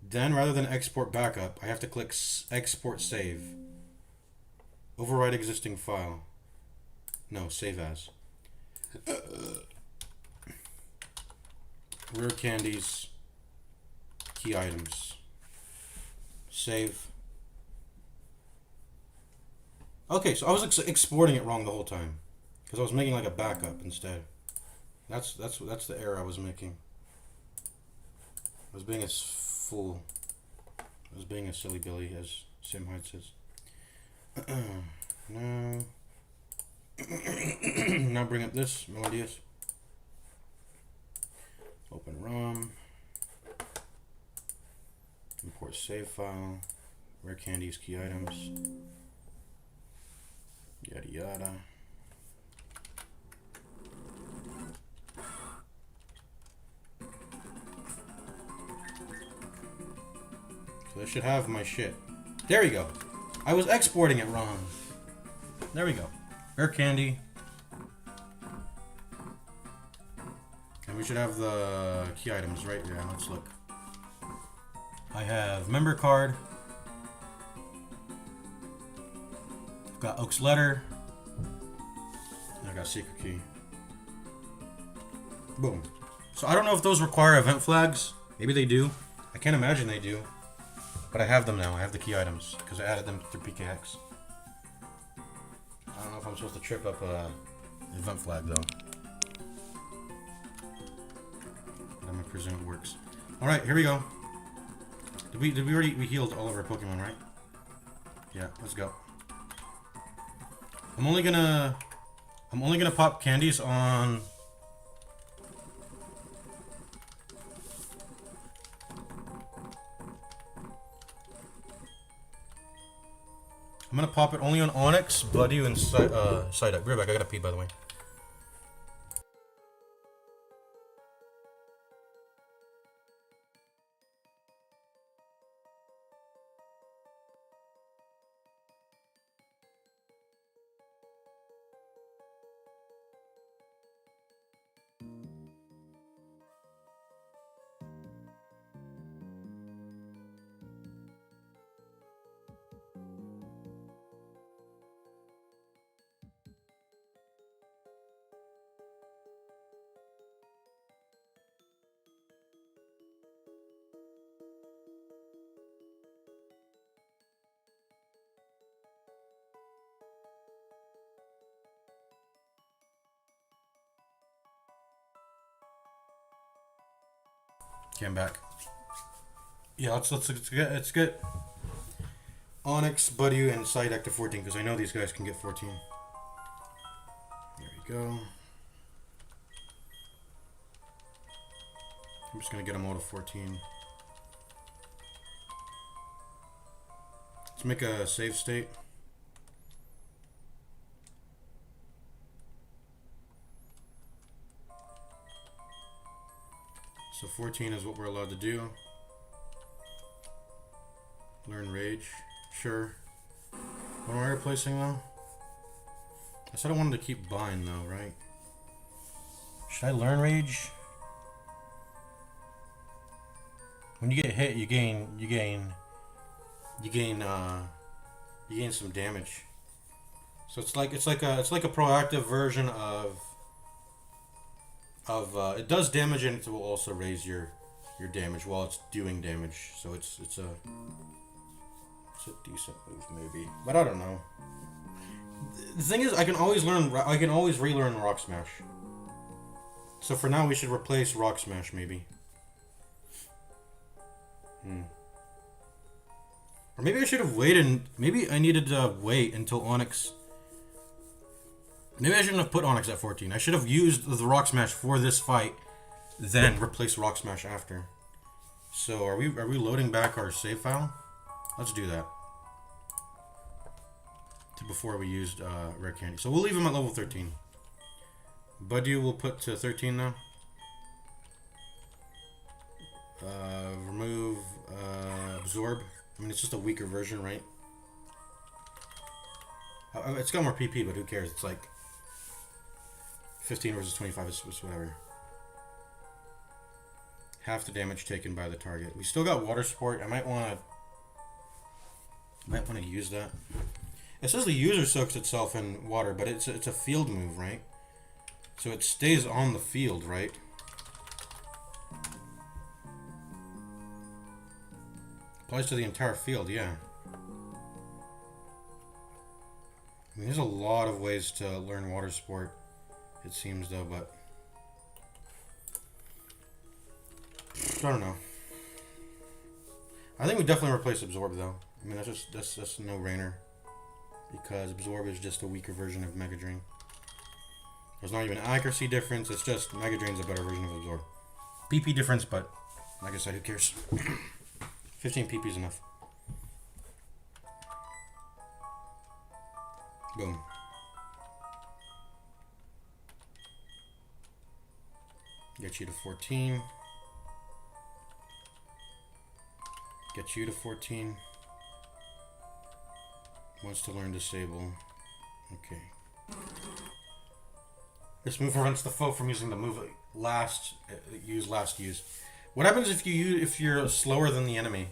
Then, rather than export backup, I have to click export save. Override existing file. No, save as. Rare candies. Key items. Save. Okay, so I was exporting it wrong the whole time, because I was making like a backup instead. That's the error I was making. I was being a fool. I was being a silly Billy, as Sim Hyde says. No. Now bring up this Melodious. Open ROM. Import save file. Rare candies, key items. Yada yada. So I should have my shit. There we go. I was exporting it wrong. There we go. Rare candy. And we should have the key items right there. Let's look. I have member card. I've got Oak's letter. And I got secret key. Boom. So I don't know if those require event flags. Maybe they do. I can't imagine they do. But I have them now. I have the key items because I added them through PKX. I don't know if I'm supposed to trip up a event flag though. But I'm gonna presume it works. All right, here we go. Did we already healed all of our Pokemon, right? Yeah, let's go. I'm only gonna pop candies on. I'm gonna pop it only on Onyx, Bloody, and Psyduck. Be right back, I gotta pee, by the way. Okay, I'm back. Yeah, let's get Onyx, Buddy, and Psyduck to 14 because I know these guys can get 14. There we go. I'm just gonna get them all to 14. Let's make a save state. So 14 is what we're allowed to do. Learn Rage. Sure. What am I replacing though? I said I wanted to keep Bind though, right? Should I Learn Rage? When you get hit, you gain some damage. So it's like a proactive version of it does damage and it will also raise your damage while it's doing damage. So it's a decent move maybe, but I don't know. The thing is, I can always relearn Rock Smash. So for now, we should replace Rock Smash maybe. Or maybe I should have waited. Maybe I needed to wait until Onyx. Maybe I shouldn't have put Onyx at 14. I should have used the Rock Smash for this fight, then replace Rock Smash after. So are we loading back our save file? Let's do that. Before we used Rare Candy. So we'll leave him at level 13. Buddy we'll put to 13 now. Remove Absorb. I mean, it's just a weaker version, right? It's got more PP, but who cares? It's like 15 versus 25, it's whatever. Half the damage taken by the target. We still got Water Sport. I might want to use that. It says the user soaks itself in water, but it's a field move, right? So it stays on the field, right? Applies to the entire field, yeah. I mean, there's a lot of ways to learn Water Sport, it seems, though, but I don't know. I think we definitely replace Absorb, though. I mean, that's a no-brainer, because Absorb is just a weaker version of Mega Drain. There's not even an accuracy difference. It's just Mega Drain's a better version of Absorb. PP difference, but like I said, who cares? 15 PP is enough. Boom. Get you to 14. Get you to 14. Wants to learn Disable. Okay. This move prevents the foe from using the move last use. What happens if you're slower than the enemy?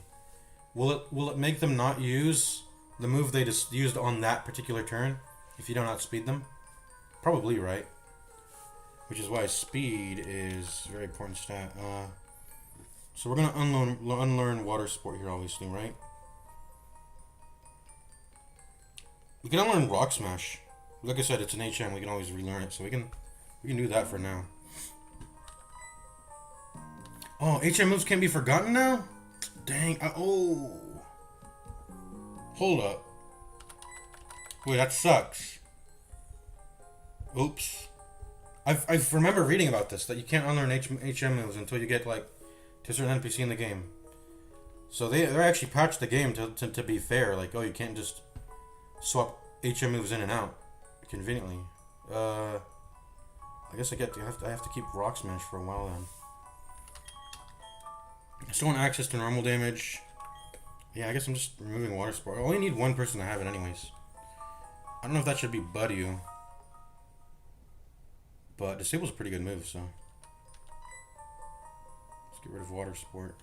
Will it make them not use the move they just used on that particular turn if you don't outspeed them? Probably, right? Which is why speed is a very important stat. So we're gonna unlearn Water Sport here, obviously, right? We can unlearn Rock Smash. Like I said, it's an HM. We can always relearn it, so we can do that for now. Oh, HM moves can't be forgotten now? Dang. Oh. Hold up. Wait, that sucks. Oops. I remember reading about this, that you can't unlearn HM moves until you get, like, to a certain NPC in the game. So they actually patched the game to be fair. Like, oh, you can't just swap HM moves in and out conveniently. I guess I have to keep Rock Smash for a while then. I still want access to normal damage. Yeah, I guess I'm just removing Water Sport. I only need one person to have it anyways. I don't know if that should be Buddy, but Disable's a pretty good move, so let's get rid of Water Sport.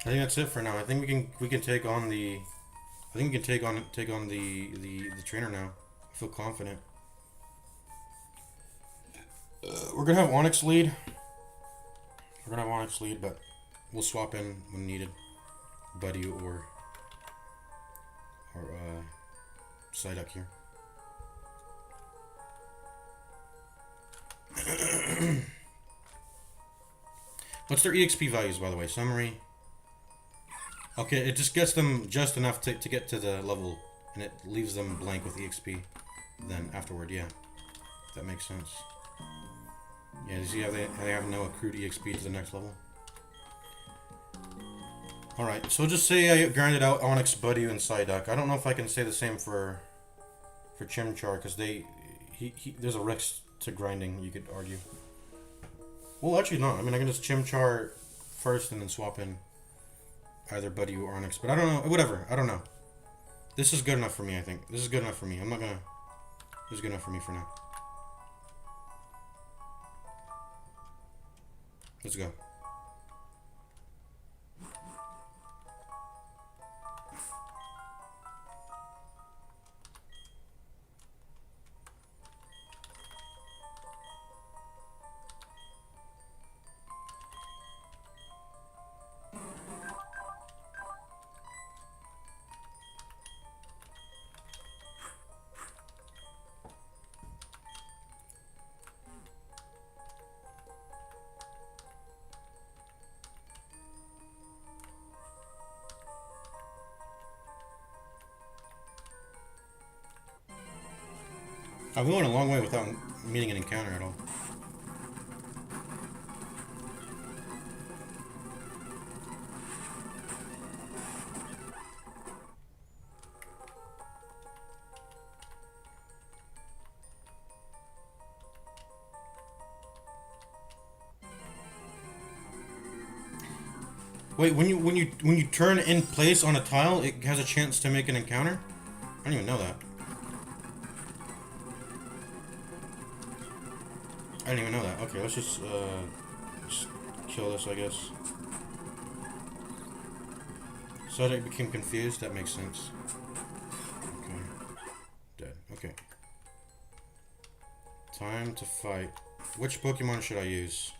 I think that's it for now. I think we can take on the the trainer now. I feel confident. We're gonna have Onyx lead. But we'll swap in when needed. Buddy or Psyduck here. What's their EXP values, by the way? Summary. Okay, it just gets them just enough to get to the level, and it leaves them blank with EXP then afterward, yeah. That makes sense. Yeah, you see how they have no accrued EXP to the next level? Alright, so just say I grinded out Onyx, Buddy, and Psyduck. I don't know if I can say the same for Chimchar, because there's a risk to grinding, you could argue. Well, actually not. I mean, I can just Chimchar first and then swap in either Buddy or Onyx, but I don't know. Whatever. I don't know. This is good enough for me, I think. This is good enough for me. I'm not gonna... This is good enough for me for now. Let's go. We went a long way without meeting an encounter at all. Wait, when you turn in place on a tile, it has a chance to make an encounter? I didn't even know that. I didn't even know that. Okay, let's just kill this, I guess. So I became confused. That makes sense. Okay. Dead. Okay. Time to fight. Which Pokemon should I use?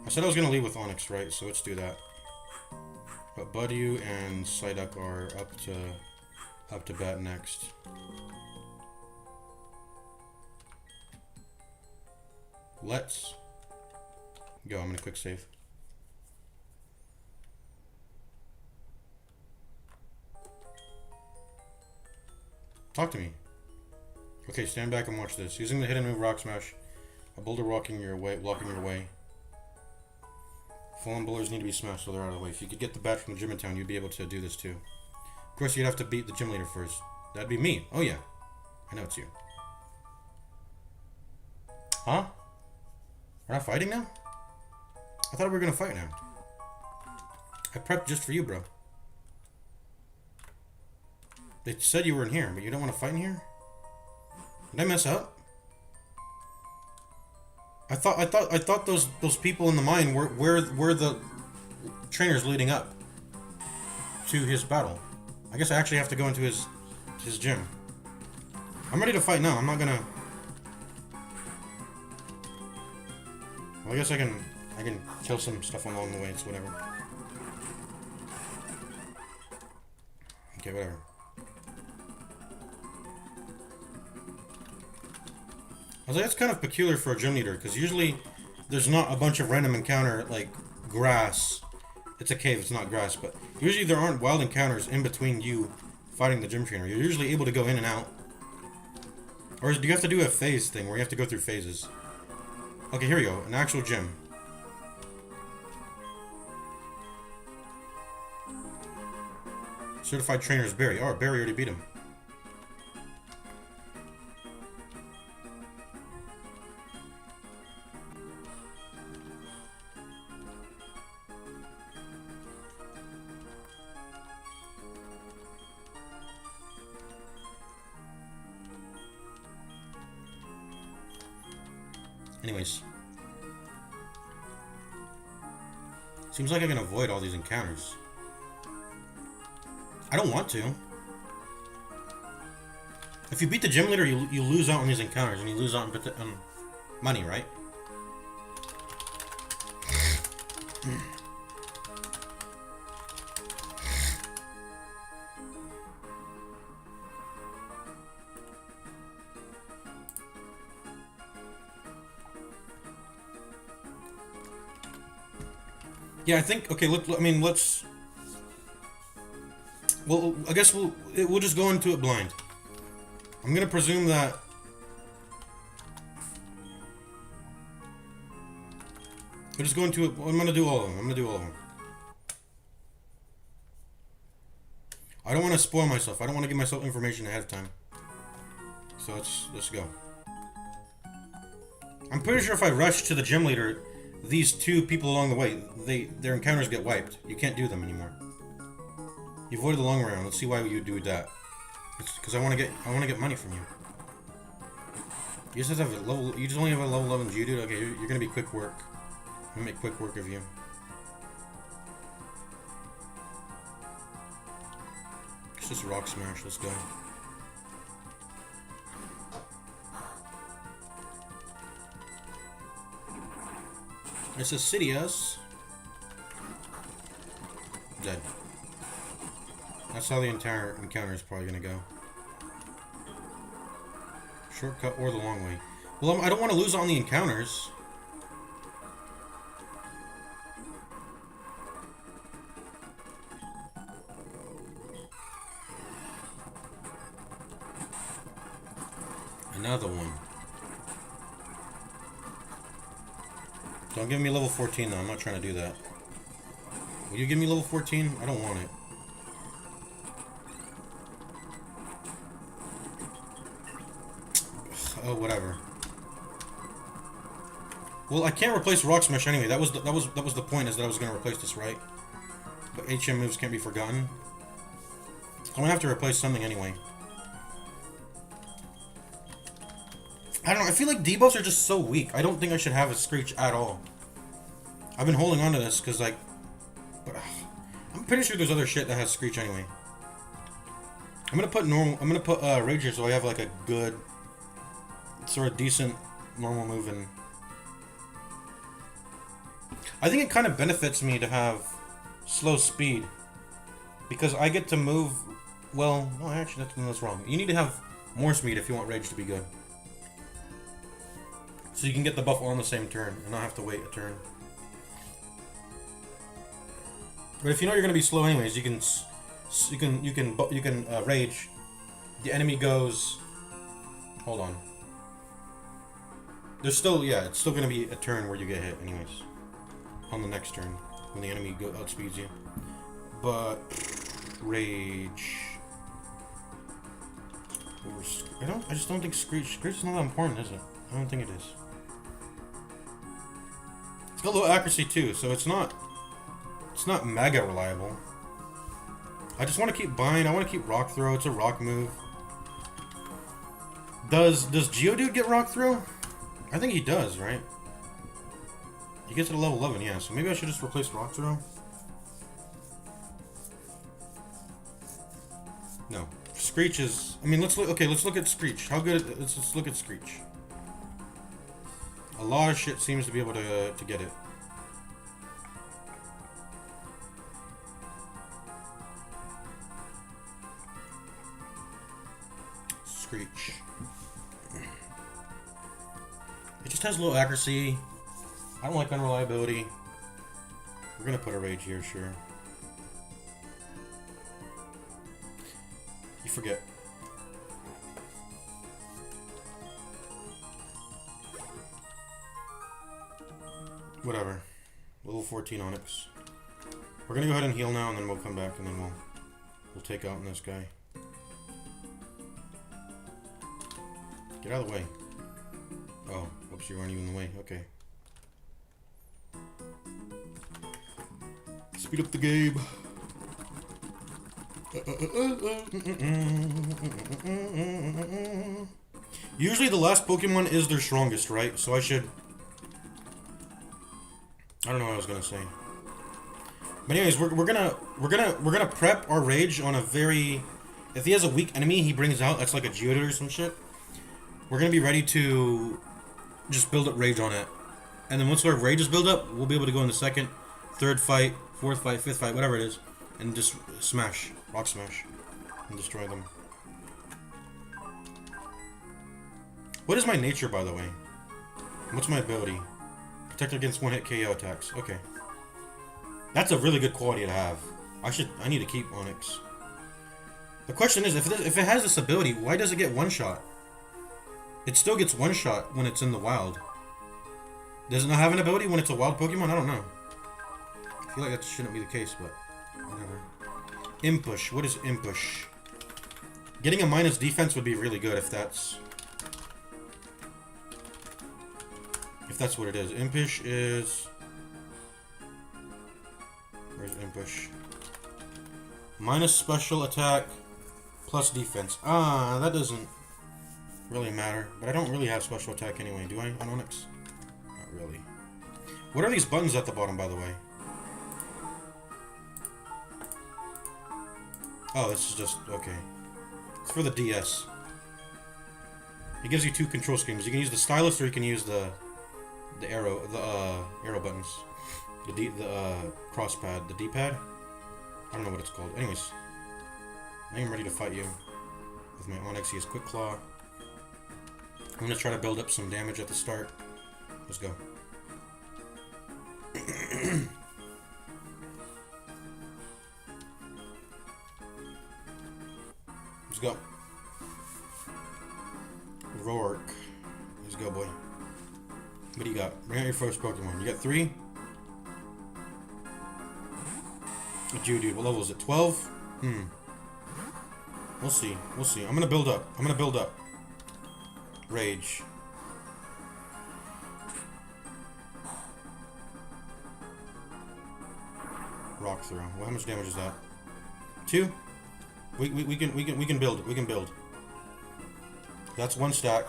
I said I was going to lead with Onyx, right? So let's do that. But Buddy and Psyduck are up to bat next. Let's go. I'm gonna quick save. Talk to me. Okay, stand back and watch this. Using the hidden move Rock Smash, a boulder blocking your way. Fallen boulders need to be smashed so they're out of the way. If you could get the bat from the gym in town, you'd be able to do this too. Of course, you'd have to beat the gym leader first. That'd be me. Oh yeah, I know it's you. Huh? We're not fighting now? I thought we were gonna fight now. I prepped just for you, bro. They said you were in here, but you don't want to fight in here? Did I mess up? I thought those people in the mine were the trainers leading up to his battle. I guess I actually have to go into his gym. I'm ready to fight now. I'm not gonna. Well, I guess I can kill some stuff along the way. It's whatever. Okay, whatever. I was like, that's kind of peculiar for a gym leader, because usually there's not a bunch of random encounter, like grass. It's a cave, it's not grass, but usually there aren't wild encounters in between you fighting the gym trainer. You're usually able to go in and out. Or do you have to do a phase thing where you have to go through phases? Okay, here we go. An actual gym. Certified trainer is Barry. Oh, Barry already beat him. Anyways. Seems like I can avoid all these encounters. I don't want to. If you beat the gym leader, you lose out on these encounters, and you lose out on money, right? Yeah, I think. Okay, let's. Well, I guess we'll just go into it blind. I'm gonna presume that. We'll just go into it. I'm gonna do all of them. I don't want to spoil myself. I don't want to give myself information ahead of time. So let's go. I'm pretty sure if I rush to the gym leader, these two people along the way, their encounters get wiped. You can't do them anymore. You avoided the long way around. Let's see why you do that. It's because I want to get money from you. You just have a level. You just only have a level 11 G, dude. Okay, you're gonna be quick work. I'm gonna make quick work of you. It's just rock smash. Let's go. It's Assidious. Dead. That's how the entire encounter is probably gonna go. Shortcut or the long way. Well, I don't want to lose on the encounters. Another one. Don't give me level 14 though, I'm not trying to do that. Will you give me level 14? I don't want it. Oh, whatever. Well, I can't replace Rock Smash anyway. That was the point, is that I was gonna replace this, right? But HM moves can't be forgotten. I'm gonna have to replace something anyway. I don't know, I feel like debuffs are just so weak. I don't think I should have a Screech at all. I've been holding on to this because, like, but I'm pretty sure there's other shit that has Screech anyway. I'm gonna put Rager so I have like a good, sort of decent normal move, and I think it kind of benefits me to have slow speed because I get to move. Well, no, actually that's wrong. You need to have more speed if you want Rage to be good. So you can get the buff on the same turn and not have to wait a turn. But if you know you're gonna be slow anyways, you can rage. The enemy goes. Hold on. There's still, yeah, it's still gonna be a turn where you get hit anyways. On the next turn when the enemy outspeeds you. But rage. I just don't think Screech is not that important, is it? I don't think it is. It's got low accuracy too, so it's not mega reliable. I just want to keep buying. I want to keep Rock Throw. It's a rock move. Does Geodude get Rock Throw? I think he does, right? He gets it to level 11, yeah. So maybe I should just replace Rock Throw. No, Screech is. I mean, let's look. Okay, let's look at Screech. How good? Let's look at Screech. A lot of shit seems to be able to get it. Screech. It just has low accuracy. I don't like unreliability. We're gonna put a Rage here, sure. You forget. Whatever. Level 14 Onyx. We're gonna go ahead and heal now, and then we'll come back, and then we'll We'll take out this guy. Get out of the way. Oh, whoops, you weren't even in the way. Okay. Speed up the game. Usually the last Pokemon is their strongest, right? So I should... I don't know what I was gonna say. But anyways, we're gonna prep our Rage on a very... If he has a weak enemy he brings out, that's like a Geodude or some shit. We're gonna be ready to just build up Rage on it. And then once our Rage is built up, we'll be able to go in the second, third fight, fourth fight, fifth fight, whatever it is. And just smash. Rock smash. And destroy them. What is my nature, by the way? What's my ability? Protect against one-hit KO attacks. Okay. That's a really good quality to have. I need to keep Onix. The question is, if it has this ability, why does it get one-shot? It still gets one-shot when it's in the wild. Does it not have an ability when it's a wild Pokemon? I don't know. I feel like that shouldn't be the case, but whatever. Impush. What is Impush? Getting a minus defense would be really good if that's... If that's what it is. Impush is... Where's Impush? Minus special attack plus defense. Ah, that doesn't really matter. But I don't really have special attack anyway, do I, on Onix? Not really. What are these buttons at the bottom, by the way? Oh, this is just... okay. It's for the DS. It gives you two control schemes. You can use the stylus or you can use the arrow buttons. The cross pad, the D-pad. I don't know what it's called. Anyways, I am ready to fight you with my Onix. He has Quick Claw. I'm gonna try to build up some damage at the start. Let's go. Let's go. Rourke. Let's go, boy. What do you got? Bring out your first Pokemon. You got 3? Geodude, what level is it? 12? We'll see. We'll see. I'm gonna build up. I'm gonna build up. Rage. Rock throw. Well, how much damage is that? 2? We can build. We can build. That's 1 stack.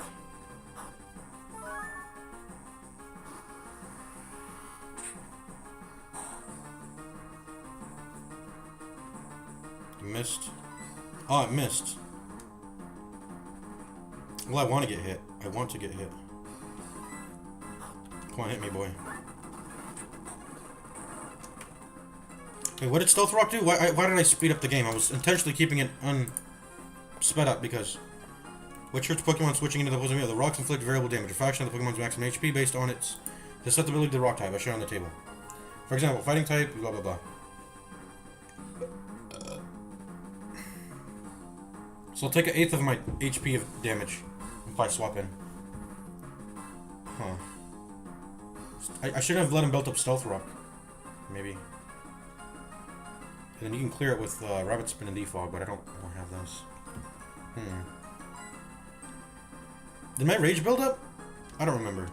Missed. Oh, it missed. Well, I want to get hit. I want to get hit. Come on, hit me, boy. Wait, what did Stealth Rock do? Why did I speed up the game? I was intentionally keeping it sped up because... Which hurts Pokemon switching into the opposing field. The rocks inflict variable damage. A fraction of the Pokemon's maximum HP based on its susceptibility to the rock type. I show on the table. For example, fighting type, blah blah blah. So I'll take 1/8 of my HP of damage if I swap in. Huh. I should have let him build up Stealth Rock. Maybe. And then you can clear it with Rabbit Spin and Defog, but I don't have those. Did my Rage build up? I don't remember.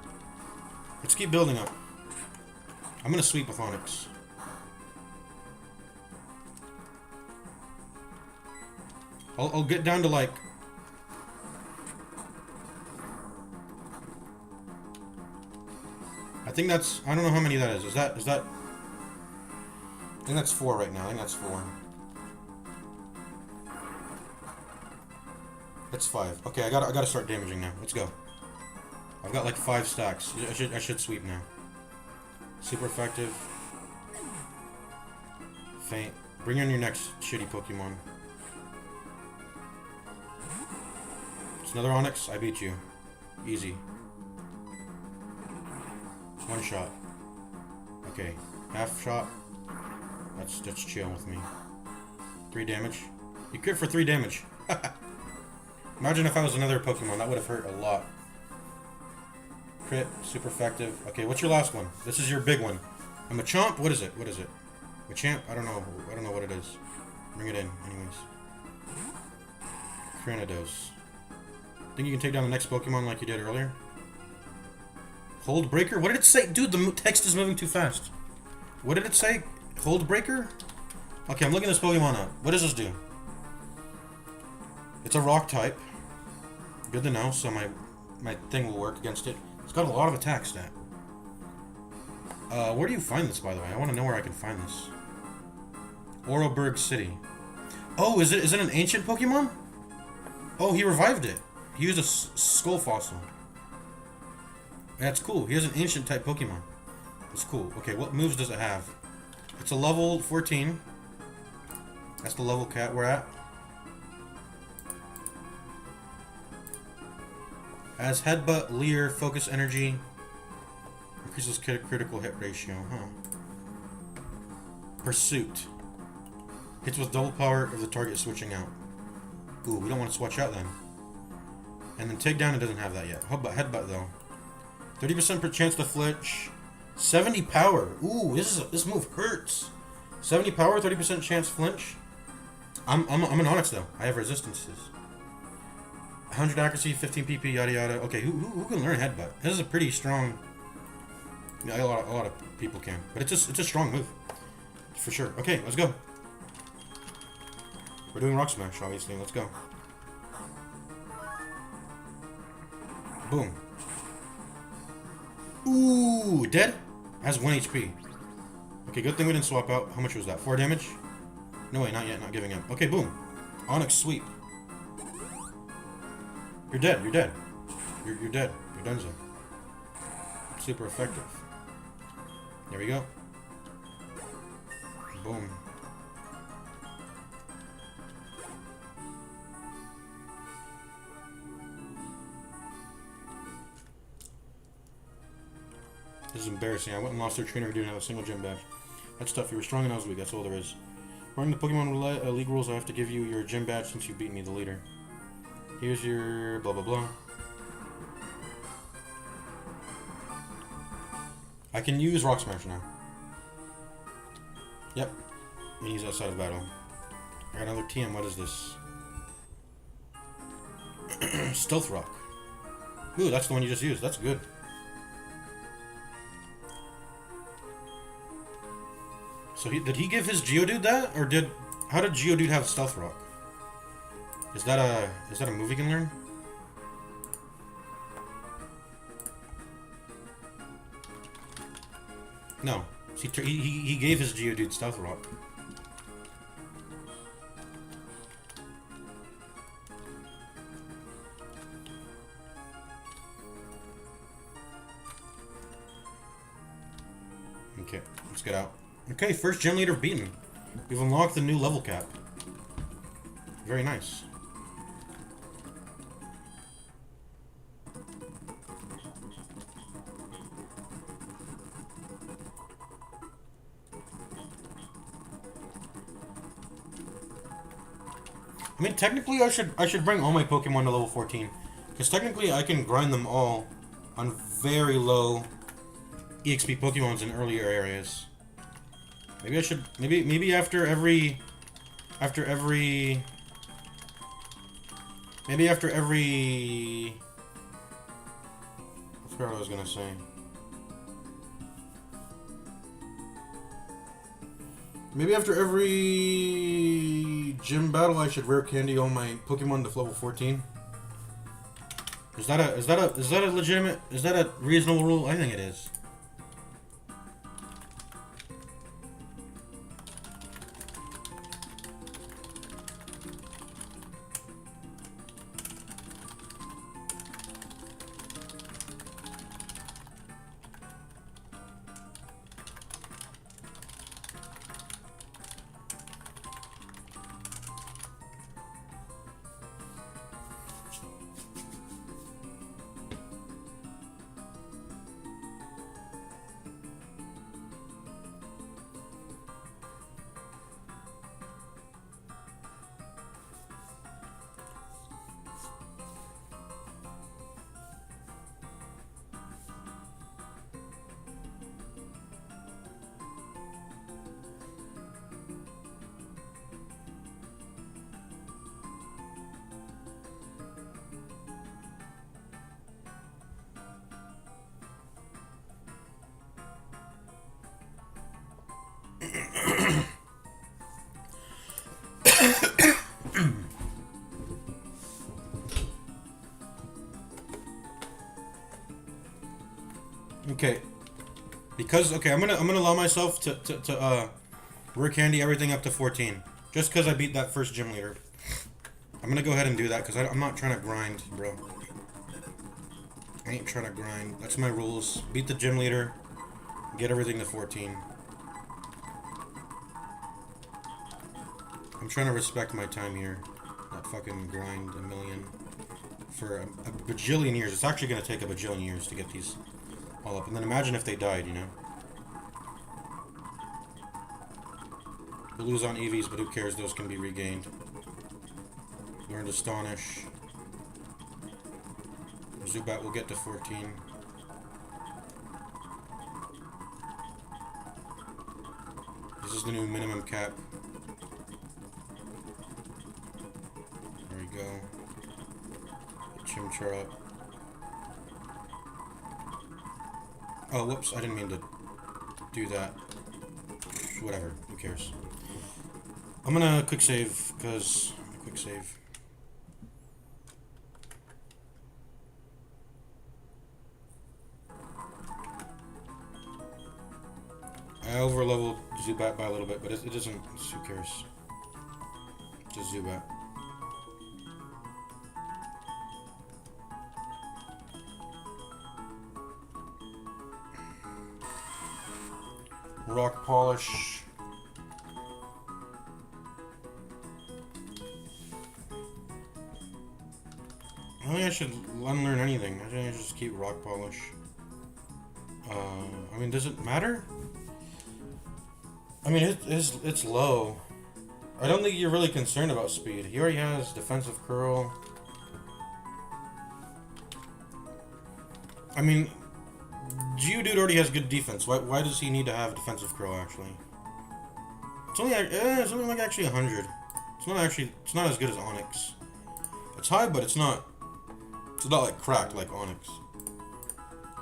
Let's keep building up. I'm gonna sweep with Onix. I'll get down to like... I think that's... I don't know how many that is. Is that... I think that's 4 right now. I think that's 4. That's 5. Okay, I gotta start damaging now. Let's go. I've got like 5 stacks. I should sweep now. Super effective. Faint. Bring in your next shitty Pokemon. It's another Onix. I beat you. Easy. It's 1 shot. Okay. Half shot. That's chill with me. 3 damage. You crit for 3 damage. Imagine if I was another Pokemon. That would have hurt a lot. Crit. Super effective. Okay, what's your last one? This is your big one. A Machamp? What is it? What is it? Machamp? I don't know. I don't know what it is. Bring it in, anyways. Cranidos. Think you can take down the next Pokemon like you did earlier? Hold Breaker? What did it say? Dude, the text is moving too fast. What did it say? Hold Breaker? Okay, I'm looking this Pokemon up. What does this do? It's a rock type. Good to know, so my thing will work against it. It's got a lot of attack stat. Where do you find this, by the way? I want to know where I can find this. Ouroberg City. Oh, is it an ancient Pokemon? Oh, he revived it. He used a skull fossil. That's cool. He has an ancient type Pokemon. That's cool. Okay, what moves does it have? It's a level 14. That's the level cat we're at. Has Headbutt, Leer, Focus Energy. Increases critical hit ratio, huh? Pursuit. Hits with double power of the target switching out. Ooh, we don't want to switch out then. And then Takedown, it doesn't have that yet. Headbutt though. 30% per chance to flinch. 70 power. Ooh, this move hurts. 70 power, 30% chance flinch. I'm an Onyx though. I have resistances. 100 accuracy, 15 PP, yada yada. Okay, who can learn Headbutt? This is a pretty strong. Yeah, a lot of people can, but it's a strong move, for sure. Okay, let's go. We're doing Rock Smash, obviously. Let's go. Boom. Ooh, dead? Has 1 HP. Okay, good thing we didn't swap out. How much was that? 4 damage? No, wait, not yet. Not giving up. Okay, boom. Onyx sweep. You're dead. You're dead. You're dead. You're donezo. Super effective. There we go. Boom. This is embarrassing. I went and lost their trainer who didn't have a single gym badge. That's tough. You were strong and I was weak. That's all there is. According to Pokemon League rules, I have to give you your gym badge since you beat me, the leader. Here's your blah blah blah. I can use Rock Smash now. Yep. He's outside of battle. I got another TM. What is this? Stealth Rock. Ooh, that's the one you just used. That's good. So did he give his Geodude that, or how did Geodude have Stealth Rock? Is that a move he can learn? No. He gave his Geodude Stealth Rock. Okay, let's get out. Okay, first gym leader beaten. We've unlocked the new level cap. Very nice. I mean, technically, I should bring all my Pokemon to level 14, because technically I can grind them all on very low EXP Pokemons in earlier areas. Maybe I should. Maybe after every. I forgot what I was gonna say. Maybe after every gym battle, I should rare candy all my Pokemon to level 14. Is that a legitimate? Is that a reasonable rule? I think it is. Okay. Because I'm gonna allow myself to rare candy everything up to 14. Just because I beat that first gym leader. I'm gonna go ahead and do that because I'm not trying to grind, bro. I ain't trying to grind. That's my rules. Beat the gym leader. Get everything to 14. I'm trying to respect my time here. Not fucking grind a million for a bajillion years. It's actually gonna take a bajillion years to get these all up. And then imagine if they died, you know? We'll lose on EVs, but who cares? Those can be regained. Learned Astonish. Zubat will get to 14. This is the new minimum cap. There we go. Get Chimchar up. Oh, whoops, I didn't mean to do that. Whatever, who cares? I'm gonna quick save, because... Quick save. I over-leveled Zubat by a little bit, but it doesn't... Who cares? Just Zubat. Rock Polish. I don't think I should unlearn anything. I think I should just keep Rock Polish. I mean, does it matter? I mean, it's low. I don't think you're really concerned about speed. He already has defensive curl. I mean, Geodude already has good defense. Why does he need to have defensive curl, actually? It's only like actually 100. It's not as good as Onyx. It's high, but it's not like cracked like Onyx.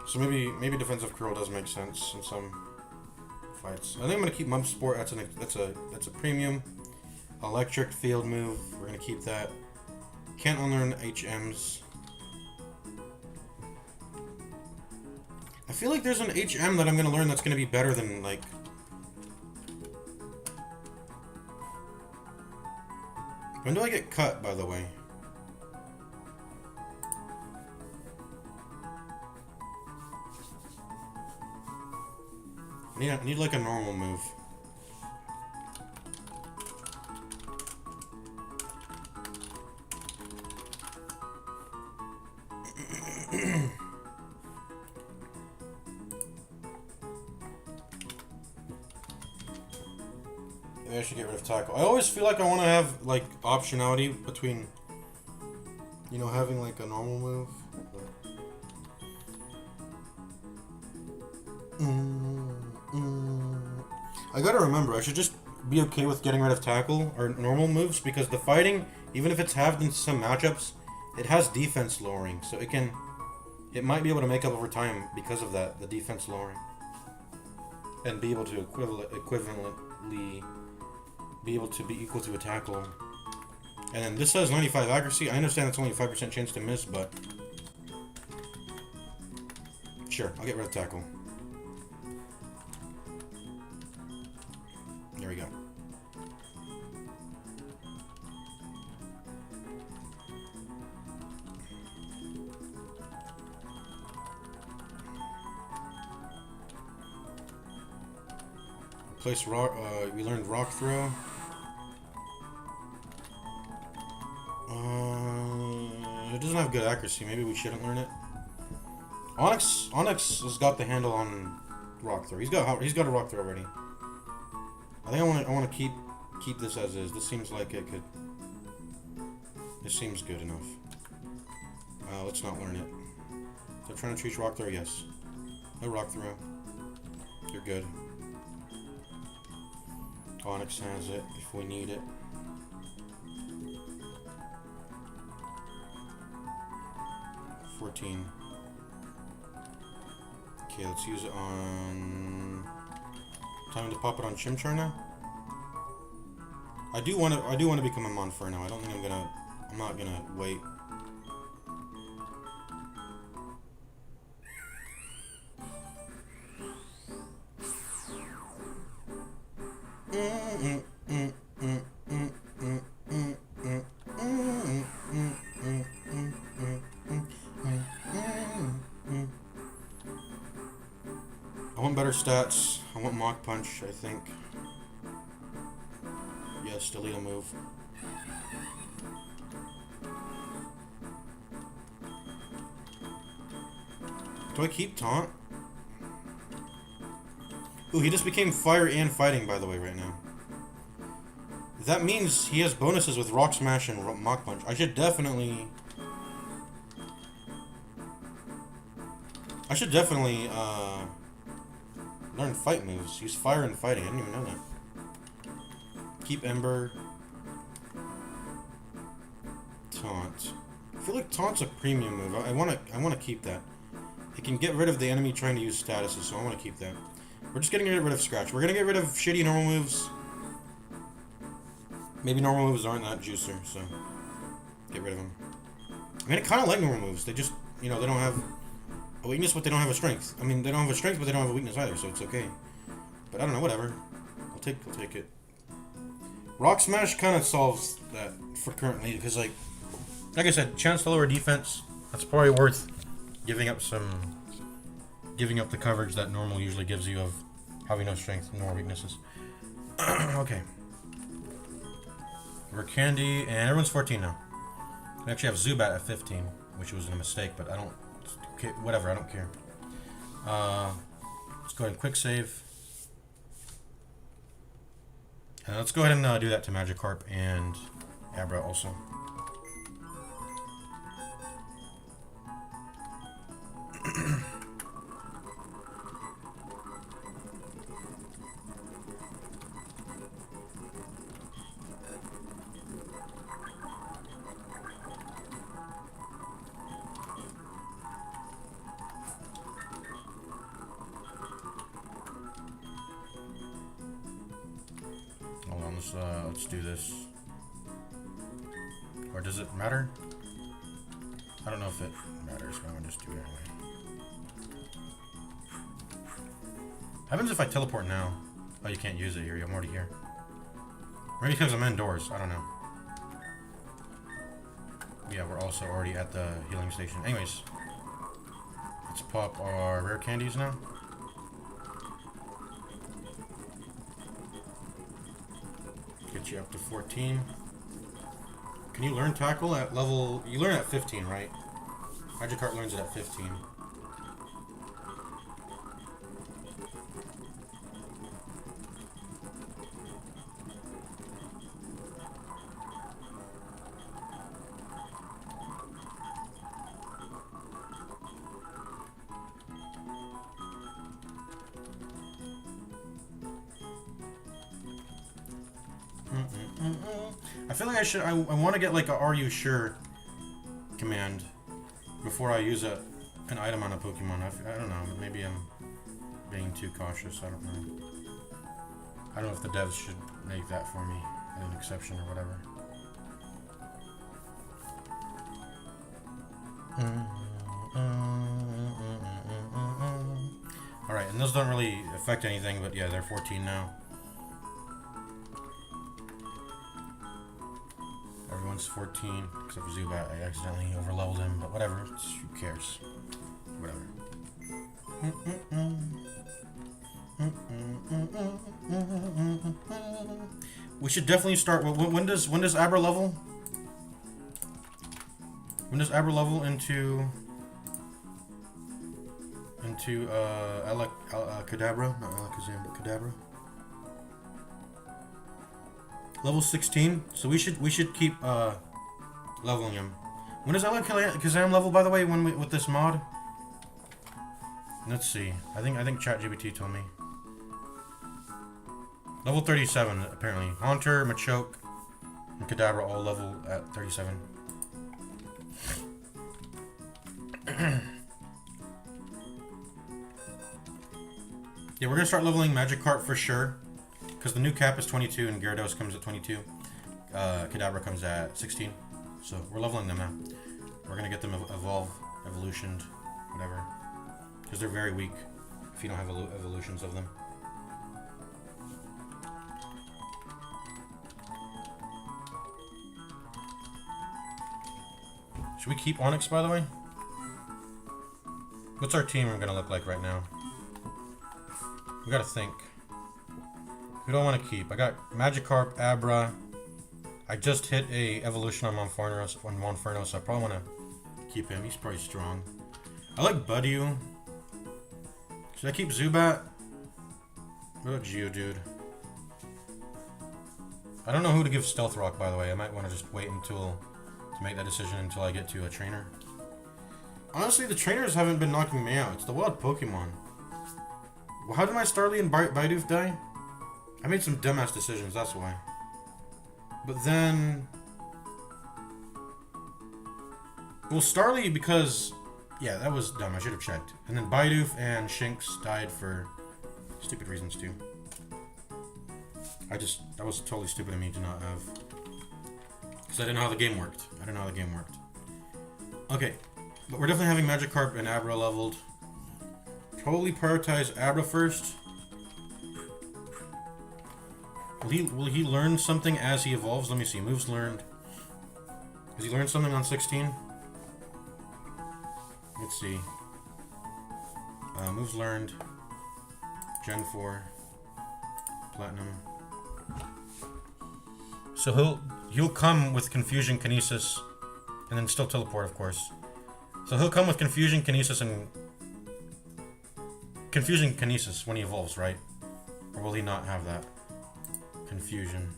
So maybe defensive curl does make sense in some fights. I think I'm gonna keep Mump Sport. That's a premium electric field move. We're gonna keep that. Can't unlearn HMs. I feel like there's an HM that I'm gonna learn that's gonna be better than like. When do I get cut, by the way? I need like a normal move. Maybe I should get rid of tackle. I always feel like I want to have like optionality between, you know, having like a normal move. I gotta remember, I should just be okay with getting rid of tackle or normal moves because the fighting, even if it's halved in some matchups, it has defense lowering, so it might be able to make up over time because of that, the defense lowering, and be able to equivalently be able to be equal to a tackle. And then this says 95 accuracy. I understand it's only a 5% chance to miss, but sure, I'll get rid of tackle. There we go. Place rock. We learned rock throw. It doesn't have good accuracy. Maybe we shouldn't learn it. Onyx has got the handle on rock throw. He's got a rock throw already. I think I want to keep this as is. This seems like it could. This seems good enough. Let's not learn it. They're trying to teach rock throw. Yes. No rock throw. You're good. Onyx has it if we need it. $14. Okay, let's use it on. Time to pop it on Chimchar now. I do want to become a Monferno. I don't think I'm not gonna wait. want better stats. I want Mach Punch, I think. Yes, delete a move. Do I keep Taunt? Ooh, he just became Fire and Fighting, by the way, right now. That means he has bonuses with Rock Smash and Mach Punch. I should definitely... learn fight moves. Use Fire and Fighting. I didn't even know that. Keep Ember. Taunt. I feel like Taunt's a premium move. I wanna keep that. It can get rid of the enemy trying to use statuses, so I want to keep that. We're just getting rid of Scratch. We're gonna get rid of shitty normal moves. Maybe normal moves aren't that juicer, so get rid of them. I mean, I kind of like normal moves. They just, you know, they don't have a weakness, but they don't have a strength. I mean, they don't have a strength, but they don't have a weakness either, so it's okay. But I don't know, whatever. I'll take it. Rock Smash kind of solves that for currently, because like I said, chance to lower defense. That's probably worth giving up the coverage that normal usually gives you of having no strength nor weaknesses. Okay. We're Candy, and everyone's 14 now. We actually have Zubat at 15, which was a mistake, but I don't... Okay, whatever, I don't care. Let's go ahead and quick save. And let's go ahead and do that to Magikarp and Abra also. Hold on, let's do this. Or does it matter? I don't know if it matters, but I'm gonna just do it anyway. What happens if I teleport now? Oh, you can't use it here. I'm already here. Maybe because I'm indoors. I don't know. Yeah, we're also already at the healing station. Anyways, let's pop our rare candies now. Get you up to 14. Can you learn Tackle at level... You learn at 15, right? Magikarp learns it at 15. I feel like I should... I want to get like a "Are you sure?" command before I use an item on a Pokemon. I don't know. Maybe I'm being too cautious. I don't know. I don't know if the devs should make that for me an exception or whatever. Alright, and those don't really affect anything, but yeah, they're 14 now. Everyone's 14, except for Zubat. I accidentally overleveled him, but whatever. Who cares? Whatever. We should definitely start. When does Abra level? When does Abra level into Kadabra? Not Alakazam, but Kadabra. Level 16. So we should keep leveling him. When does Alakazam level, by the way? With this mod? Let's see. I think ChatGPT told me. Level 37 apparently. Haunter, Machoke, and Kadabra all level at 37. Yeah, we're gonna start leveling Magikarp for sure, because the new cap is 22 and Gyarados comes at 22. Kadabra comes at 16, so we're leveling them now. We're gonna get them evolutioned, whatever, because they're very weak if you don't have evolutions of them. Should we keep Onyx, by the way? What's our team gonna look like right now? We gotta think. Who do I want to keep? I got Magikarp, Abra. I just hit a evolution on Monferno, so I probably want to keep him. He's pretty strong. I like Budew. Should I keep Zubat? What about Geodude? I don't know who to give Stealth Rock, by the way. I might want to just wait to make that decision until I get to a trainer. Honestly, the trainers haven't been knocking me out. It's the wild Pokemon. Well, how did my Starly and Bidoof die? I made some dumbass decisions, that's why. But then... Well, Starly because... Yeah, that was dumb. I should have checked. And then Bidoof and Shinx died for stupid reasons, too. That was totally stupid of me to not have... Because I didn't know how the game worked. Okay. But we're definitely having Magikarp and Abra leveled. Totally prioritize Abra first. Will he learn something as he evolves? Let me see. Moves learned. Has he learned something on 16? Let's see. Moves learned. Gen 4. Platinum. So he'll come with Confusion, Kinesis, and then still Teleport, of course. So he'll come with Confusion, Kinesis, and... Confusion, Kinesis when he evolves, right? Or will he not have that? Confusion.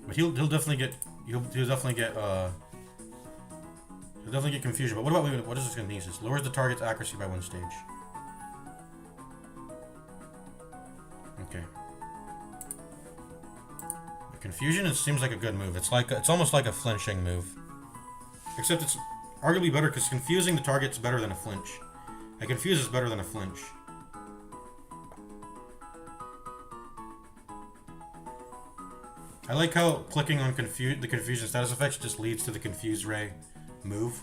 But he'll definitely get Confusion. But what is this Kinesis? Lowers the target's accuracy by 1 stage. Okay. The Confusion seems like a good move. It's almost like a flinching move. Except it's arguably better because confusing the target's better than a flinch. A confuse is better than a flinch. I like how clicking on the confusion status effects just leads to the Confuse Ray move.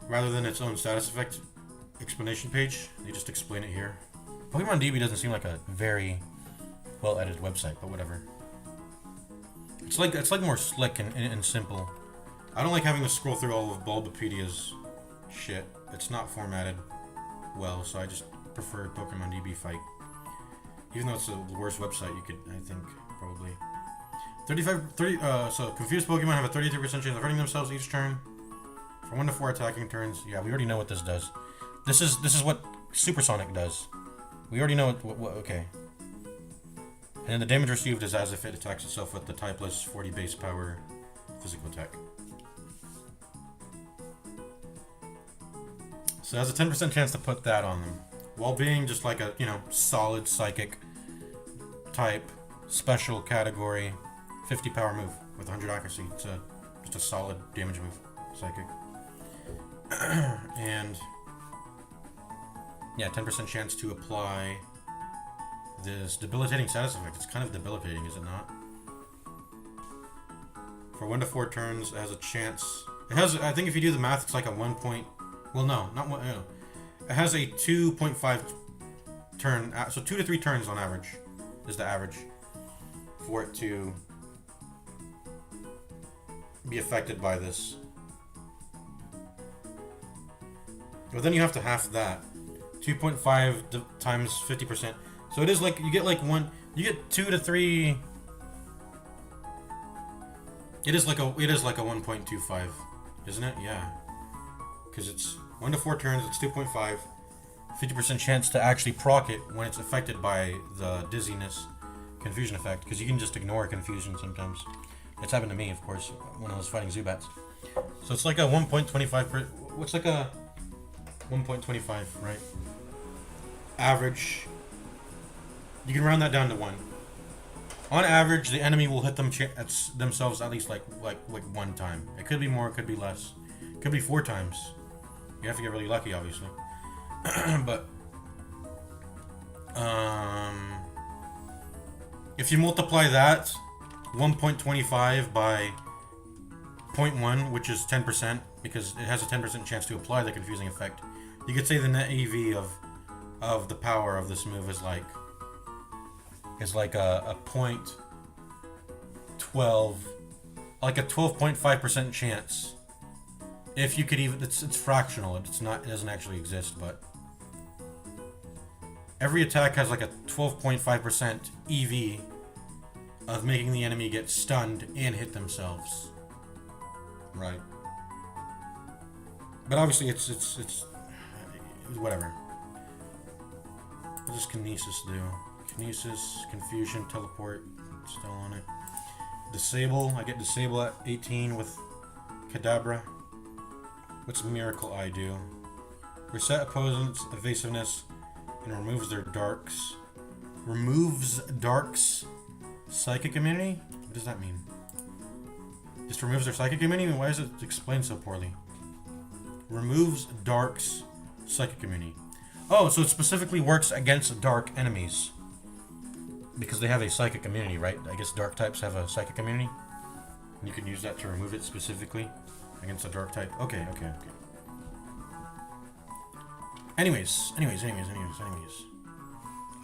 Rather than its own status effect explanation page. They just explain it here. Pokemon DB doesn't seem like a very well edited website, but whatever. It's like more slick and simple. I don't like having to scroll through all of Bulbapedia's shit. It's not formatted well, so I just prefer Pokemon DB Fight. Even though it's the worst website, you could, I think, probably. So confused Pokemon have a 33% chance of hurting themselves each turn. For 1 to 4 attacking turns. Yeah, we already know what this does. This is what Supersonic does. We already know what okay. And then the damage received is as if it attacks itself with the typeless 40 base power physical attack. So it has a 10% chance to put that on them. While being just like a, solid psychic type, special category, 50 power move with 100 accuracy. It's just a solid damage move, psychic. And yeah, 10% chance to apply this debilitating status effect. It's kind of debilitating, is it not? For 1 to 4 turns, it has a chance. It has, I think if you do the math, it's like a 1 point. Well, no, not one. No. It has a 2.5 turn, so 2 to 3 turns on average is the average for it to be affected by this. But then you have to half that. 2.5 times 50%. So it is like, you get 2 to 3. It is like a 1.25, isn't it? Yeah. Because it's 1 to 4 turns, it's 2.5. 50% chance to actually proc it when it's affected by the dizziness confusion effect. Because you can just ignore confusion sometimes. It's happened to me, of course, when I was fighting Zubats. So it's like a 1.25 what's like a 1.25, right? Average. You can round that down to 1. On average, the enemy will hit themselves at least like 1 time. It could be more, it could be less. It could be 4 times. You have to get really lucky, obviously. But if you multiply that 1.25 by 0.1, which is 10%, because it has a 10% chance to apply the confusing effect, you could say the net EV of the power of this move is like a 0.12, like a 12.5% chance If you could even, it's fractional. It's not. It doesn't actually exist, but every attack has like a 12.5% EV of making the enemy get stunned and hit themselves. Right. But obviously, it's whatever. What does Kinesis do? Kinesis, Confusion, Teleport. Still on it. Disable. I get Disable at 18 with Kadabra. What's Miracle Eye do? Reset opponent's evasiveness and removes their darks. Removes darks psychic immunity? What does that mean? Just removes their psychic immunity? Why is it explained so poorly? Removes darks psychic immunity. Oh, so it specifically works against dark enemies. Because they have a psychic immunity, right? I guess dark types have a psychic immunity. And you can use that to remove it specifically against a dark type. Okay. Anyways. I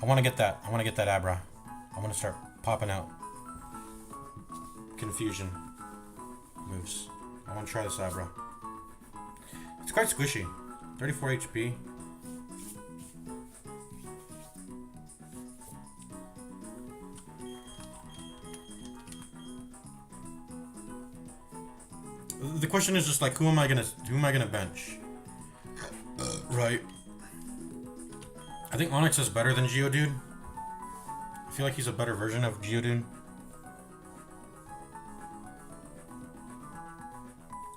want to get that. I want to get that Abra. I want to start popping out Confusion moves. I want to try this Abra. It's quite squishy. 34 HP. The question is just like, who am I gonna bench? Right. I think Onyx is better than Geodude. I feel like he's a better version of Geodude.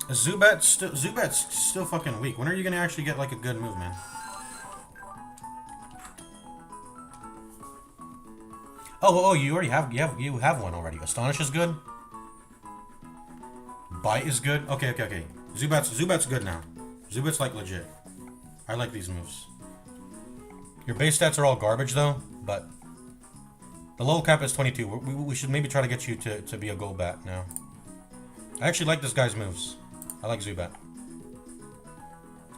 Zubat's still fucking weak. When are you gonna actually get like a good move, man? Oh, you already have you have one already. Astonish is good. Bite is good. Okay. Zubat's good now. Zubat's like legit. I like these moves. Your base stats are all garbage though, but the low cap is 22. We should maybe try to get you to be a Golbat now. I actually like this guy's moves. I like Zubat.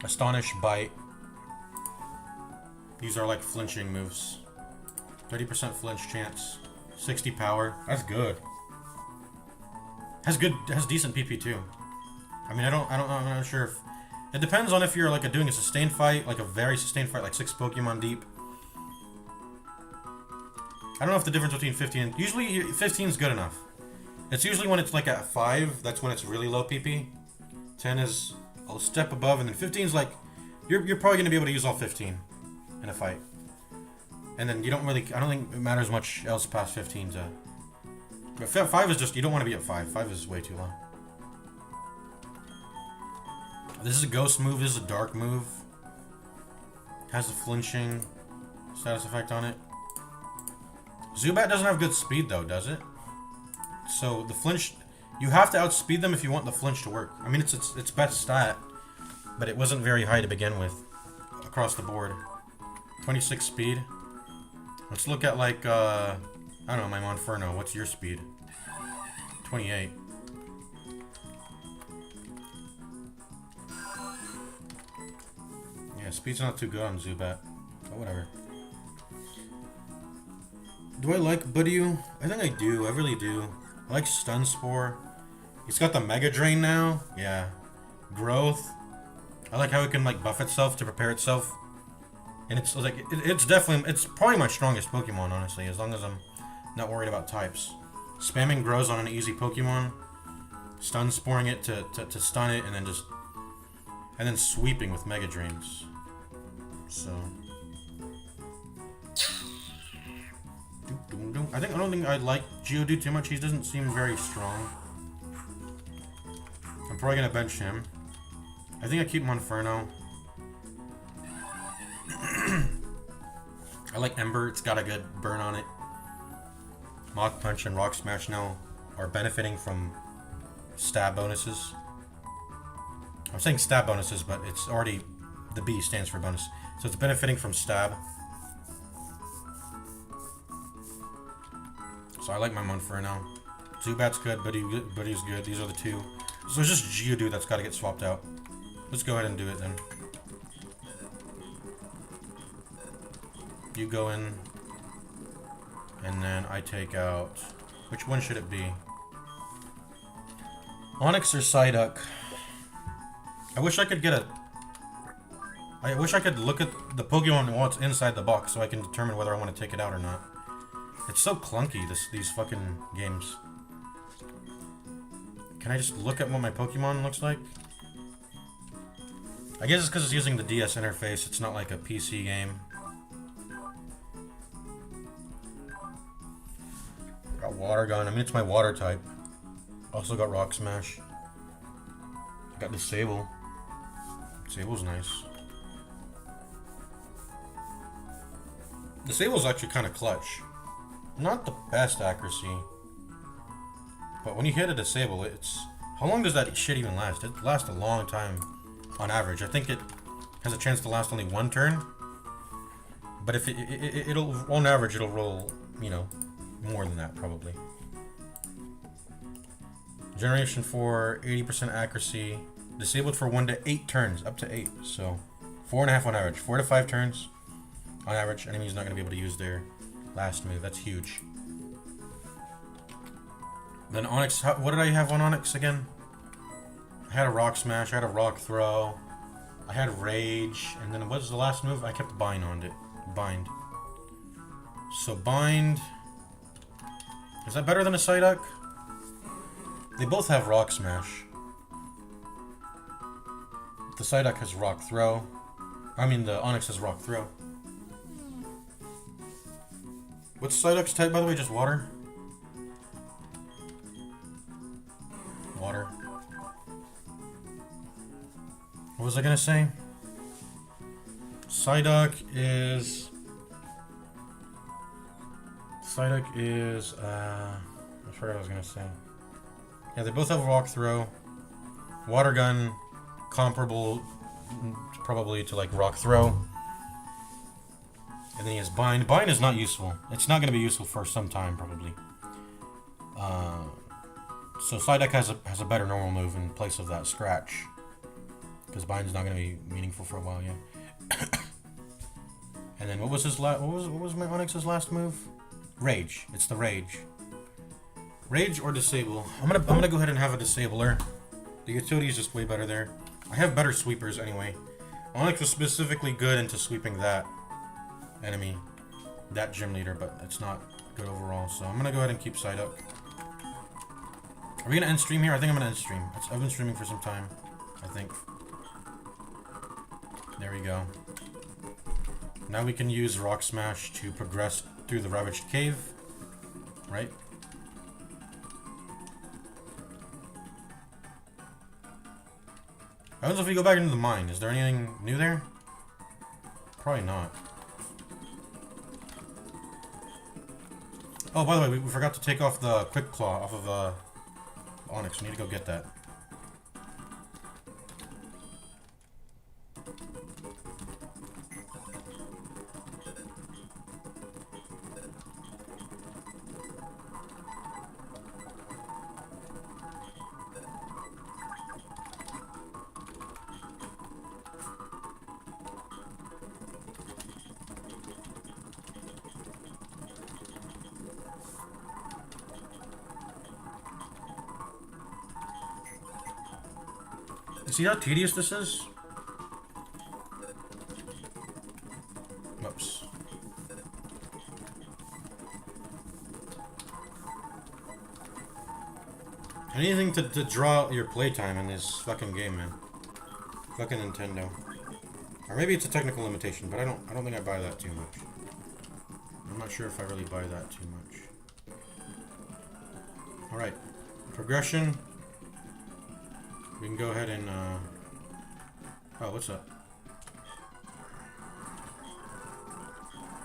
Astonish, Bite. These are like flinching moves. 30% flinch chance. 60 power. That's good. Has decent PP too. I mean, I'm not sure if... It depends on if you're like doing a sustained fight, like a very sustained fight, like 6 Pokemon deep. I don't know if the difference between 15 and... Usually 15 is good enough. It's usually when it's like at 5, that's when it's really low PP. 10 is a step above, and then 15 is like... You're probably going to be able to use all 15 in a fight. And then you don't really... I don't think it matters much else past 15 to... But 5 is just... You don't want to be at 5. 5 is way too low. This is a ghost move. This is a dark move. Has a flinching status effect on it. Zubat doesn't have good speed though, does it? So the flinch... You have to outspeed them if you want the flinch to work. I mean, it's best stat. But it wasn't very high to begin with. Across the board. 26 speed. Let's look at like... I don't know, my Monferno. What's your speed? 28. Yeah, speed's not too good on Zubat. But whatever. Do I like Budew? I think I do. I really do. I like Stun Spore. He's got the Mega Drain now. Yeah. Growth. I like how it can like buff itself to prepare itself. And it's like it's definitely probably my strongest Pokemon, honestly, as long as I'm not worried about types. Spamming grows on an easy Pokemon. Stun Sporing it to stun it, and then sweeping with Mega Drains. So I don't think I like Geodude too much. He doesn't seem very strong. I'm probably gonna bench him. I think I keep Monferno. I like Ember. It's got a good burn on it. Mach Punch and Rock Smash now are benefiting from stab bonuses. I'm saying stab bonuses, but it's already... The B stands for bonus. So it's benefiting from stab. So I like my Monferno. Zubat's good, Buddy's good. These are the two. So it's just Geodude that's got to get swapped out. Let's go ahead and do it then. You go in, and then I take out... Which one should it be? Onix or Psyduck? I wish I could get a... I wish I could look at the Pokemon while it's inside the box so I can determine whether I want to take it out or not. It's so clunky, these fucking games. Can I just look at what my Pokemon looks like? I guess it's because it's using the DS interface. It's not like a PC game. Got Water Gun. I mean, it's my water type. Also got Rock Smash. Got Disable. Disable's nice. Disable's actually kind of clutch. Not the best accuracy. But when you hit a Disable, it's... How long does that shit even last? It lasts a long time on average. I think it has a chance to last only one turn. But if it'll... On average, it'll roll, you know, more than that, probably. Generation 4, 80% accuracy. Disabled for 1 to 8 turns. Up to 8. So, 4.5 on average. 4 to 5 turns. On average, enemy's not going to be able to use their last move. That's huge. Then Onyx, what did I have on Onyx again? I had a Rock Smash, I had a Rock Throw, I had Rage, and then what was the last move? I kept Bind on it. Bind. So Bind... Is that better than a Psyduck? They both have Rock Smash. The Psyduck has Rock Throw. I mean, the Onyx has Rock Throw. What's Psyduck's type, by the way? Just water? Water. What was I gonna say? Psyduck is... I forgot what I was gonna say. Yeah, they both have Rock Throw. Water Gun, comparable probably to like Rock Throw. And then he has Bind. Bind is not useful. It's not going to be useful for some time, probably. So Psyduck has a better normal move in place of that Scratch. Because Bind's not going to be meaningful for a while yet. And then what was his what was my Onyx's last move? Rage. It's the Rage. Rage or Disable. I'm gonna go ahead and have a Disabler. The utility is just way better there. I have better sweepers anyway. Onyx was specifically good into sweeping that enemy, that gym leader, but it's not good overall. So I'm gonna go ahead and keep Psyduck. Are we gonna end stream here? I think I'm gonna end stream. I've been streaming for some time, I think. There we go. Now we can use Rock Smash to progress through the Ravaged Cave, right? What happens if we go back into the mine? Is there anything new there? Probably not. Oh, by the way, we forgot to take off the Quick Claw off of Onyx. We need to go get that. See how tedious this is? Oops. Anything to draw your playtime in this fucking game, man. Fucking Nintendo. Or maybe it's a technical limitation, but I don't think I buy that too much. I'm not sure if I really buy that too much. Alright. Progression. We can go ahead and, oh, what's up?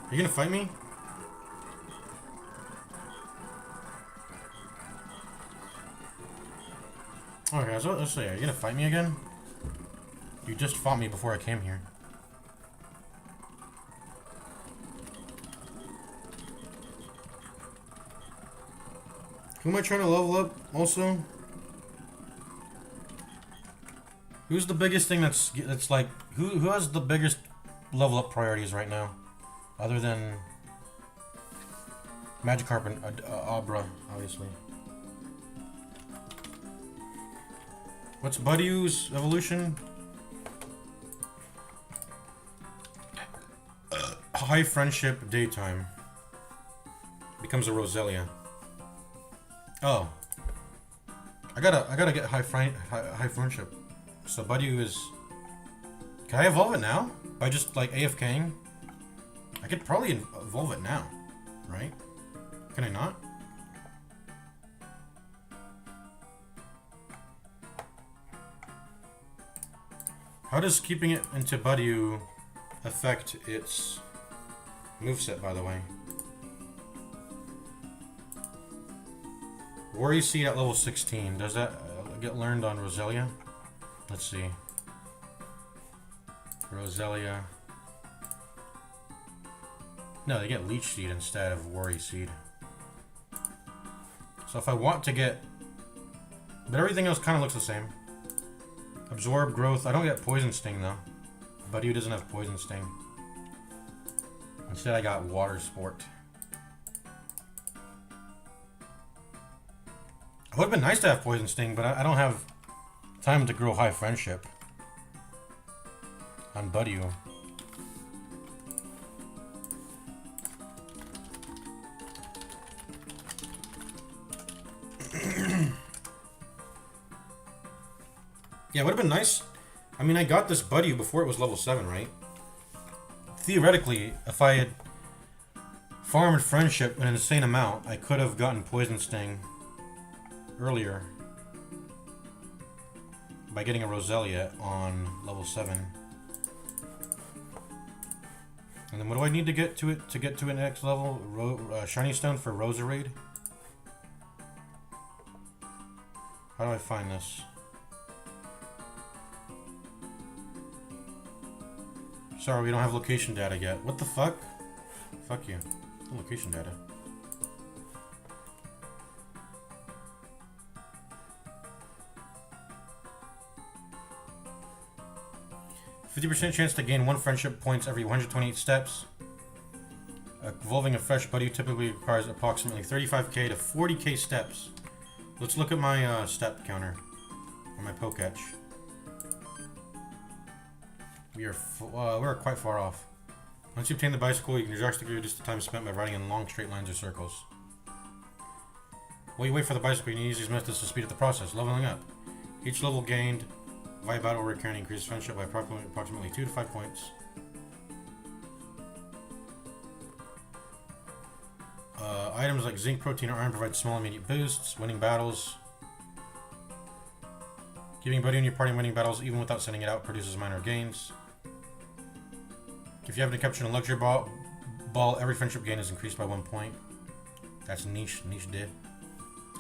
Are you gonna fight me? Okay, so let's see, are you gonna fight me again? You just fought me before I came here. Who am I trying to level up, also? Who's the biggest thing that's like... Who has the biggest level up priorities right now? Other than... Magikarp and Abra, obviously. What's Buddyw's evolution? high friendship daytime. Becomes a Roselia. Oh. I gotta get high friendship. So Buddy is... Can I evolve it now? By just like AFKing? I could probably evolve it now. Right? Can I not? How does keeping it into Buddy affect its moveset, by the way? Worry Seed at level 16. Does that get learned on Roselia? Let's see. Roselia. No, they get Leech Seed instead of Worry Seed. So if I want to get... But everything else kind of looks the same. Absorb, Growth. I don't get Poison Sting though. Buddy doesn't have Poison Sting. Instead I got Water Sport. It would have been nice to have Poison Sting, but I don't have time to grow high friendship on Buddy. Yeah, it would have been nice. I mean, I got this Buddy before it was level 7, right? Theoretically, if I had farmed friendship an insane amount, I could have gotten Poison Sting earlier by getting a Roselia on level 7. And then what do I need to get to it next level? Shiny Stone for Roserade? How do I find this? Sorry, we don't have location data yet. What the fuck? Fuck you. Location data. %% chance to gain 1 friendship points every 128 steps. Evolving a fresh Buddy typically requires approximately 35k to 40k steps. Let's look at my step counter. Or my Poketch. We're quite far off. Once you obtain the bicycle, you can drastically reduce the time spent by riding in long straight lines or circles. While you wait for the bicycle, you can use these methods to speed up the process. Leveling up. Each level gained via battle or carrying increases friendship by approximately 2 to 5 points. Items like zinc, protein, or iron provide small immediate boosts. Winning battles. Giving Buddy in your party winning battles even without sending it out produces minor gains. If you happen to capture a luxury ball, every friendship gain is increased by 1 point. That's niche did,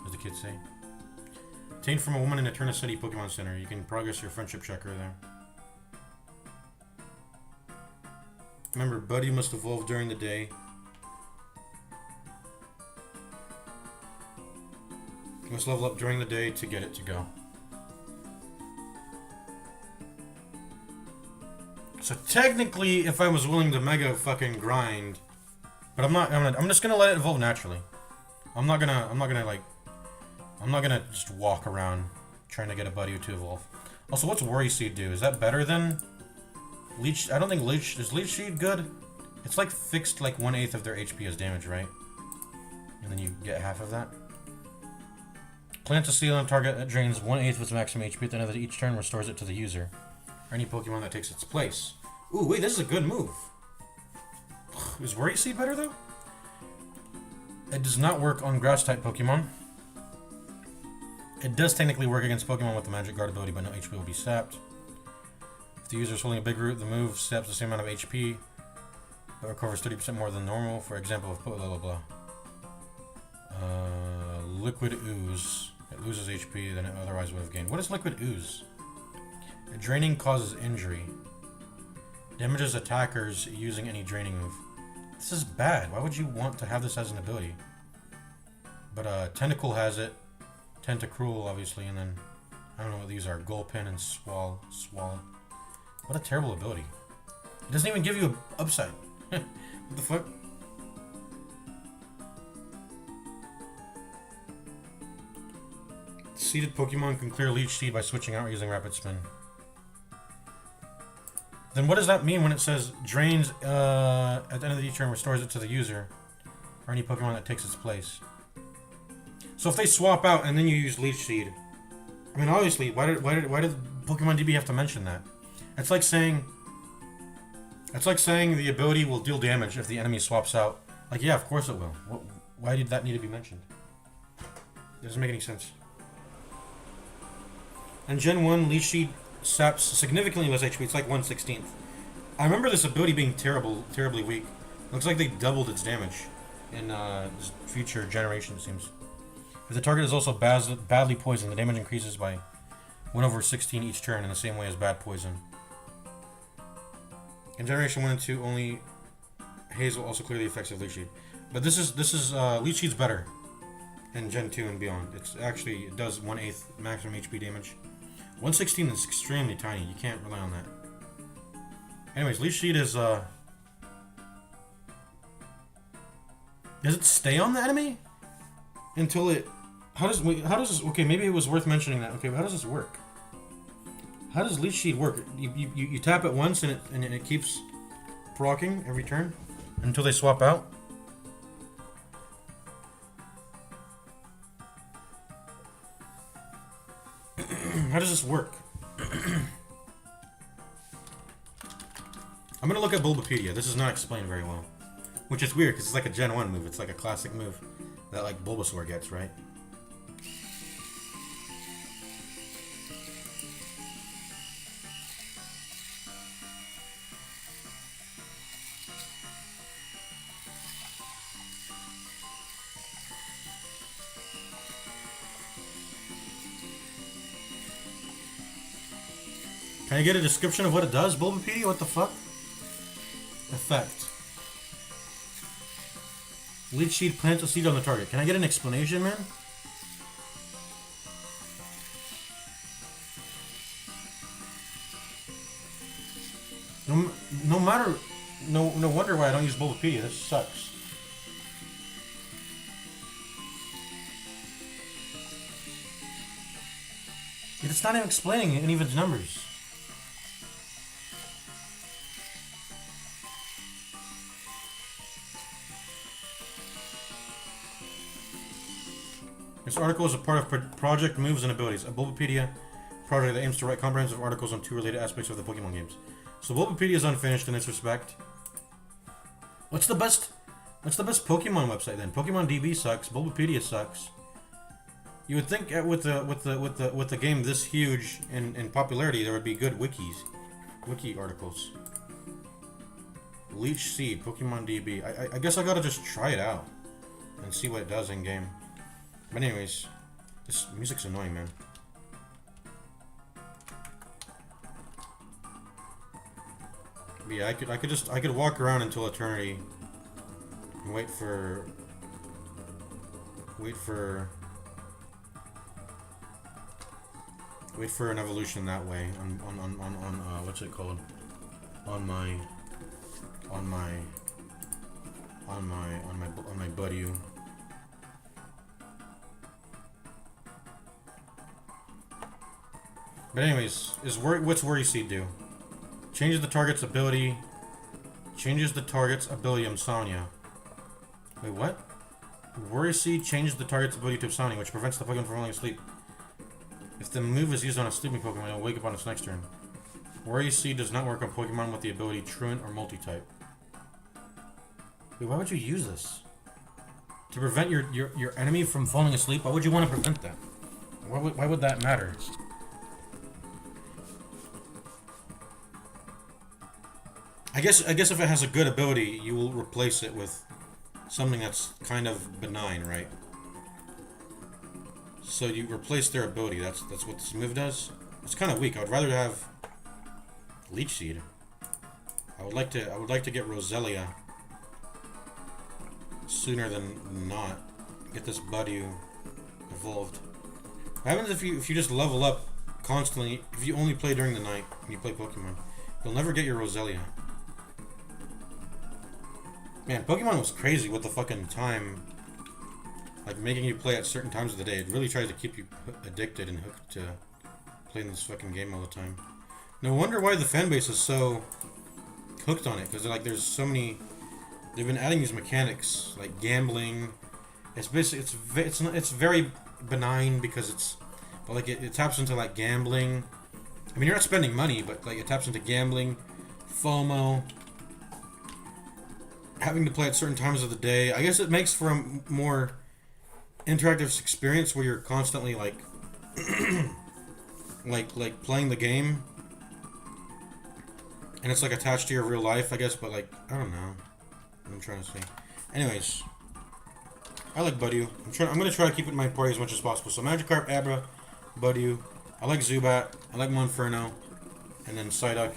as the kids say. Obtained from a woman in a Eterna City Pokemon Center. You can progress your friendship checker there. Remember, Buddy must evolve during the day. You must level up during the day to get it to go. So technically, if I was willing to mega fucking grind, but I'm not. I'm just gonna let it evolve naturally. I'm not gonna just walk around trying to get a Buddy to evolve. Also, what's Worry Seed do? Is that better than Leech? I don't think Leech is Leech Seed good. It's like fixed like 1/8 of their HP as damage, right? And then you get half of that. Plant a seed on target that drains 1/8 of its maximum HP at the end of each turn, restores it to the user. Or any Pokemon that takes its place. Ooh, wait, this is a good move. Is Worry Seed better, though? It does not work on Grass-type Pokemon. It does technically work against Pokemon with the Magic Guard ability, but no HP will be sapped. If the user is holding a big root, the move saps the same amount of HP, but recovers 30% more than normal. For example, of blah blah blah. Liquid Ooze. It loses HP than it otherwise would have gained. What is Liquid Ooze? Draining causes injury. Damages attackers using any draining move. This is bad. Why would you want to have this as an ability? But Tentacle has it. Tentacruel, obviously, and then I don't know what these are. Gulpin and Swallow. What a terrible ability. It doesn't even give you an upside. What the fuck? Seeded Pokemon can clear Leech Seed by switching out or using Rapid Spin. Then what does that mean when it says drains at the end of each turn, restores it to the user, or any Pokemon that takes its place? So if they swap out and then you use Leech Seed, I mean, obviously, why did Pokemon DB have to mention that? It's like saying the ability will deal damage if the enemy swaps out. Like, yeah, of course it will. Why did that need to be mentioned? It doesn't make any sense. And Gen 1, Leech Seed saps significantly less HP. It's like 1/16. I remember this ability being terribly weak. Looks like they doubled its damage in this future generation, it seems. If the target is also badly poisoned, the damage increases by 1/16 each turn in the same way as bad poison. In Generation 1 and 2, only Hazel also clear the effects of Leech Seed. But this is Leech Seed's better in Gen 2 and beyond. It does 1/8 maximum HP damage. 1/16 is extremely tiny. You can't rely on that. Anyways, Leech Seed is does it stay on the enemy until it? How does this? Okay, maybe it was worth mentioning that. Okay, how does this work? How does Leech Seed work? You tap it once and it keeps proccing every turn until they swap out. How does this work? I'm gonna look at Bulbapedia. This is not explained very well, which is weird because it's like a Gen 1 move. It's like a classic move that like Bulbasaur gets, right? Can I get a description of what it does, Bulbapedia? What the fuck? Effect. Leech Seed plants a seed on the target. Can I get an explanation, man? No wonder why I don't use Bulbapedia. This sucks. It's not even explaining any of its numbers. This article is a part of Project Moves and Abilities, a Bulbapedia project that aims to write comprehensive articles on 2 related aspects of the Pokemon games. So Bulbapedia is unfinished in this respect. What's the best Pokemon website then? Pokemon DB sucks. Bulbapedia sucks. You would think with the game this huge in popularity, there would be good wiki articles. Leech Seed, Pokemon DB. I guess I gotta just try it out and see what it does in game. But anyways, this music's annoying, man. But yeah, I could walk around until eternity and wait for an evolution that way on what's it called? On my buddy. But anyways, what's Worry Seed do? Changes the target's ability. Changes the target's ability Insomnia. Wait, what? Worry Seed changes the target's ability to Insomnia, which prevents the Pokemon from falling asleep. If the move is used on a sleeping Pokemon, it will wake up on its next turn. Worry Seed does not work on Pokemon with the ability Truant or Multi-type. Wait, why would you use this? To prevent your enemy from falling asleep? Why would you want to prevent that? Why would that matter? I guess if it has a good ability, you will replace it with something that's kind of benign, right? So you replace their ability. That's what this move does. It's kind of weak. I would rather have Leech Seed. I would like to get Roselia sooner than not. Get this Budew evolved. What happens if you just level up constantly? If you only play during the night when you play Pokemon, you'll never get your Roselia. Man, Pokemon was crazy with the fucking time, like making you play at certain times of the day. It really tries to keep you addicted and hooked to playing this fucking game all the time. No wonder why the fan base is so hooked on it, because like there's so many. They've been adding these mechanics like gambling. It's basically it's very benign because it's, but like it taps into like gambling. I mean, you're not spending money, but like it taps into gambling, FOMO, having to play at certain times of the day. I guess it makes for a more interactive experience where you're constantly like like playing the game, and it's like attached to your real life, I guess. But like I don't know what I'm trying to say. Anyways, I like Budew. I'm gonna try to keep it in my party as much as possible. So Magikarp, Abra, Budew. I like Zubat. I like Monferno, and then Psyduck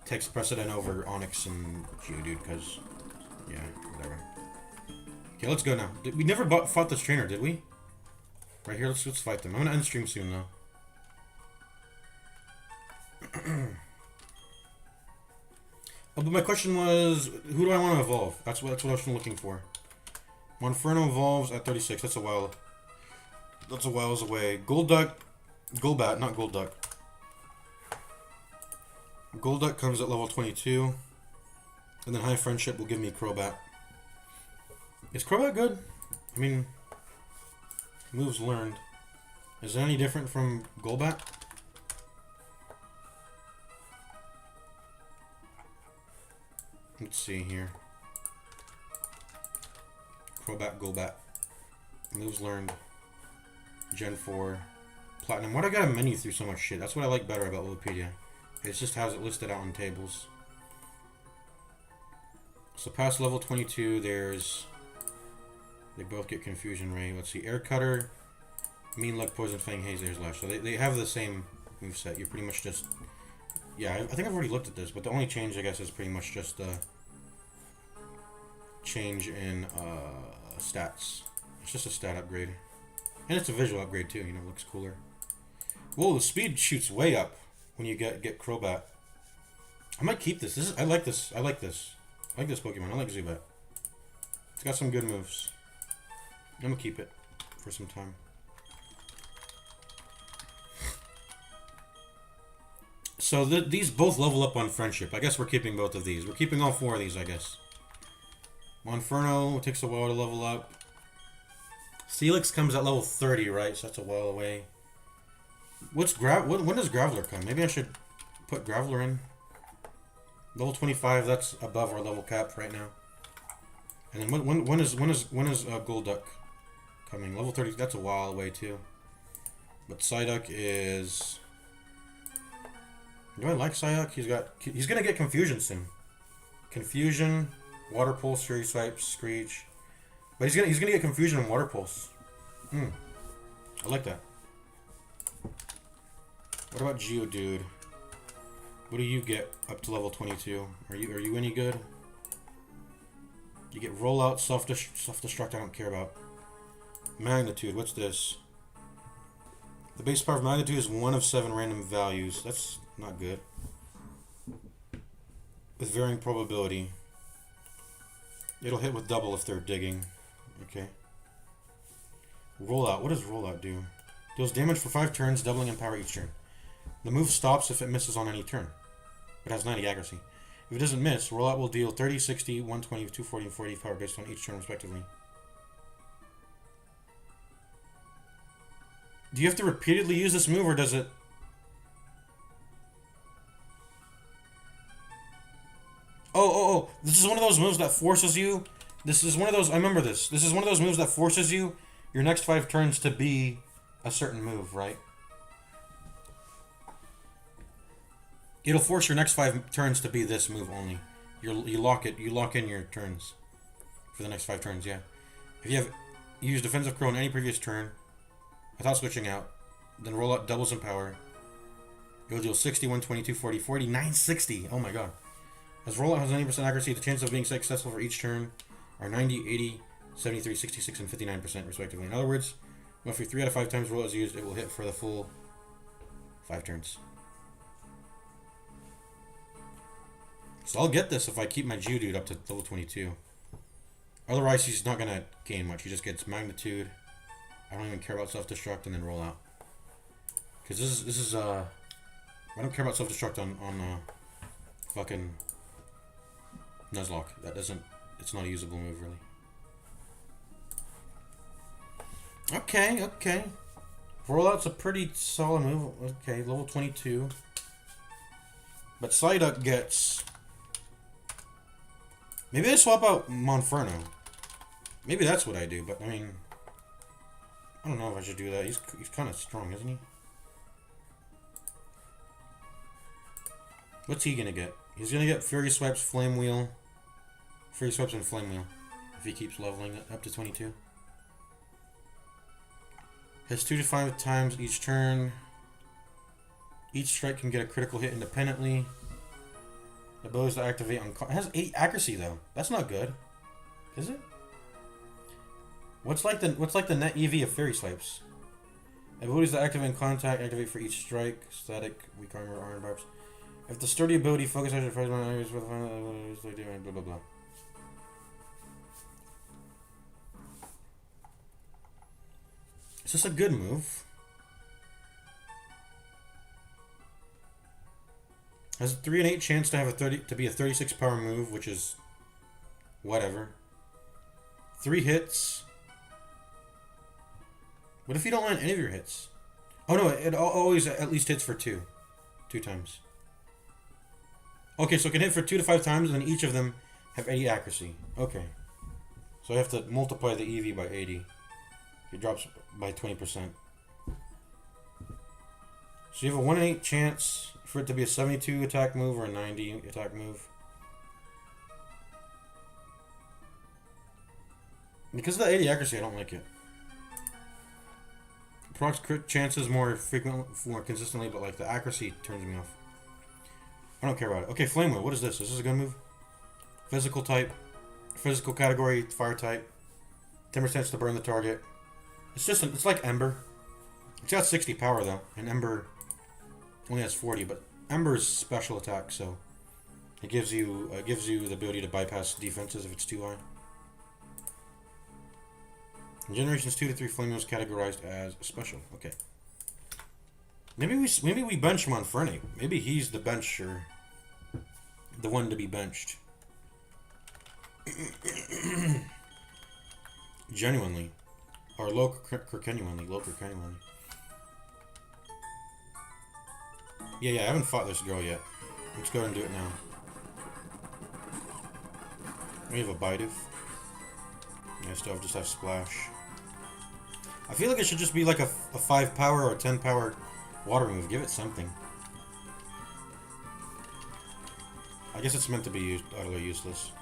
takes precedent over Onix and Geodude because, yeah, whatever. Okay, let's go now. We never fought this trainer, did we? Right here, let's fight them. I'm gonna end stream soon though. Oh, but my question was, who do I want to evolve? That's what I was looking for. Monferno evolves at 36. That's a while. That's a whiles away. Golbat, not Golduck. Golduck comes at level 22, and then High Friendship will give me Crobat. Is Crobat good? I mean, moves learned. Is it any different from Golbat? Let's see here. Crobat, Golbat. Moves learned. Gen 4. Platinum. Why do I gotta menu through so much shit? That's what I like better about Wikipedia. It just has it listed out on tables. So past level 22, there's... They both get Confusion Ray. Let's see. Air Cutter, Mean Luck, Poison Fang, Haze, Air's Lash. So they have the same moveset. You're pretty much just... Yeah, I think I've already looked at this, but the only change, I guess, is pretty much just the change in stats. It's just a stat upgrade. And it's a visual upgrade, too. You know, it looks cooler. Whoa, the speed shoots way up when you get Crobat. I might keep this. I like this. I like this. I like this Pokemon. I like Zubat. It's got some good moves. I'm gonna keep it for some time. So these both level up on Friendship. I guess we're keeping both of these. We're keeping all 4 of these, I guess. Monferno takes a while to level up. Steelix comes at level 30, right? So that's a while away. When does Graveler come? Maybe I should put Graveler in. Level 25, that's above our level cap right now. And then when is Golduck coming? Level 30, that's a while away too. But Psyduck is... Do I like Psyduck? He's gonna get Confusion soon. Confusion, Water Pulse, Fury Swipe, Screech. But he's gonna get Confusion and Water Pulse. I like that. What about Geodude? What do you get up to level 22? Are you any good? You get Rollout, Self-Destruct, I don't care about. Magnitude, what's this? The base power of Magnitude is 1 of 7 random values. That's not good. With varying probability. It'll hit with double if they're digging. Okay. Rollout, what does Rollout do? Deals damage for 5 turns, doubling in power each turn. The move stops if it misses on any turn. It has 90 accuracy. If it doesn't miss, Rollout will deal 30, 60, 120, 240, and 40 power based on each turn respectively. Do you have to repeatedly use this move, or does it... Oh, this is one of those moves that forces you... This is one of those... I remember this. This is one of those moves that forces you your next 5 turns to be a certain move, right? It'll force your next 5 turns to be this move only. You lock in your turns for the next 5 turns, yeah. If you use Defensive Curl in any previous turn without switching out, then Rollout doubles in power. It'll deal 60, 120, 240, 40, 960. Oh my god. As Rollout has 90% accuracy, the chances of being successful for each turn are 90, 80, 73, 66, and 59% respectively. In other words, roughly 3 out of 5 times Rollout is used, it will hit for the full 5 turns. So I'll get this if I keep my Geodude up to level 22. Otherwise, he's not going to gain much. He just gets Magnitude. I don't even care about Self-Destruct and then Rollout. Because this is I don't care about self-destruct on fucking Nuzlocke. That doesn't... It's not a usable move, really. Okay, okay. Rollout's a pretty solid move. Okay, level 22. But Psyduck gets... Maybe I swap out Monferno. Maybe that's what I do, but I mean... I don't know if I should do that. He's kind of strong, isn't he? What's he gonna get? He's gonna get Fury Swipes, Flame Wheel. Fury Swipes and Flame Wheel. If he keeps leveling it up to 22. Has 2 to 5 times each turn. Each strike can get a critical hit independently. Abilities to activate on... It has 8 accuracy though. That's not good. Is it? What's like the net EV of Fury Swipes? Abilities to activate in contact, activate for each strike. Static, weak armor, iron barbs. If the sturdy ability focuses on fragment areas with blah blah blah. Is this a good move? Has a 3 in 8 chance to have to be a 36 power move, which is whatever. 3 hits. What if you don't land any of your hits? Oh no, it always at least hits for 2 times. Okay, so it can hit for 2 to 5 times, and then each of them have 80 accuracy. Okay. So I have to multiply the EV by 80. It drops by 20%. So you have a 1 in 8 chance for it to be a 72 attack move or a 90 attack move. Because of the 80 accuracy, I don't like it. Procs crit chances more consistently, but like the accuracy turns me off. I don't care about it. Okay, Flame Wheel. What is this? Is this a good move? Physical type. Physical category, fire type. 10% to burn the target. It's like Ember. It's got 60 power though, and Ember only has 40. But Ember's special attack, so it gives you the ability to bypass defenses if it's too high. In generations 2 to 3, Flame Wheel is categorized as special. Okay. Maybe we bench Monferno. Maybe he's the bencher, the one to be benched. Genuinely. Or genuinely. Yeah, I haven't fought this girl yet. Let's go ahead and do it now. We have a Bidoof. I still just have Splash. I feel like it should just be like a 5 power or 10 power water move. Give it something. I guess it's meant to be utterly useless.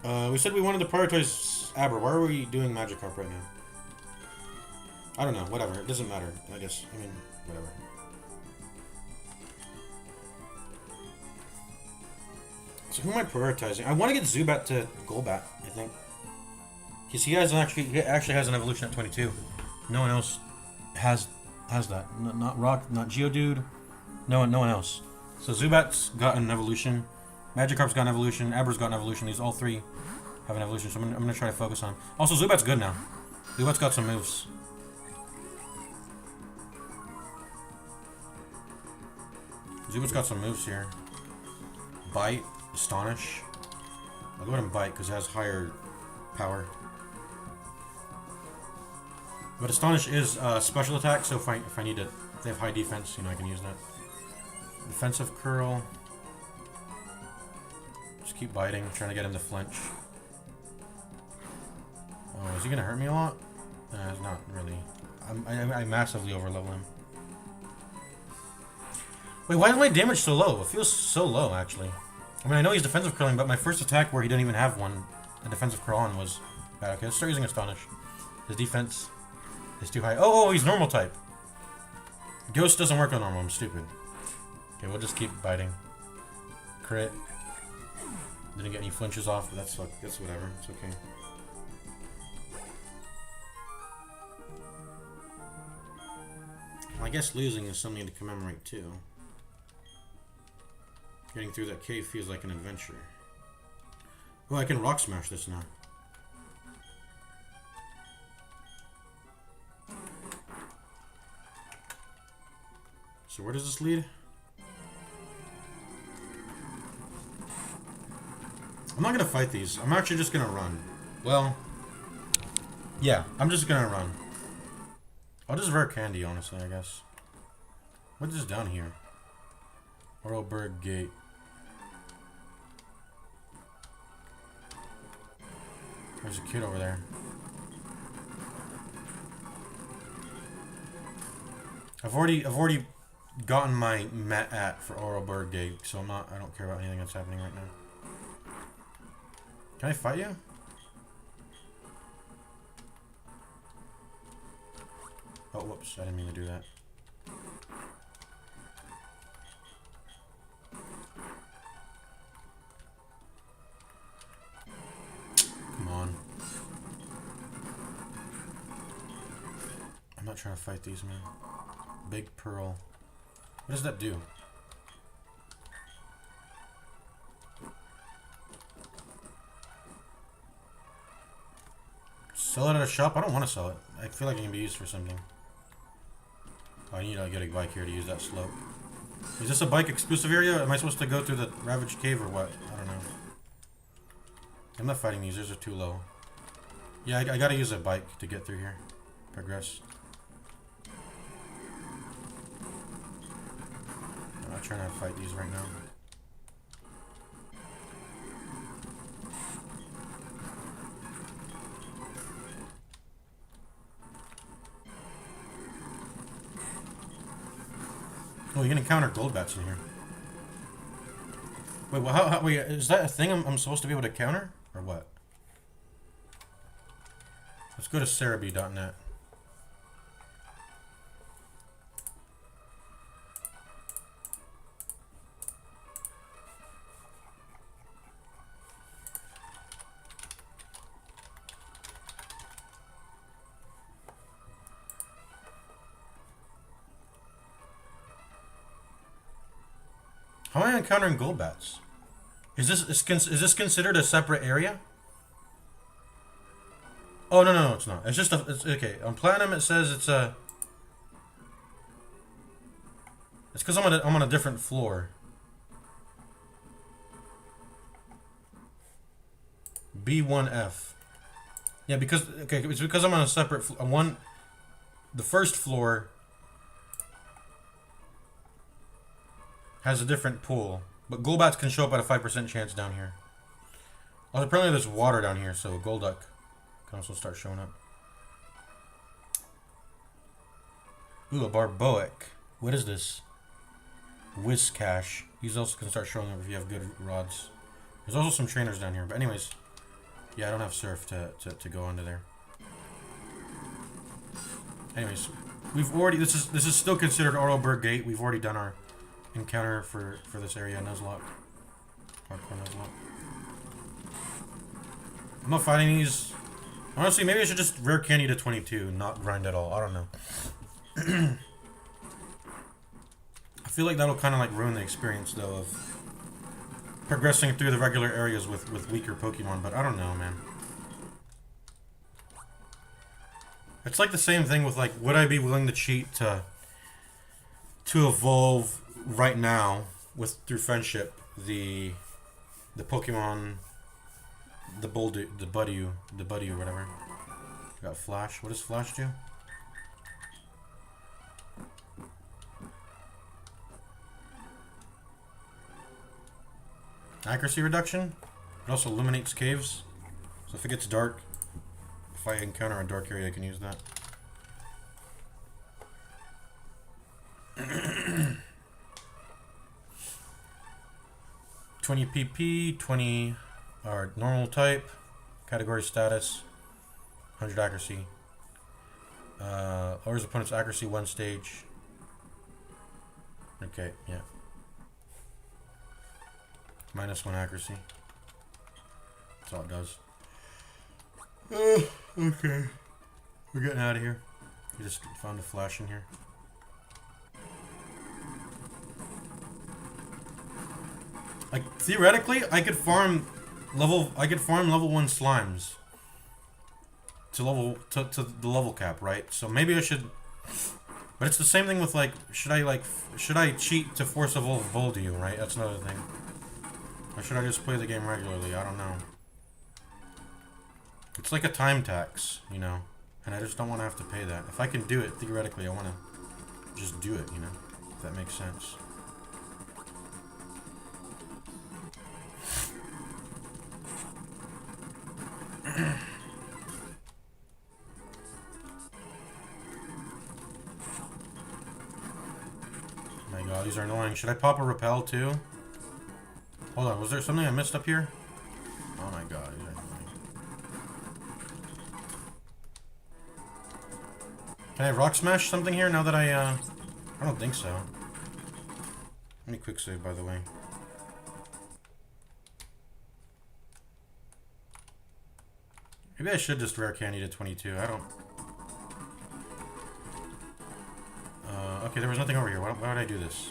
We said we wanted to prioritize Aber. Why are we doing Magikarp right now? I don't know. Whatever. It doesn't matter. I guess. I mean, whatever. So who am I prioritizing? I want to get Zubat to Golbat, I think. Because he actually has an evolution at 22. No one else has that. Not Rock, not Geodude. No one else. So Zubat's got an evolution. Magikarp's got an evolution. Aber's got an evolution. These all 3 have an evolution. So I'm gonna try to focus on him. Also, Zubat's good now. Zubat's got some moves. Zubat's got some moves here. Bite, Astonish. I'll go ahead and Bite because it has higher power. But Astonish is special attack, so if I need it, if they have high defense, I can use that. Defensive Curl. Just keep biting, trying to get him to flinch. Oh, is he gonna hurt me a lot? It's not really. I massively overlevel him. Wait, why is my damage so low? It feels so low, actually. I mean, I know he's defensive curling, but my first attack where he didn't even have a defensive curl on was bad. Okay, let's start using Astonish. His defense is too high. Oh, he's normal type. Ghost doesn't work on normal. I'm stupid. Okay, we'll just keep biting. Crit. Didn't get any flinches off, but that's whatever. It's okay. Well, I guess losing is something to commemorate too. Getting through that cave feels like an adventure. Oh, I can rock smash this now. So where does this lead? I'm not gonna fight these. I'm actually just gonna run. Well, yeah, I'm just gonna run. I'll just rare candy, honestly, I guess. What is down here? Oralberg Gate. There's a kid over there. I've already gotten my Met at for Oralberg Gate, so I don't care about anything that's happening right now. Can I fight you? Oh, whoops, I didn't mean to do that. Come on. I'm not trying to fight these, man. Big Pearl. What does that do? Sell it at a shop? I don't want to sell it. I feel like it can be used for something. Oh, I need to get a bike here to use that slope. Is this a bike exclusive area? Am I supposed to go through the Ravaged Cave or what? I don't know. I'm not fighting these. These are too low. Yeah, I gotta use a bike to get through here. Progress. I'm not trying to fight these right now. Oh, you can encounter gold bats in here. Wait, well, wait, is that a thing I'm supposed to be able to counter? Or what? Let's go to Cerebi.net. How am I encountering gold bats? Is this considered a separate area? Oh no, it's not. It's just it's okay. On platinum it says it's a. It's because I'm on a different floor. B1F. Yeah, because it's because I'm on a separate one. The first floor has a different pool, but gold bats can show up at a 5% chance down here. Also, apparently there's water down here, so gold duck can also start showing up. Ooh, a barboic. What is this? Whizcash. These also can start showing up if you have good rods. There's also some trainers down here, but anyways, yeah, I don't have surf to go under there. Anyways, we've already this is still considered Oralberg Gate. We've already done our encounter for this area, Nuzlocke. Hardcore Nuzlocke. I'm not fighting these. Honestly, maybe I should just rare candy to 22 and not grind at all. I don't know. I feel like that'll kind of like ruin the experience though of progressing through the regular areas with weaker Pokemon, but I don't know, man. It's like the same thing with like, would I be willing to cheat to evolve right now through friendship the Pokemon, the Buddy or whatever. Got Flash. What does Flash do? Accuracy reduction. It also illuminates caves. So if it gets dark, if I encounter a dark area, I can use that. 20 PP, 20 normal type, category status, 100 accuracy. Lowers opponent's accuracy 1 stage. Okay, yeah. -1 accuracy. That's all it does. Okay. We're getting out of here. We just found a flash in here. Like theoretically, I could farm level 1 slimes to the level cap, right? So maybe I should But it's the same thing with like, should I cheat to force evolve Voldio, right? That's another thing. Or should I just play the game regularly? I don't know. It's like a time tax, you know? And I just don't want to have to pay that. If I can do it, theoretically, I want to just do it, you know? If that makes sense. Oh my god, these are annoying. Should I pop a repel too? Hold on, was there something I missed up here? Oh my god, these are annoying. Can I rock smash something here now that I don't think so. Let me quick save, by the way. Maybe I should just rare candy to 22. I don't... okay, there was nothing over here. Why would I do this?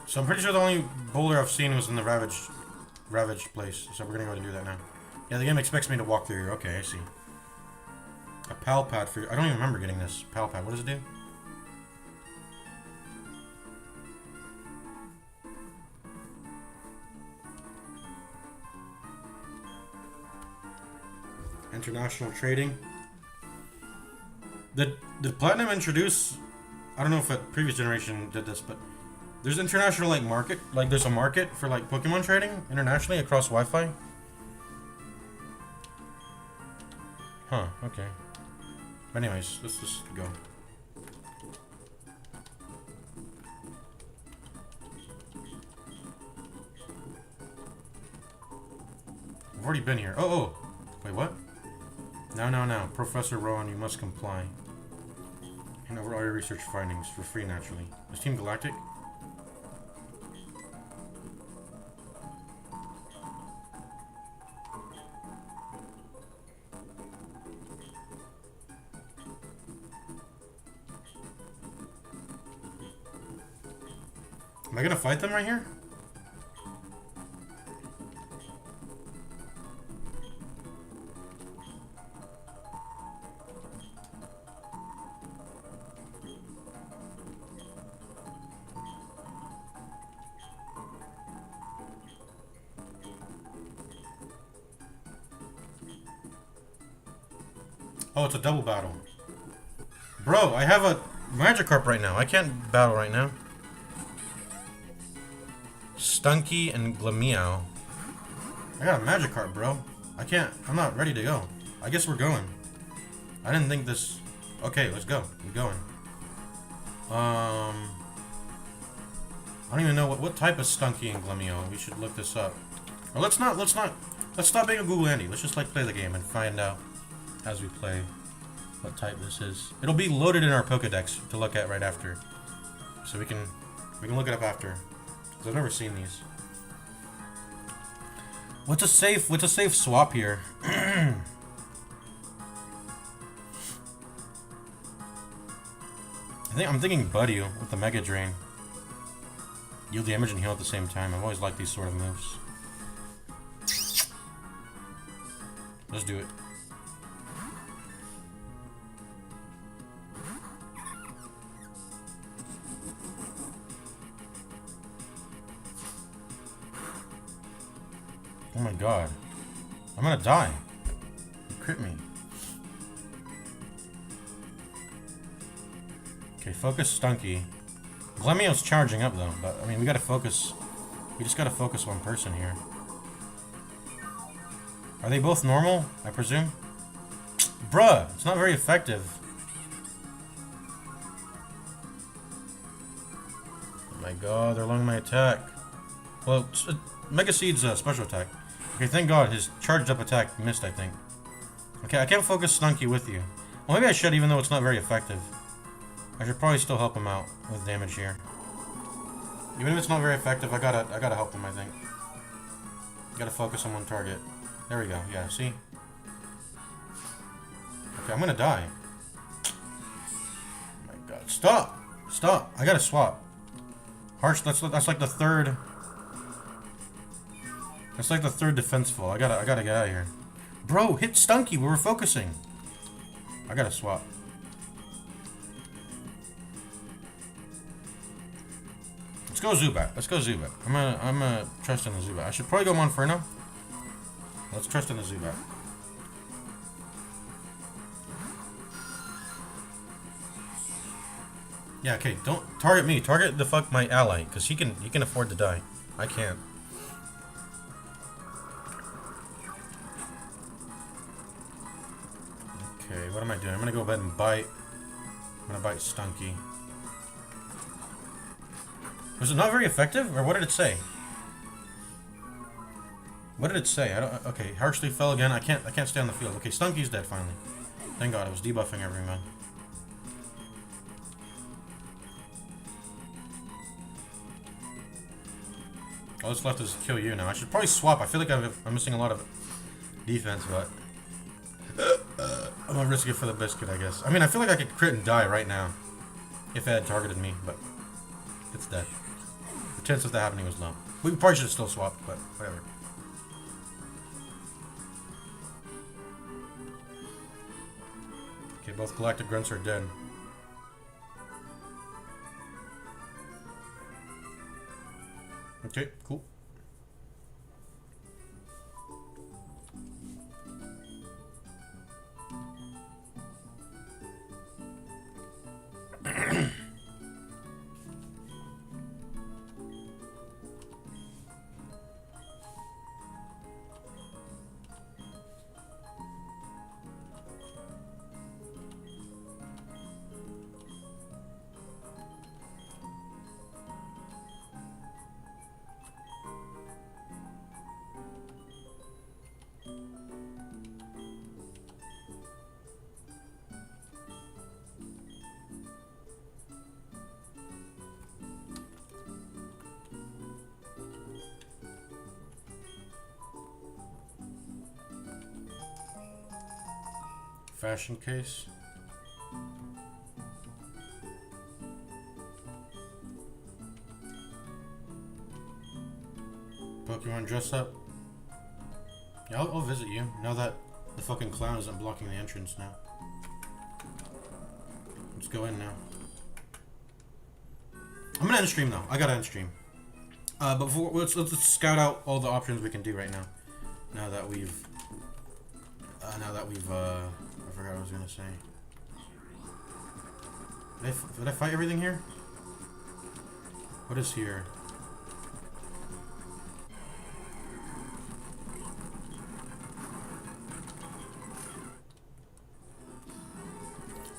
So I'm pretty sure the only boulder I've seen was in the ravaged place. So we're gonna go ahead and do that now. Yeah, the game expects me to walk through here. Okay, I see. A pal pad for... I don't even remember getting this. Pal pad. What does it do? International trading. Did Platinum introduce... I don't know if a previous generation did this, but... There's international, like, market. Like, there's a market for, like, Pokemon trading internationally across Wi-Fi. Huh, okay. But anyways, let's just go. I've already been here. Oh! Wait, what? No. Professor Rowan, you must comply. Hand over all your research findings for free, naturally. Is Team Galactic? Am I gonna fight them right here? Oh, it's a double battle. Bro, I have a Magikarp right now. I can't battle right now. Stunky and Glameow. I got a Magikarp, bro. I'm not ready to go. I guess we're going. I didn't think this... Okay, let's go. We're going. I don't even know what type of Stunky and Glameow. We should look this up. Or let's stop being a Google Andy. Let's just, like, play the game and find out as we play what type this is. It'll be loaded in our Pokedex to look at right after. So we can look it up after. I've never seen these. What's a safe swap here? I'm thinking Buddy with the Mega Drain. Yield damage and heal at the same time. I've always liked these sort of moves. Let's do it. Oh my god. I'm gonna die. You crit me. Okay, focus Stunky. Glameow's charging up though, but I mean we gotta focus. We just gotta focus one person here. Are they both normal, I presume? Bruh, it's not very effective. Oh my god, they're lowering my attack. Well, Mega Seed's special attack. Okay, thank god, his charged up attack missed, I think. Okay, I can't focus Stunky with you. Well, maybe I should, even though it's not very effective. I should probably still help him out with damage here. Even if it's not very effective, I gotta help him, I think. Gotta focus on one target. There we go. Yeah, see? Okay, I'm gonna die. Oh my god. Stop! Stop! I gotta swap. Harsh, that's like the third... That's like the third defense fall. I gotta get out of here. Bro, hit Stunky. We were focusing. I gotta swap. Let's go Zubat. Let's go Zubat. I'm gonna trust in the Zubat. I should probably go Monferno. Let's trust in the Zubat. Yeah, okay, don't target me. Target the fuck my ally, because he can afford to die. I can't. Okay, what am I doing? I'm gonna go ahead and bite. I'm gonna bite Stunky. Was it not very effective, or what did it say? What did it say? I don't. Okay, harshly fell again. I can't stay on the field. Okay, Stunky's dead finally. Thank God, it was debuffing everyone. All that's left is kill you now. I should probably swap. I feel like I'm missing a lot of defense, but I'm gonna risk it for the biscuit, I guess. I mean, I feel like I could crit and die right now if it had targeted me, but it's dead. The chance of that happening was low. We probably should have still swapped, but whatever. Okay, both Galactic Grunts are dead. Okay, cool. Fashion case. Pokemon dress up. Yeah, I'll visit you now that the fucking clown isn't blocking the entrance now. Let's go in now. I'm gonna end stream though. I gotta end stream. But before, let's scout out all the options we can do right now. Now that we've I forgot what I was gonna say. Did I fight everything here? What is here?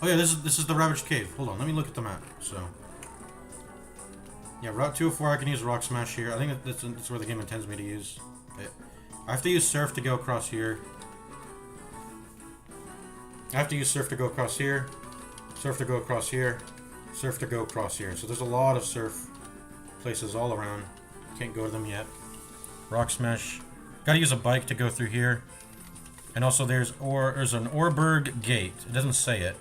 Oh yeah, this is the Ravaged Cave. Hold on, let me look at the map. So, yeah, Route 204. I can use Rock Smash here. I think that's where the game intends me to use it. I have to use Surf to go across here. I have to use Surf to go across here, Surf to go across here, Surf to go across here. So there's a lot of Surf places all around. Can't go to them yet. Rock Smash. Gotta use a bike to go through here. And also there's an Orberg gate. It doesn't say it,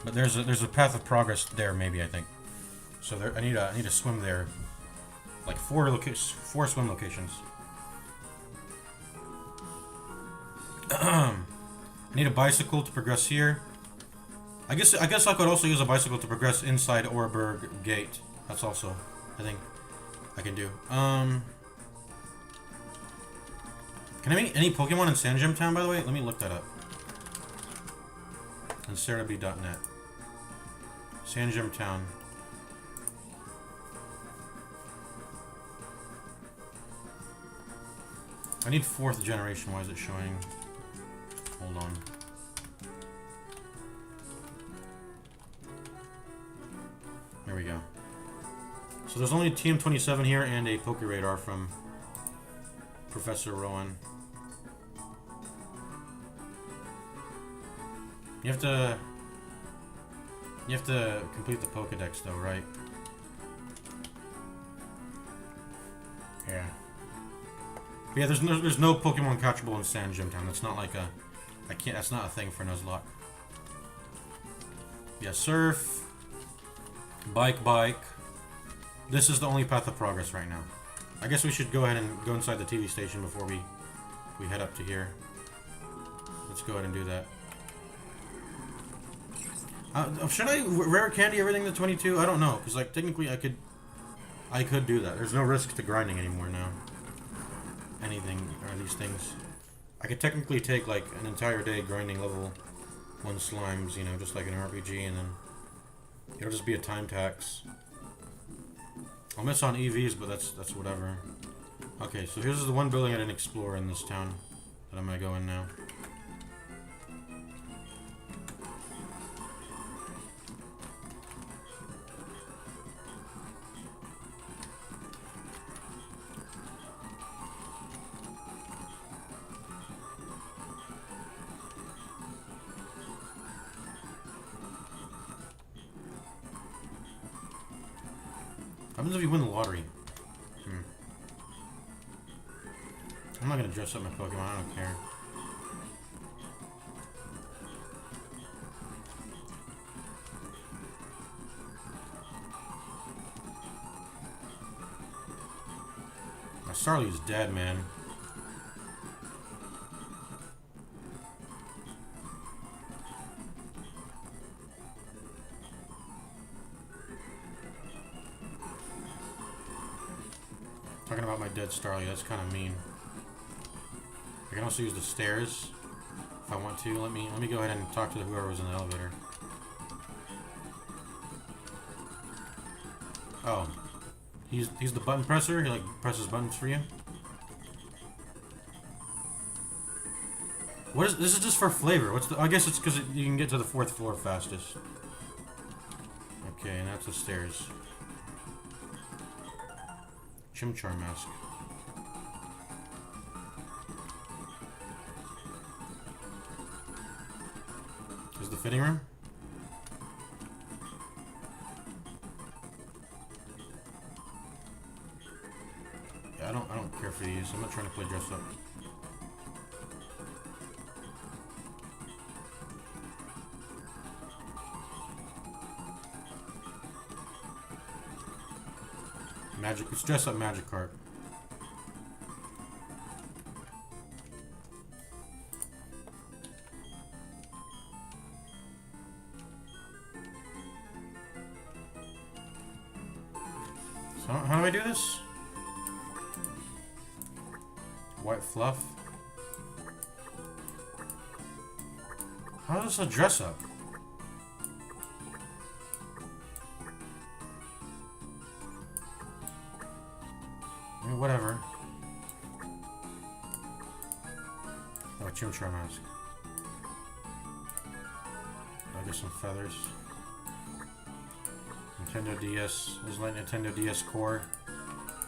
but there's a path of progress there maybe, I think. So there, I need to swim there. Like four swim locations. I need a bicycle to progress here. I guess I could also use a bicycle to progress inside Orberg Gate. That's also, I think, I can do. Can I meet any Pokemon in Sandgem Town, by the way? Let me look that up. On SarahB.net. Sandgem Town. I need 4th generation. Why is it showing? Hold on. There we go. So there's only TM27 here and a Pokeradar from Professor Rowan. You have to complete the Pokedex though, right? Yeah. But yeah, there's no Pokemon catchable in Sand Gym Town. That's not like a, I can't. That's not a thing for Nuzlocke. Yeah, surf, bike. This is the only path of progress right now. I guess we should go ahead and go inside the TV station before we head up to here. Let's go ahead and do that. Should I rare candy everything to 22? I don't know, because like technically I could do that. There's no risk to grinding anymore now. Anything or these things. I could technically take like an entire day grinding level 1 slimes, you know, just like an RPG, and then it'll just be a time tax. I'll miss on EVs, but that's whatever. Okay, so here's the one building I didn't explore in this town that I'm gonna go in now. What happens if you win the lottery? I'm not gonna dress up my Pokemon, I don't care. My Starly's dead, man. Talking about my dead Starly, that's kind of mean. I can also use the stairs if I want to. Let me go ahead and talk to whoever was in the elevator. Oh, he's the button presser. He like presses buttons for you. What is this? Is just for flavor. What's the? I guess it's because you can get to the 4th floor fastest. Okay, and that's the stairs. Chimchar mask. Is the fitting room? Yeah, I don't care for these. I'm not trying to play dress up. Magic. Let's dress up Magikarp. So how do I do this? White fluff. How is this a dress up? Whatever. Oh, Chimchar mask. I get some feathers. Nintendo DS. This is like Nintendo DS Core.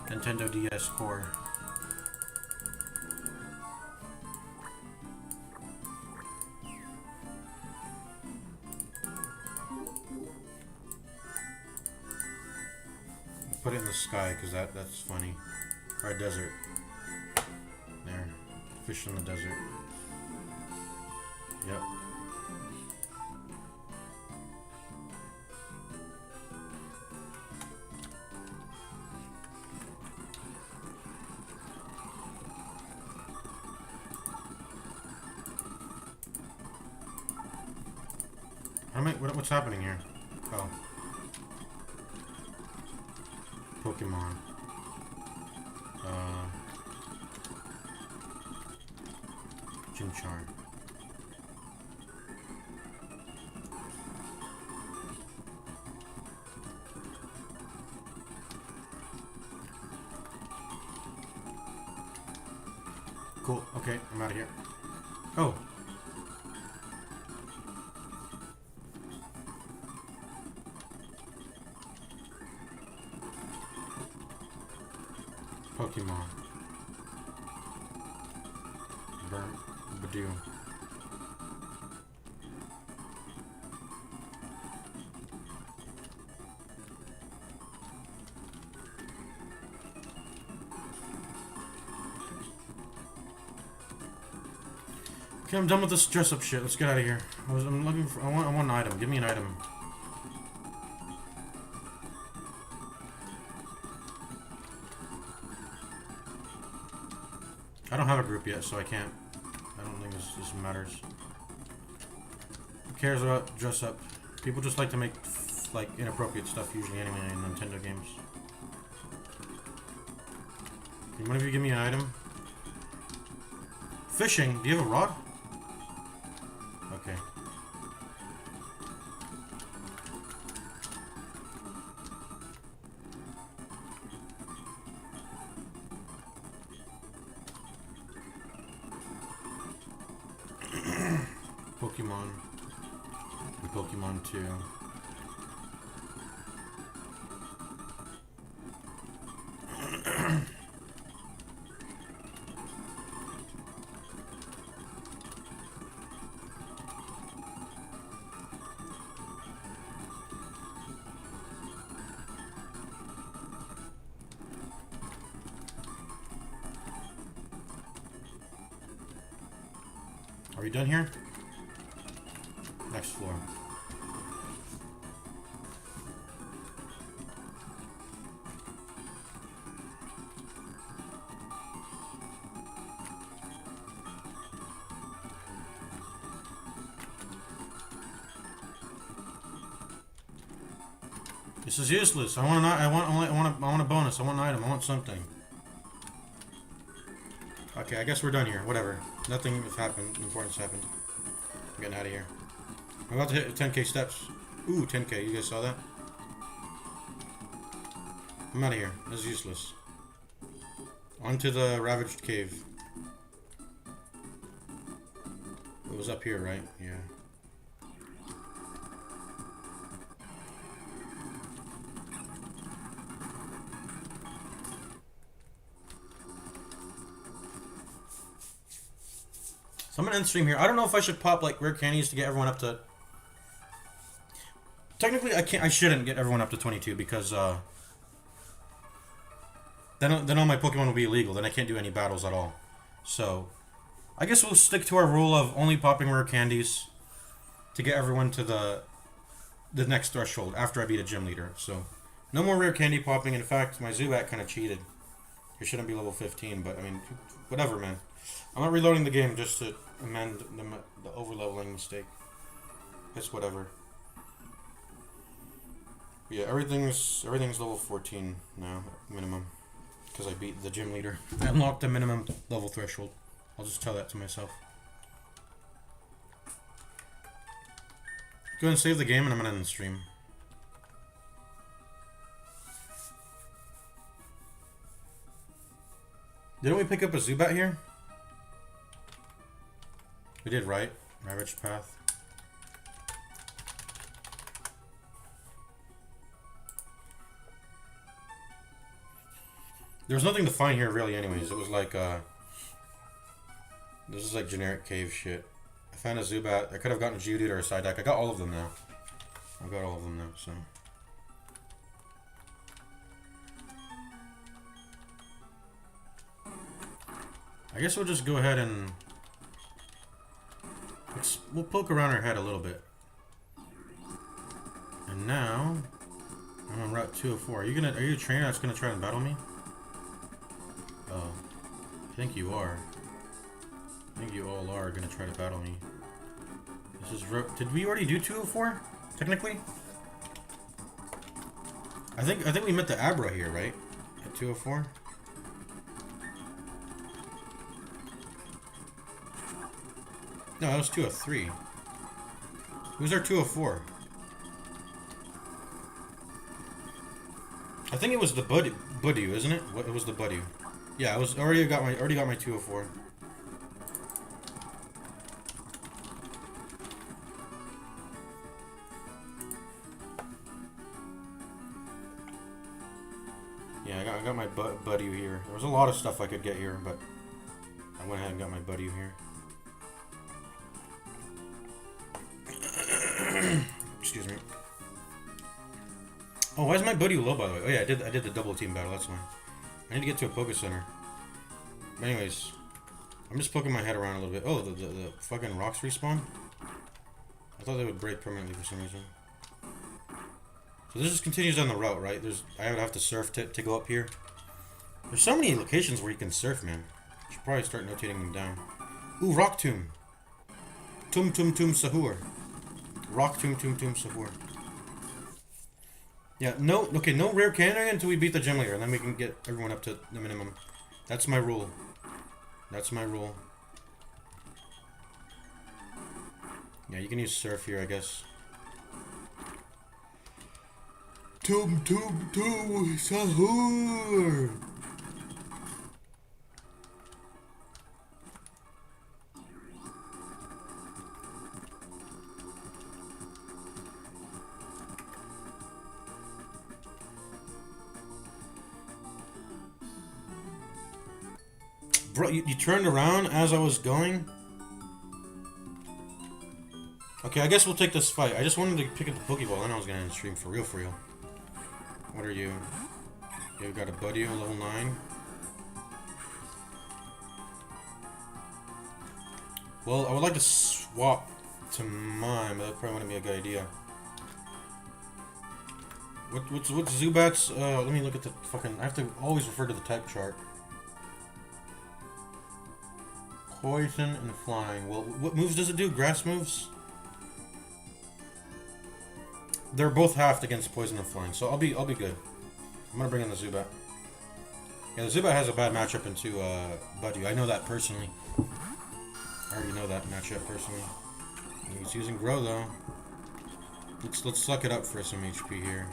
Nintendo DS Core. Put it in the sky because that's funny. Or a desert. There. Fish in the desert. Yep. What's happening here? Oh. Pokemon. Chimchar. Cool. Okay, I'm out of here. Oh. Pokemon. Badoo. Okay, I'm done with this dress-up shit. Let's get out of here. I'm looking for. I want an item. Give me an item. I don't have a group yet, so I can't. I don't think this matters. Who cares about dress-up? People just like to make like inappropriate stuff usually anyway in Nintendo games. Can one of you give me an item? Fishing. Do you have a rod? Okay. Pokemon. And Pokemon 2. Are we done here? Next floor. This is useless. I want a bonus. I want an item. I want something. Okay, I guess we're done here. Whatever. Nothing has happened. Important's happened. I'm getting out of here. I'm about to hit 10k steps. Ooh, 10k. You guys saw that? I'm out of here. This is useless. Onto the ravaged cave. It was up here, right? Yeah. So I'm gonna end stream here. I don't know if I should pop like rare candies to get everyone up to. Technically, I can't. I shouldn't get everyone up to 22 because then all my Pokemon will be illegal. Then I can't do any battles at all. So I guess we'll stick to our rule of only popping rare candies to get everyone to the next threshold after I beat a gym leader. So no more rare candy popping. In fact, my Zubat kind of cheated. He shouldn't be level 15, but I mean, whatever, man. I'm not reloading the game just to amend the overleveling mistake. It's whatever. Yeah, everything's level 14 now, minimum. Because I beat the gym leader. I unlocked the minimum level threshold. I'll just tell that to myself. Go ahead and save the game and I'm gonna end the stream. Didn't we pick up a Zubat here? We did, right? Ravaged path. There was nothing to find here really anyways. It was like this is like generic cave shit. I found a Zubat. I could have gotten a Geodude or a Psyduck. I got all of them now. I've got all of them now, so. I guess we'll just go ahead and we'll poke around our head a little bit. And now I'm on Route 204. Are you a trainer that's gonna try and battle me? Oh, I think you are. I think you all are gonna try to battle me. This is did we already do 204? Technically? I think we met the Abra here, right? At 204? No, that was 203. Who's our 204? I think it was the Buddy, isn't it? It was the Buddy. Yeah, I already got my 204. Yeah, I got my Buddy here. There was a lot of stuff I could get here, but I went ahead and got my Buddy here. Excuse me. Oh, why is my Buddy low, by the way? Oh yeah, I did the double team battle. That's why. I need to get to a Poké Center. But anyways, I'm just poking my head around a little bit. Oh, the fucking rocks respawn? I thought they would break permanently for some reason. So this just continues down the route, right? I would have to surf to go up here. There's so many locations where you can surf, man. I should probably start notating them down. Ooh, rock tomb. Tum sahur. Rock tomb sahur. Yeah, no rare cannon until we beat the gym leader, and then we can get everyone up to the minimum. That's my rule. That's my rule. Yeah, you can use surf here, I guess. Tum sahur. Bro, you turned around as I was going? Okay, I guess we'll take this fight. I just wanted to pick up the Pokeball, then I was gonna end stream for real, for real. What are you? You got a buddy on level 9. Well, I would like to swap to mine, but that probably wouldn't be a good idea. What's Zubat's? Let me look at the fucking. I have to always refer to the type chart. Poison and flying. Well, what moves does it do? Grass moves? They're both halved against poison and flying, so I'll be good. I'm gonna bring in the Zubat. Yeah, the Zubat has a bad matchup into Buddy. I know that personally. I already know that matchup personally. He's using Grow though. Let's suck it up for some HP here.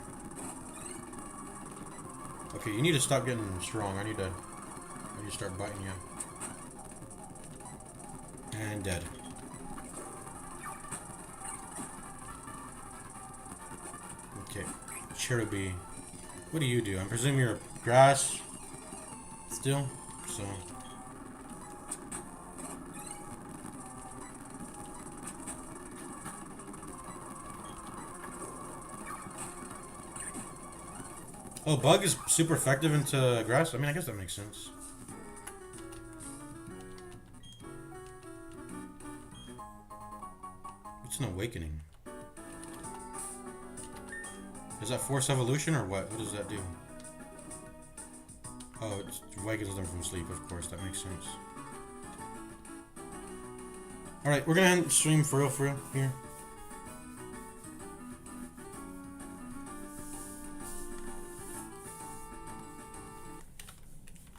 Okay, you need to stop getting strong. I need to start biting you. And dead. Okay, Cherubi. What do you do? I'm presuming you're grass still, so. Oh, Bug is super effective into grass? I mean, I guess that makes sense. It's an awakening. Is that force evolution or what? What does that do? Oh, it awakens them from sleep, of course. That makes sense. Alright, we're gonna end stream for real here.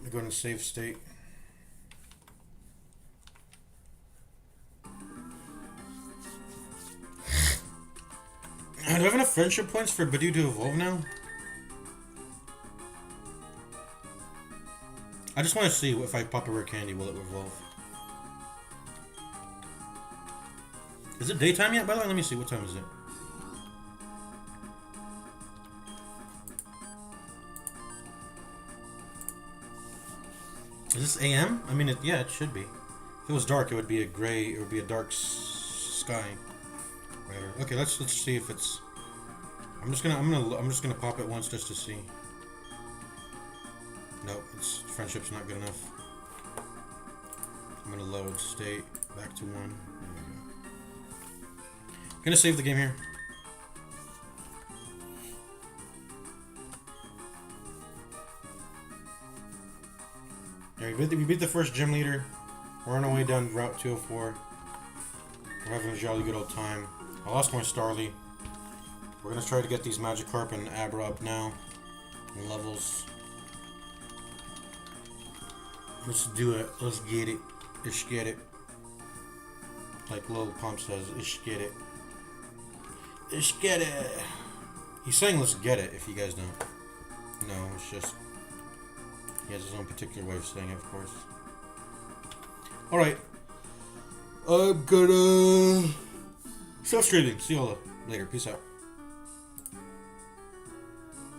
We're going to save state. Do I have enough friendship points for Badoo to evolve now? I just want to see if I pop a rare candy, will it evolve? Is it daytime yet, by the way? Let me see, what time is it? Is this AM? I mean, yeah, it should be. If it was dark, it would be a gray, it would be a dark sky. Whatever. Okay, let's see if it's. I'm just gonna pop it once just to see. Nope, its friendship's not good enough. I'm gonna load state back to 1. There we go. Gonna save the game here. Yeah, we beat the first gym leader. We're on our way down Route 204. We're having a jolly good old time. I lost my Starly. We're gonna try to get these Magikarp and Abra up now in levels. Let's do it. Let's get it. Let's get it. Like Lil Pump says, let's get it. Let's get it. He's saying let's get it, if you guys don't. No, it's just he has his own particular way of saying it, of course. Alright. I'm gonna stop streaming. See y'all later. Peace out.